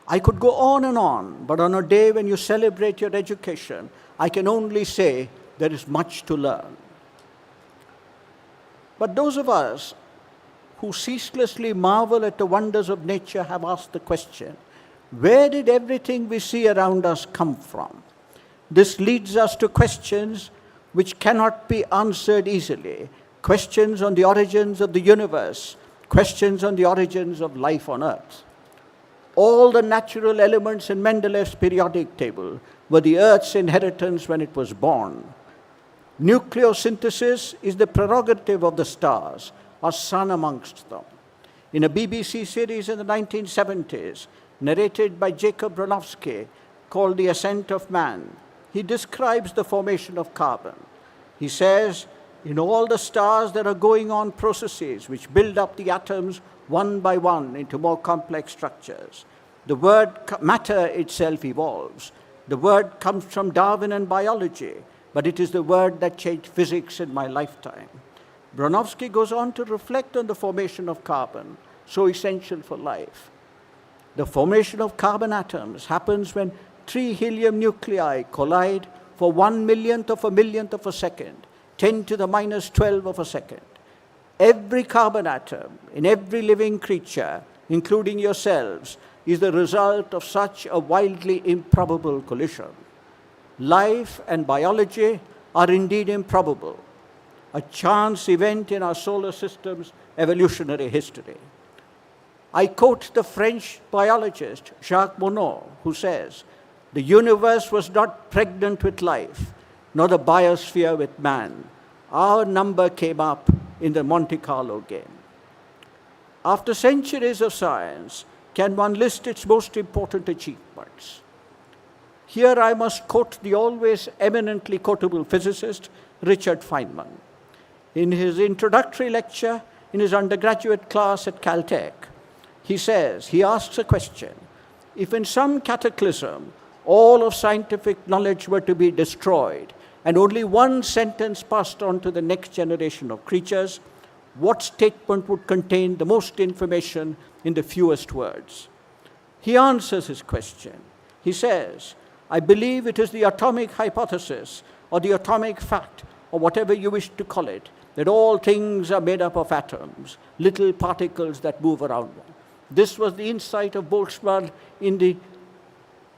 I could go on, but on a day when you celebrate your education, I can only say there is much to learn. But those of us who ceaselessly marvel at the wonders of nature have asked the question, where did everything we see around us come from? This leads us to questions which cannot be answered easily, questions on the origins of the universe, questions on the origins of life on Earth. All the natural elements in Mendeleev's periodic table were the Earth's inheritance when it was born. Nucleosynthesis is the prerogative of the stars, our sun amongst them. In a BBC series in the 1970s, narrated by Jacob Bronowski, called The Ascent of Man, he describes the formation of carbon. He says, in all the stars there are going on processes which build up the atoms one by one into more complex structures. The word matter itself evolves. The word comes from Darwin and biology, but it is the word that changed physics in my lifetime. Bronowski goes on to reflect on the formation of carbon, so essential for life. The formation of carbon atoms happens when 3 helium nuclei collide for 1/1,000,000 of a second, 10 to the minus 12 of a second. Every carbon atom in every living creature, including yourselves, is the result of such a wildly improbable collision. Life and biology are indeed improbable, a chance event in our solar system's evolutionary history. I quote the French biologist Jacques Monod, who says, "The universe was not pregnant with life, nor the biosphere with man. Our number came up in the Monte Carlo game." After centuries of science, can one list its most important achievements? Here I must quote the always eminently quotable physicist Richard Feynman. In his introductory lecture in his undergraduate class at Caltech, he asks a question: if in some cataclysm all of scientific knowledge were to be destroyed and only one sentence passed on to the next generation of creatures, what statement would contain the most information in the fewest words? He answers his question. He says, "I believe it is the atomic hypothesis or the atomic fact or whatever you wish to call it, that all things are made up of atoms, little particles that move around them." This was the insight of Boltzmann in the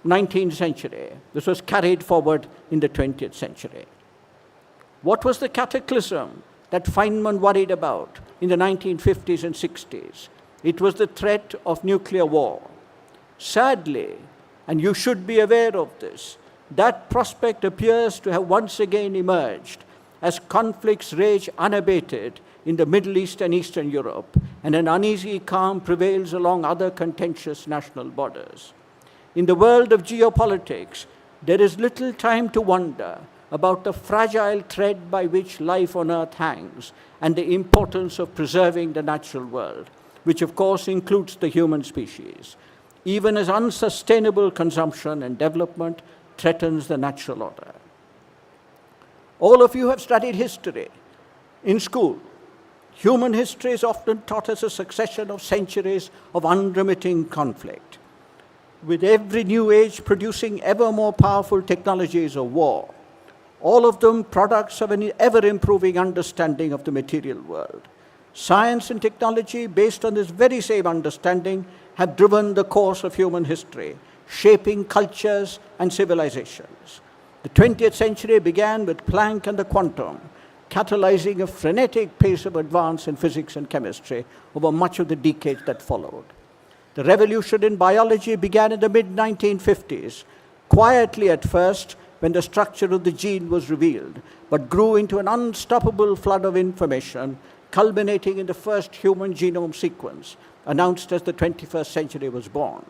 19th century. This was carried forward in the 20th century. What was the cataclysm that Feynman worried about in the 1950s and 60s? It was the threat of nuclear war. Sadly, and you should be aware of this, that prospect appears to have once again emerged as conflicts rage unabated in the Middle East and Eastern Europe, and an uneasy calm prevails along other contentious national borders. In the world of geopolitics, there is little time to wonder about the fragile thread by which life on Earth hangs and the importance of preserving the natural world, which of course includes the human species, even as unsustainable consumption and development threatens the natural order. All of you have studied history in school. Human history is often taught as a succession of centuries of unremitting conflict, with every new age producing ever more powerful technologies of war, all of them products of an ever-improving understanding of the material world. Science and technology, based on this very same understanding, have driven the course of human history, shaping cultures and civilizations. The 20th century began with Planck and the quantum, catalyzing a frenetic pace of advance in physics and chemistry over much of the decades that followed. The revolution in biology began in the mid-1950s, quietly at first when the structure of the gene was revealed, but grew into an unstoppable flood of information, culminating in the first human genome sequence, announced as the 21st century was born.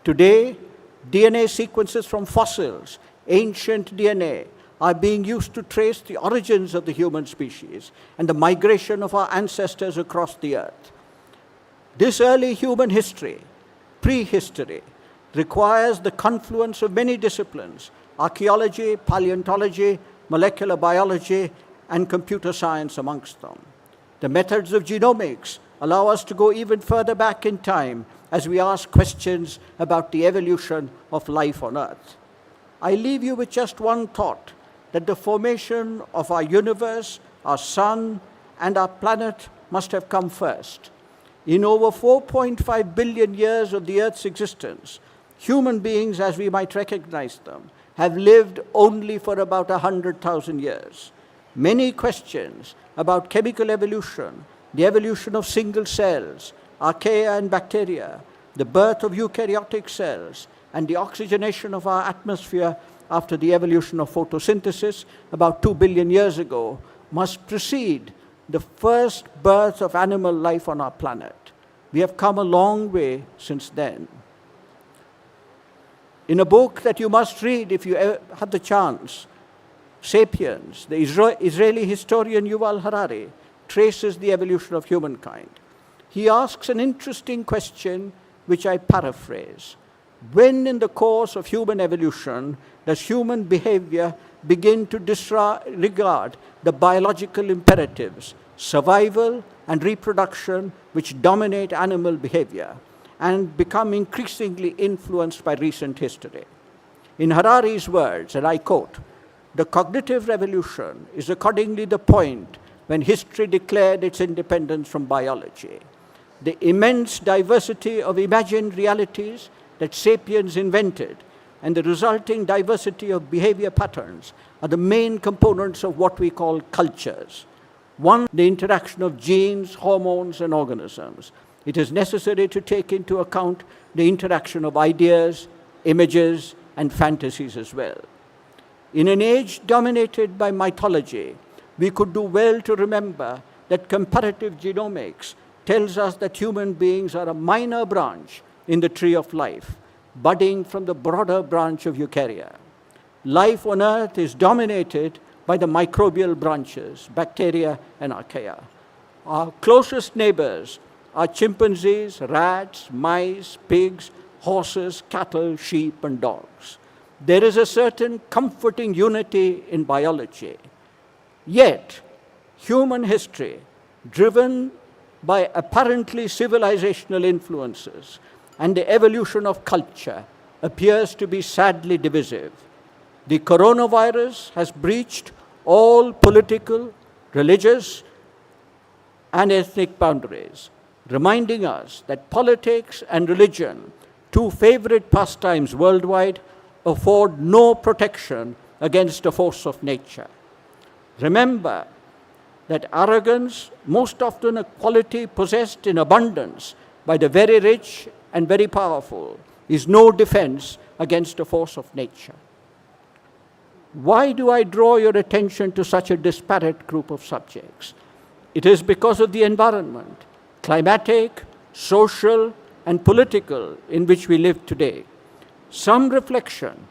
Today, DNA sequences from fossils, ancient DNA, are being used to trace the origins of the human species and the migration of our ancestors across the earth. This early human history, prehistory, requires the confluence of many disciplines: archaeology, paleontology, molecular biology, and computer science amongst them. The methods of genomics allow us to go even further back in time as we ask questions about the evolution of life on Earth. I leave you with just one thought, that the formation of our universe, our sun, and our planet must have come first. In over 4.5 billion years of the Earth's existence, human beings, as we might recognize them, have lived only for about 100,000 years. Many questions about chemical evolution, the evolution of single cells, archaea and bacteria, the birth of eukaryotic cells, and the oxygenation of our atmosphere after the evolution of photosynthesis about 2 billion years ago, must precede the first birth of animal life on our planet. We have come a long way since then. In a book that you must read if you have the chance, Sapiens, the Israeli historian Yuval Harari traces the evolution of humankind. He asks an interesting question, which I paraphrase. When in the course of human evolution does human behavior begin to disregard the biological imperatives, survival and reproduction, which dominate animal behavior, and become increasingly influenced by recent history? In Harari's words, and I quote, "The cognitive revolution is accordingly the point when history declared its independence from biology. The immense diversity of imagined realities that sapiens invented and the resulting diversity of behavior patterns are the main components of what we call cultures. One, the interaction of genes, hormones, and organisms. It is necessary to take into account the interaction of ideas, images, and fantasies as well. In an age dominated by mythology, we could do well to remember that comparative genomics tells us that human beings are a minor branch in the tree of life, budding from the broader branch of eukarya. Life on Earth is dominated by the microbial branches, bacteria and archaea. Our closest neighbors are chimpanzees, rats, mice, pigs, horses, cattle, sheep, and dogs. There is a certain comforting unity in biology. Yet, human history, driven by apparently civilizational influences and the evolution of culture, appears to be sadly divisive. The coronavirus has breached all political, religious, and ethnic boundaries, reminding us that politics and religion, two favorite pastimes worldwide, afford no protection against the force of nature. Remember that arrogance, most often a quality possessed in abundance by the very rich and very powerful, is no defense against the force of nature. Why do I draw your attention to such a disparate group of subjects? It is because of the environment, climatic, social, and political, in which we live today. Some reflection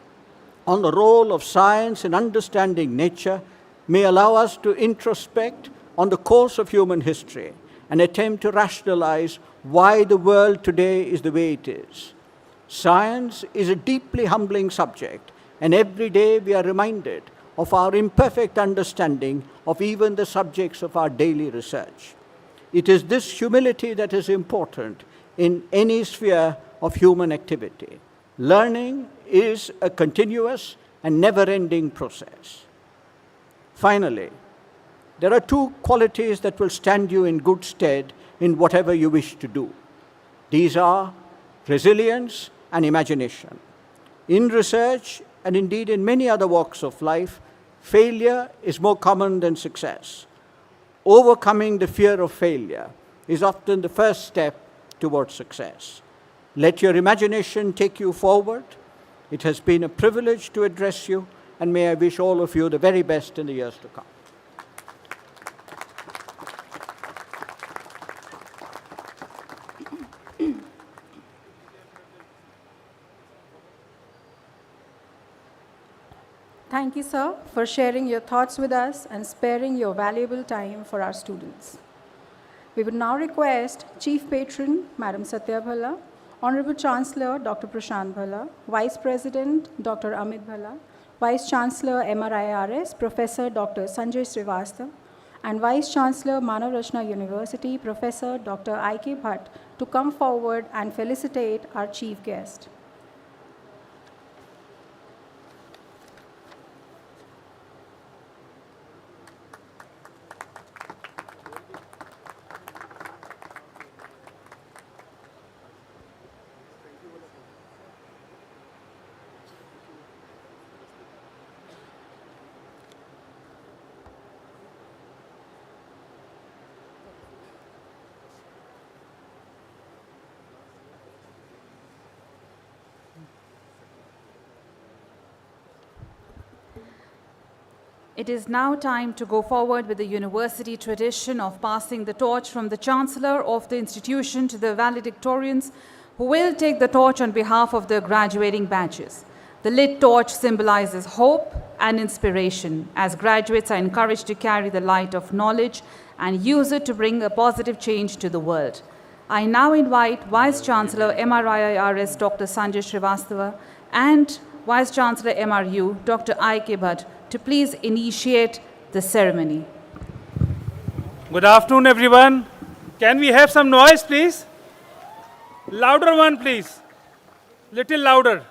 on the role of science in understanding nature may allow us to introspect on the course of human history and attempt to rationalize why the world today is the way it is. Science is a deeply humbling subject, and every day we are reminded of our imperfect understanding of even the subjects of our daily research. It is this humility that is important in any sphere of human activity. Learning is a continuous and never-ending process. Finally, there are two qualities that will stand you in good stead in whatever you wish to do. These are resilience and imagination. In research, and indeed in many other walks of life, failure is more common than success. Overcoming the fear of failure is often the first step towards success. Let your imagination take you forward. It has been a privilege to address you, and may I wish all of you the very best in the years to come. Thank you, sir, for sharing your thoughts with us and sparing your valuable time for our students. We would now request Chief Patron, Madam Satya Bhalla, Honorable Chancellor, Dr. Prashant Bhalla, Vice President, Dr. Amit Bhalla, Vice Chancellor, MRIRS, Professor Dr. Sanjay Srivastava, and Vice Chancellor, Manav Rachna University, Professor Dr. I.K. Bhatt, to come forward and felicitate our chief guest. It is now time to go forward with the university tradition of passing the torch from the Chancellor of the institution to the valedictorians, who will take the torch on behalf of the graduating batches. The lit torch symbolizes hope and inspiration, as graduates are encouraged to carry the light of knowledge and use it to bring a positive change to the world. I now invite Vice Chancellor MRIRS Dr. Sanjay Srivastava and Vice Chancellor MRU Dr. I.K. Bhatt to please initiate the ceremony. Good afternoon, everyone. Can we have some noise, please? Louder one, please. Little louder.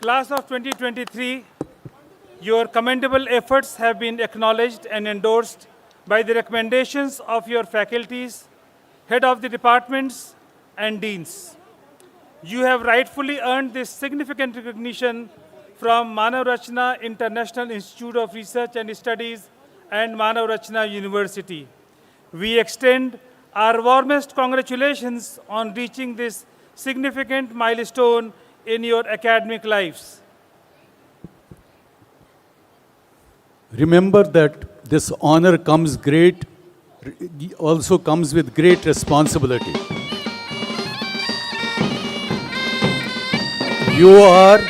Class of 2023, your commendable efforts have been acknowledged and endorsed by the recommendations of your faculties, head of the departments, and deans. You have rightfully earned this significant recognition from Manav Rachna International Institute of Research and Studies and Manav Rachna University. We extend our warmest congratulations on reaching this significant milestone in your academic lives. Remember that this honor also comes with great responsibility. You are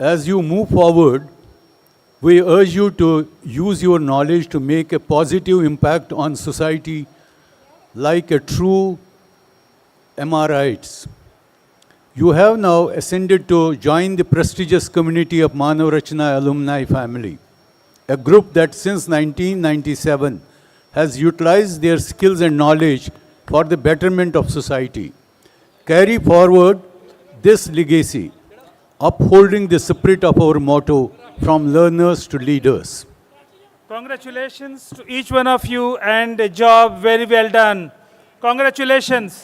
As you move forward, we urge you to use your knowledge to make a positive impact on society like a true MRItes. You have now ascended to join the prestigious community of Manav Rachna alumni family, a group that since 1997 has utilized their skills and knowledge for the betterment of society. Carry forward this legacy, upholding the spirit of our motto, from learners to leaders. Congratulations to each one of you, and a job very well done. Congratulations.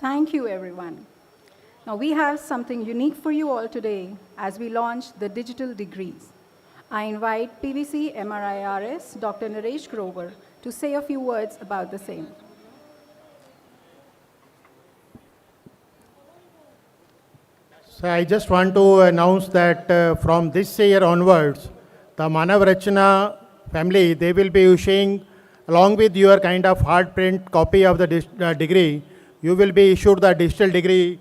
Thank you, everyone. Now, we have something unique for you all today as we launch the digital degrees. I invite PVC MRIRS Dr. Naresh Grover to say a few words about the same. So I just want to announce that from this year onwards, the Manav Rachna family, they will be issuing, along with your kind of hard print copy of the degree, you will be issued the digital degree.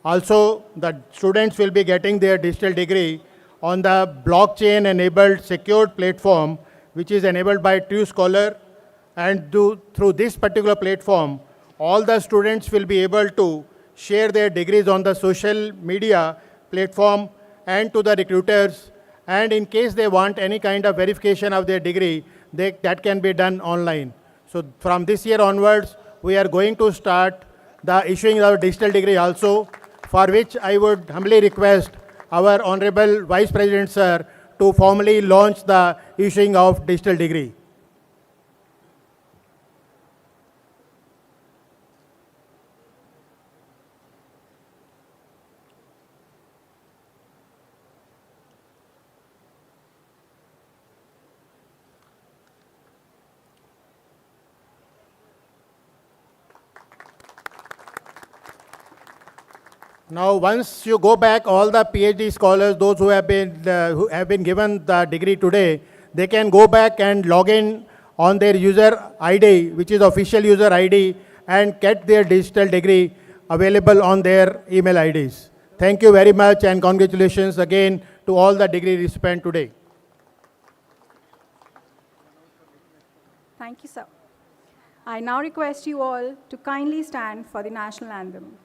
Also, the students will be getting their digital degree on the blockchain-enabled secured platform, which is enabled by True Scholar. And through this particular platform, all the students will be able to share their degrees on the social media platform and to the recruiters. And in case they want any kind of verification of their degree, that can be done online. So from this year onwards, we are going to start the issuing of digital degree also, for which I would humbly request our Honorable Vice President, sir, to formally launch the issuing of digital degree. Now, once you go back, all the PhD scholars, those who have been given the degree today, they can go back and log in on their user ID, which is official user ID, and get their digital degree available on their email IDs. Thank you very much, and congratulations again to all the degree recipients today. Thank you, sir. I now request you all to kindly stand for the national anthem.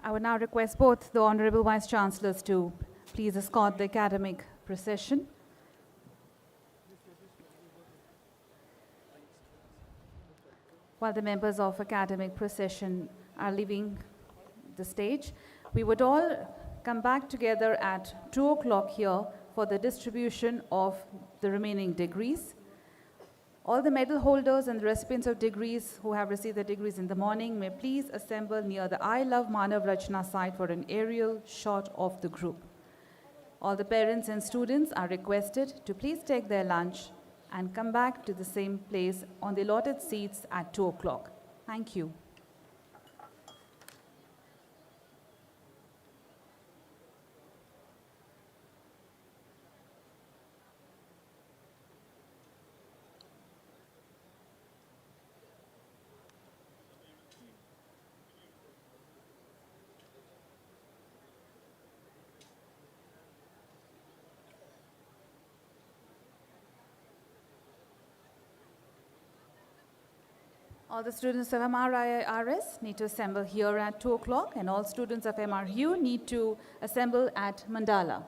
I would now request both the Honorable Vice Chancellors to please escort the academic procession. While the members of academic procession are leaving the stage, we would all come back together at 2 o'clock here for the distribution of the remaining degrees. All the medal holders and the recipients of degrees who have received their degrees in the morning may please assemble near the I Love Manav Rachna site for an aerial shot of the group. All the parents and students are requested to please take their lunch and come back to the same place on the allotted seats at 2 o'clock. Thank you. All the students of MRIRS need to assemble here at 2 o'clock, and all students of MRU need to assemble at Mandala.